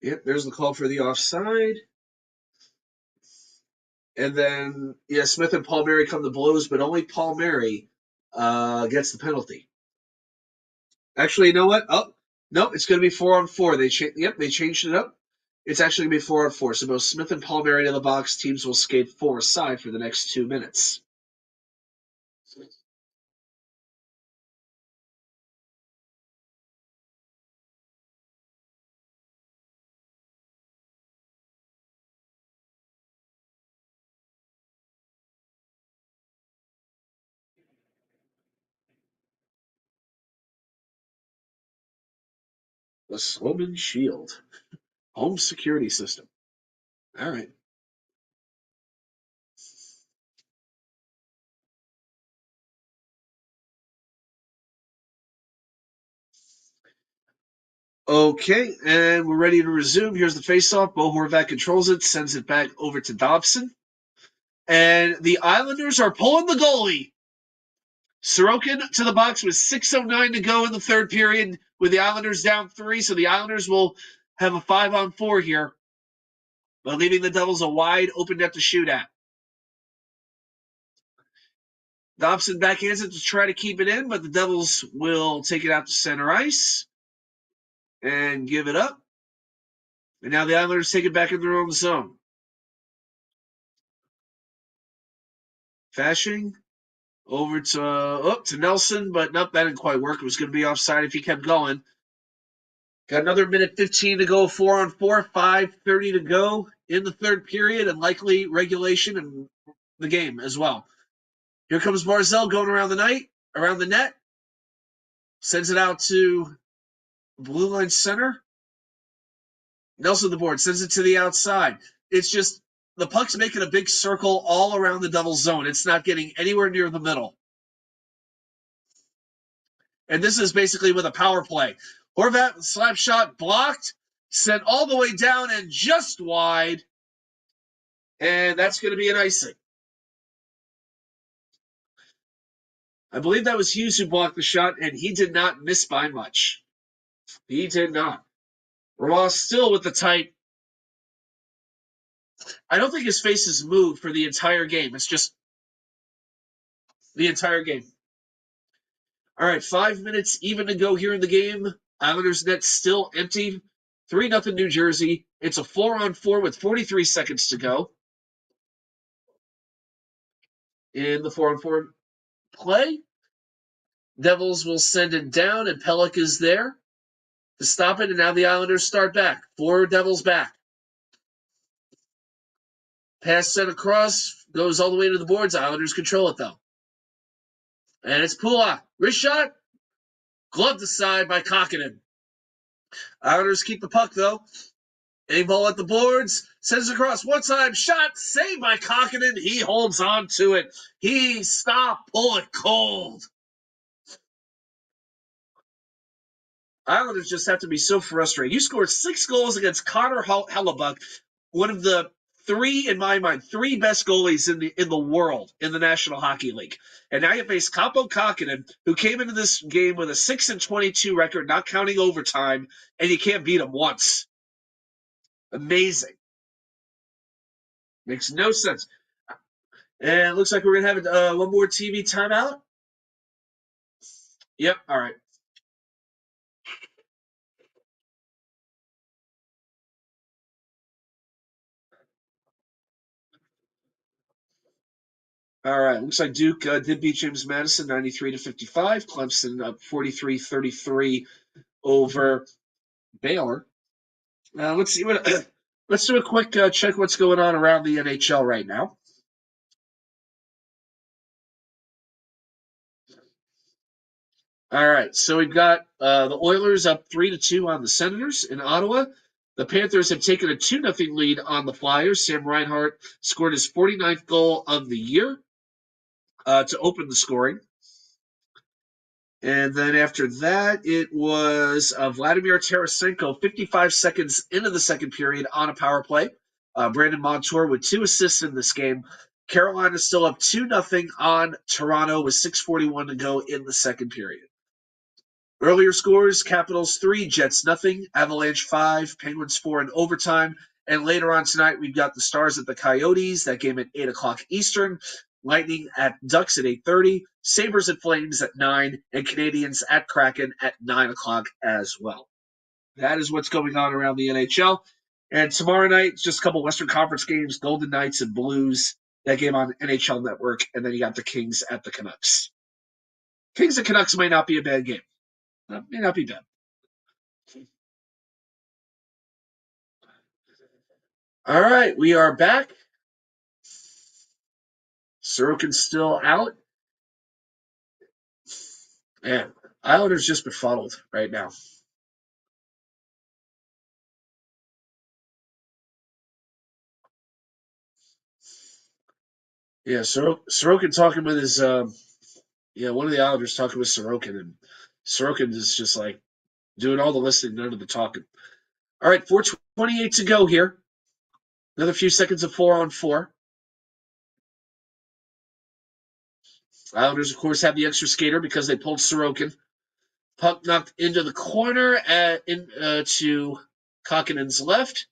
Yep, there's the call for the offside. And then, yeah, Smith and Palmieri come to blows, but only Palmieri gets the penalty. Actually, you know what? Oh, no, it's going to be 4-on-4. They changed it up. It's actually going to be 4-on-4. So both Smith and Palmieri in the box. Teams will skate 4 aside for the next 2 minutes. The Sloman Shield. Home security system. All right. Okay, and we're ready to resume. Here's the faceoff. Bo Horvat controls it, sends it back over to Dobson. And the Islanders are pulling the goalie. Sorokin to the box with 6:09 to go in the third period with the Islanders down 3. So the Islanders will have a 5-on-4 here, but leaving the Devils a wide open net to shoot at. Dobson backhands it to try to keep it in, but the Devils will take it out to center ice and give it up. And now the Islanders take it back in their own zone. Fashing over to Nelson, but nope, that didn't quite work. It was going to be offside if he kept going. Got another minute 15 to go, 4-on-4, 5:30 to go in the third period, and likely regulation in the game as well. Here comes Barzell going around the net. Sends it out to blue line center. Nelson the board sends it to the outside. It's just the puck's making a big circle all around the Devils zone. It's not getting anywhere near the middle. And this is basically with a power play. Horvat slap shot blocked, sent all the way down and just wide. And that's going to be an icing. I believe that was Hughes who blocked the shot, and he did not miss by much. He did not. Ross still with the tight. I don't think his face has moved for the entire game. It's just the entire game. All right, 5 minutes even to go here in the game. Islanders net still empty. 3-0 New Jersey. It's a 4-on-4 with 43 seconds to go. In the 4-on-4 play, Devils will send it down, and Pelech is there to stop it, and now the Islanders start back. 4 Devils back. Pass sent across, goes all the way to the boards. Islanders control it, though. And it's Pulak. Wrist shot. Gloved aside by Kokkonen. Islanders keep the puck, though. A ball at the boards. Sends it across. One-time shot. Saved by Kokkonen. He holds on to it. He stopped Pulak cold. Islanders just have to be so frustrated. You scored 6 goals against Connor Hellebuck, one of the three, in my mind, 3 best goalies in the world in the National Hockey League. And now you face Kaapo Kokkonen, who came into this game with a 6-22 record, not counting overtime, and you can't beat him once. Amazing. Makes no sense. And it looks like we're going to have one more TV timeout. Yep, all right. All right, looks like Duke did beat James Madison 93-55. Clemson up 43-33 over Baylor. Let's see what. Let's do a quick check what's going on around the NHL right now. All right, so we've got the Oilers up 3-2 on the Senators in Ottawa. The Panthers have taken a 2-0 lead on the Flyers. Sam Reinhart scored his 49th goal of the year to open the scoring. And then after that, it was Vladimir Tarasenko, 55 seconds into the second period on a power play. Brandon Montour with 2 assists in this game. Carolina still up 2-0 on Toronto with 6:41 to go in the second period. Earlier scores, Capitals 3, Jets nothing, Avalanche 5, Penguins 4 in overtime. And later on tonight, we've got the Stars at the Coyotes, that game at 8 o'clock Eastern. Lightning at Ducks at 8:30, Sabres at Flames at 9, and Canadians at Kraken at 9 o'clock as well. That is what's going on around the NHL. And tomorrow night, just a couple Western Conference games, Golden Knights and Blues, that game on NHL Network, and then you got the Kings at the Canucks. Kings and Canucks might not be a bad game. May not be bad. All right, we are back. Sorokin's still out. Man, Islanders just befuddled right now. Yeah, Sorokin talking with his one of the Islanders talking with Sorokin, and Sorokin is just like doing all the listening, none of the talking. All right, 4:28 to go here. Another few seconds of 4-on-4. Islanders, of course, have the extra skater because they pulled Sorokin. Puck knocked into the corner to Kokkonen's left.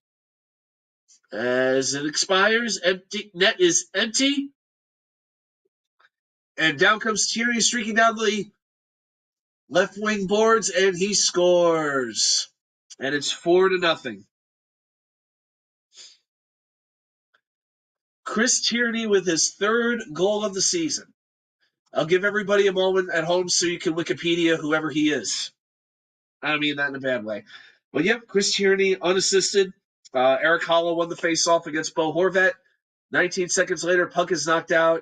As it expires, net is empty. And down comes Tierney, streaking down the left wing boards, and he scores. And it's 4-0. Chris Tierney with his 3rd goal of the season. I'll give everybody a moment at home so you can Wikipedia whoever he is. I don't mean that in a bad way. But yep, Chris Tierney, unassisted. Eric Holla won the faceoff against Bo Horvat. 19 seconds later, puck is knocked out.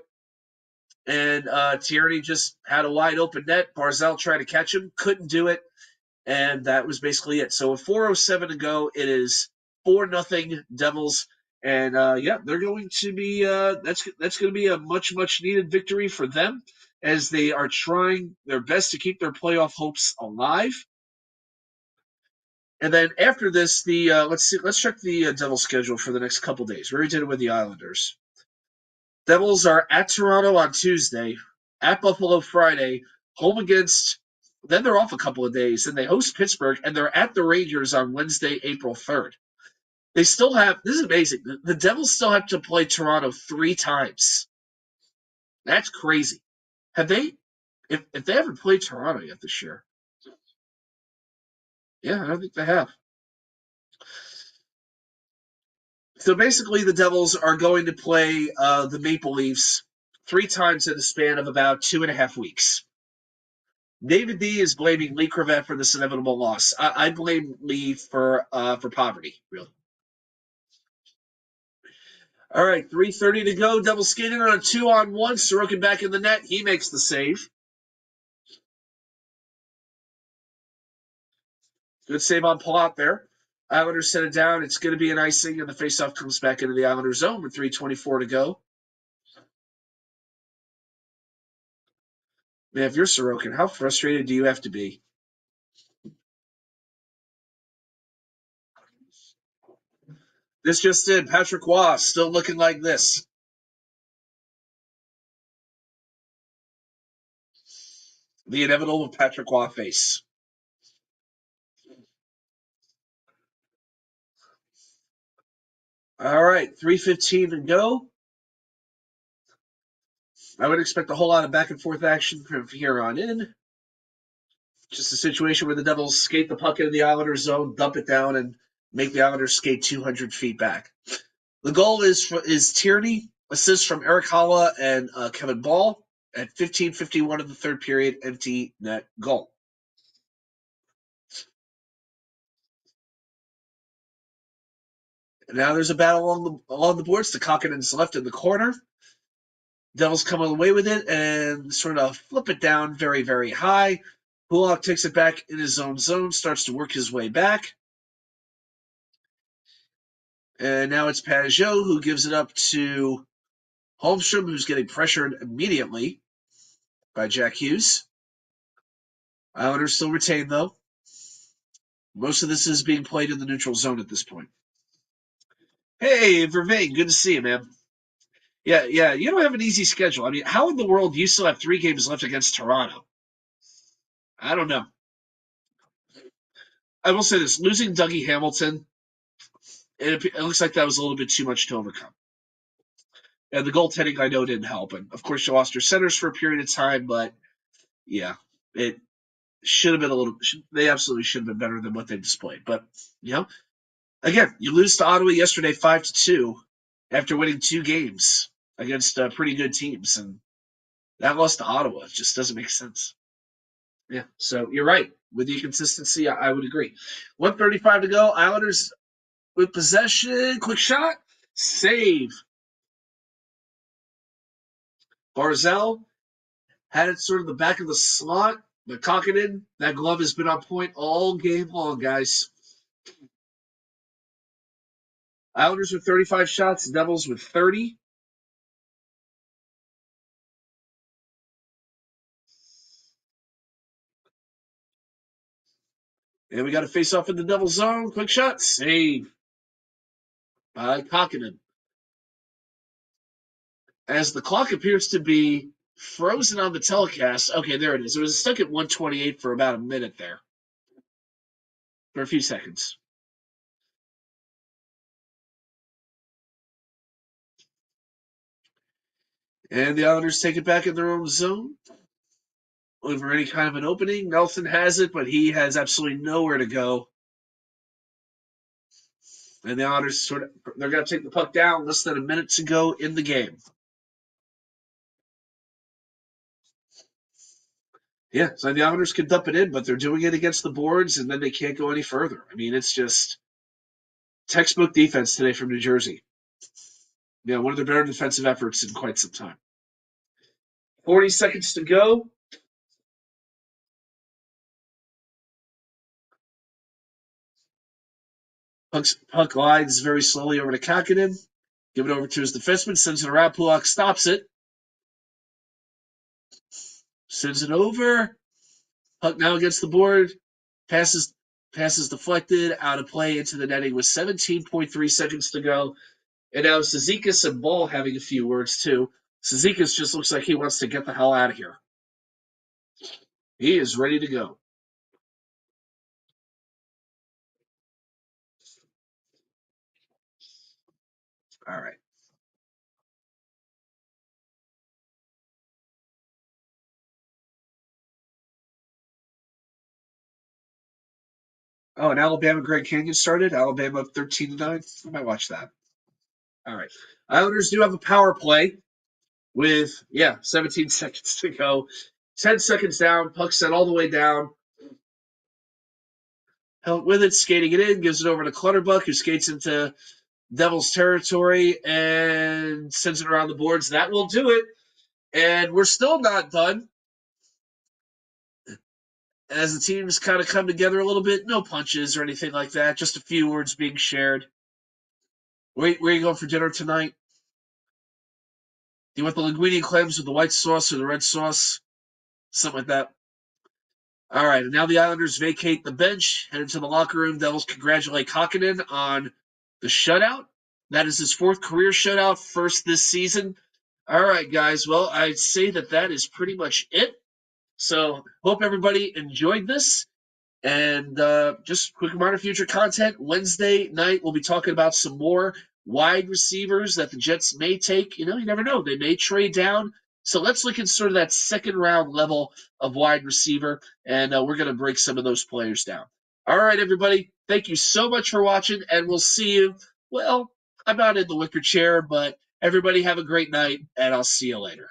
and Tierney just had a wide open net. Barzal tried to catch him, couldn't do it, and that was basically it. So with 4:07 to go, it is 4-0 Devils, and they're going to be that's going to be a much needed victory for them as they are trying their best to keep their playoff hopes alive. And then after this, let's check the Devils schedule for the next couple days. We already did it with the Islanders. Devils are at Toronto on Tuesday, at Buffalo Friday, home against. Then they're off a couple of days, and they host Pittsburgh, and they're at the Rangers on Wednesday, April 3rd. They still have. This is amazing. The Devils still have to play Toronto 3 times. That's crazy. Have they? If they haven't played Toronto yet this year? Yeah, I don't think they have. So basically, the Devils are going to play the Maple Leafs 3 times in a span of about 2.5 weeks. David D is blaming Lee Cravette for this inevitable loss. I blame Lee for poverty, really. All right, 3:30 to go. Devils skating on a 2-on-1. Sorokin back in the net. He makes the save. Good save on Palat there. Islanders set it down. It's going to be an icing, and the faceoff comes back into the Islanders zone with 3:24 to go. Man, if you're Sorokin, how frustrated do you have to be? This just in. Patrick Waugh still looking like this. The inevitable Patrick Waugh face. All right, 3:15 to go. I would expect a whole lot of back and forth action from here on in. Just a situation where the Devils skate the puck into the Islanders zone, dump it down, and make the Islanders skate 200 feet back. The goal is Tierney, assist from Eric Holla and Kevin Ball at 15:51 of the third period, empty net goal. And now there's a battle along the boards. The Kokkinen's left in the corner. Devils come away with it and sort of flip it down very, very high. Pulak takes it back in his own zone, starts to work his way back. And now it's Pajot who gives it up to Holmstrom, who's getting pressured immediately by Jack Hughes. Islanders still retain, though. Most of this is being played in the neutral zone at this point. Hey, Vervain, good to see you, man. Yeah, you don't have an easy schedule. I mean, how in the world do you still have 3 games left against Toronto? I don't know. I will say this, losing Dougie Hamilton, it looks like that was a little bit too much to overcome. And the goaltending, I know, didn't help. And, of course, you lost your centers for a period of time, but, yeah, it should have been a little – they absolutely should have been better than what they displayed. But, again, you lose to Ottawa yesterday 5-2 after winning 2 games against pretty good teams. And that loss to Ottawa just doesn't make sense. Yeah, so you're right. With the inconsistency, I would agree. 1:35 to go. Islanders with possession. Quick shot. Save. Barzal had it sort of the back of the slot. But Kokkonen, that glove has been on point all game long, guys. Islanders with 35 shots. Devils with 30. And we got a face-off in the Devil zone. Quick shot. Save by Kokkonen. As the clock appears to be frozen on the telecast. Okay, there it is. It was stuck at 1:28 for about a minute there. For a few seconds. And the Islanders take it back in their own zone. Looking for any kind of an opening. Nelson has it, but he has absolutely nowhere to go. And the Islanders they're going to take the puck down less than a minute to go in the game. Yeah, so the Islanders can dump it in, but they're doing it against the boards, and then they can't go any further. I mean, it's just textbook defense today from New Jersey. One of their better defensive efforts in quite some time. 40 seconds to go. Puck glides very slowly over to Kakinen. Give it over to his defenseman. Sends it around. Pulock stops it. Sends it over. Puck now against the board. Passes deflected. Out of play into the netting with 17.3 seconds to go. And now Cizikas and Ball having a few words too. Cizikas just looks like he wants to get the hell out of here. He is ready to go. All right. Oh, and Alabama Grand Canyon started. Alabama up 13-9. I might watch that. All right. Islanders do have a power play with 17 seconds to go. 10 seconds down. Puck sent all the way down. Held with it, skating it in, gives it over to Clutterbuck, who skates into Devils territory and sends it around the boards. That will do it. And we're still not done. As the teams kind of come together a little bit, no punches or anything like that, just a few words being shared. Where are you going for dinner tonight? Do you want the linguine and clams with the white sauce or the red sauce? Something like that. All right, and now the Islanders vacate the bench, head into the locker room. Devils congratulate Kakinen on the shutout. That is his 4th career shutout, first this season. All right, guys. Well, I'd say that is pretty much it. So hope everybody enjoyed this. And just quick reminder, future content. Wednesday night, we'll be talking about some more wide receivers that the Jets may take. You never know. They may trade down. So let's look at sort of that second round level of wide receiver, and we're going to break some of those players down. All right, everybody. Thank you so much for watching, and we'll see you. Well, I'm not in the wicker chair, but everybody have a great night, and I'll see you later.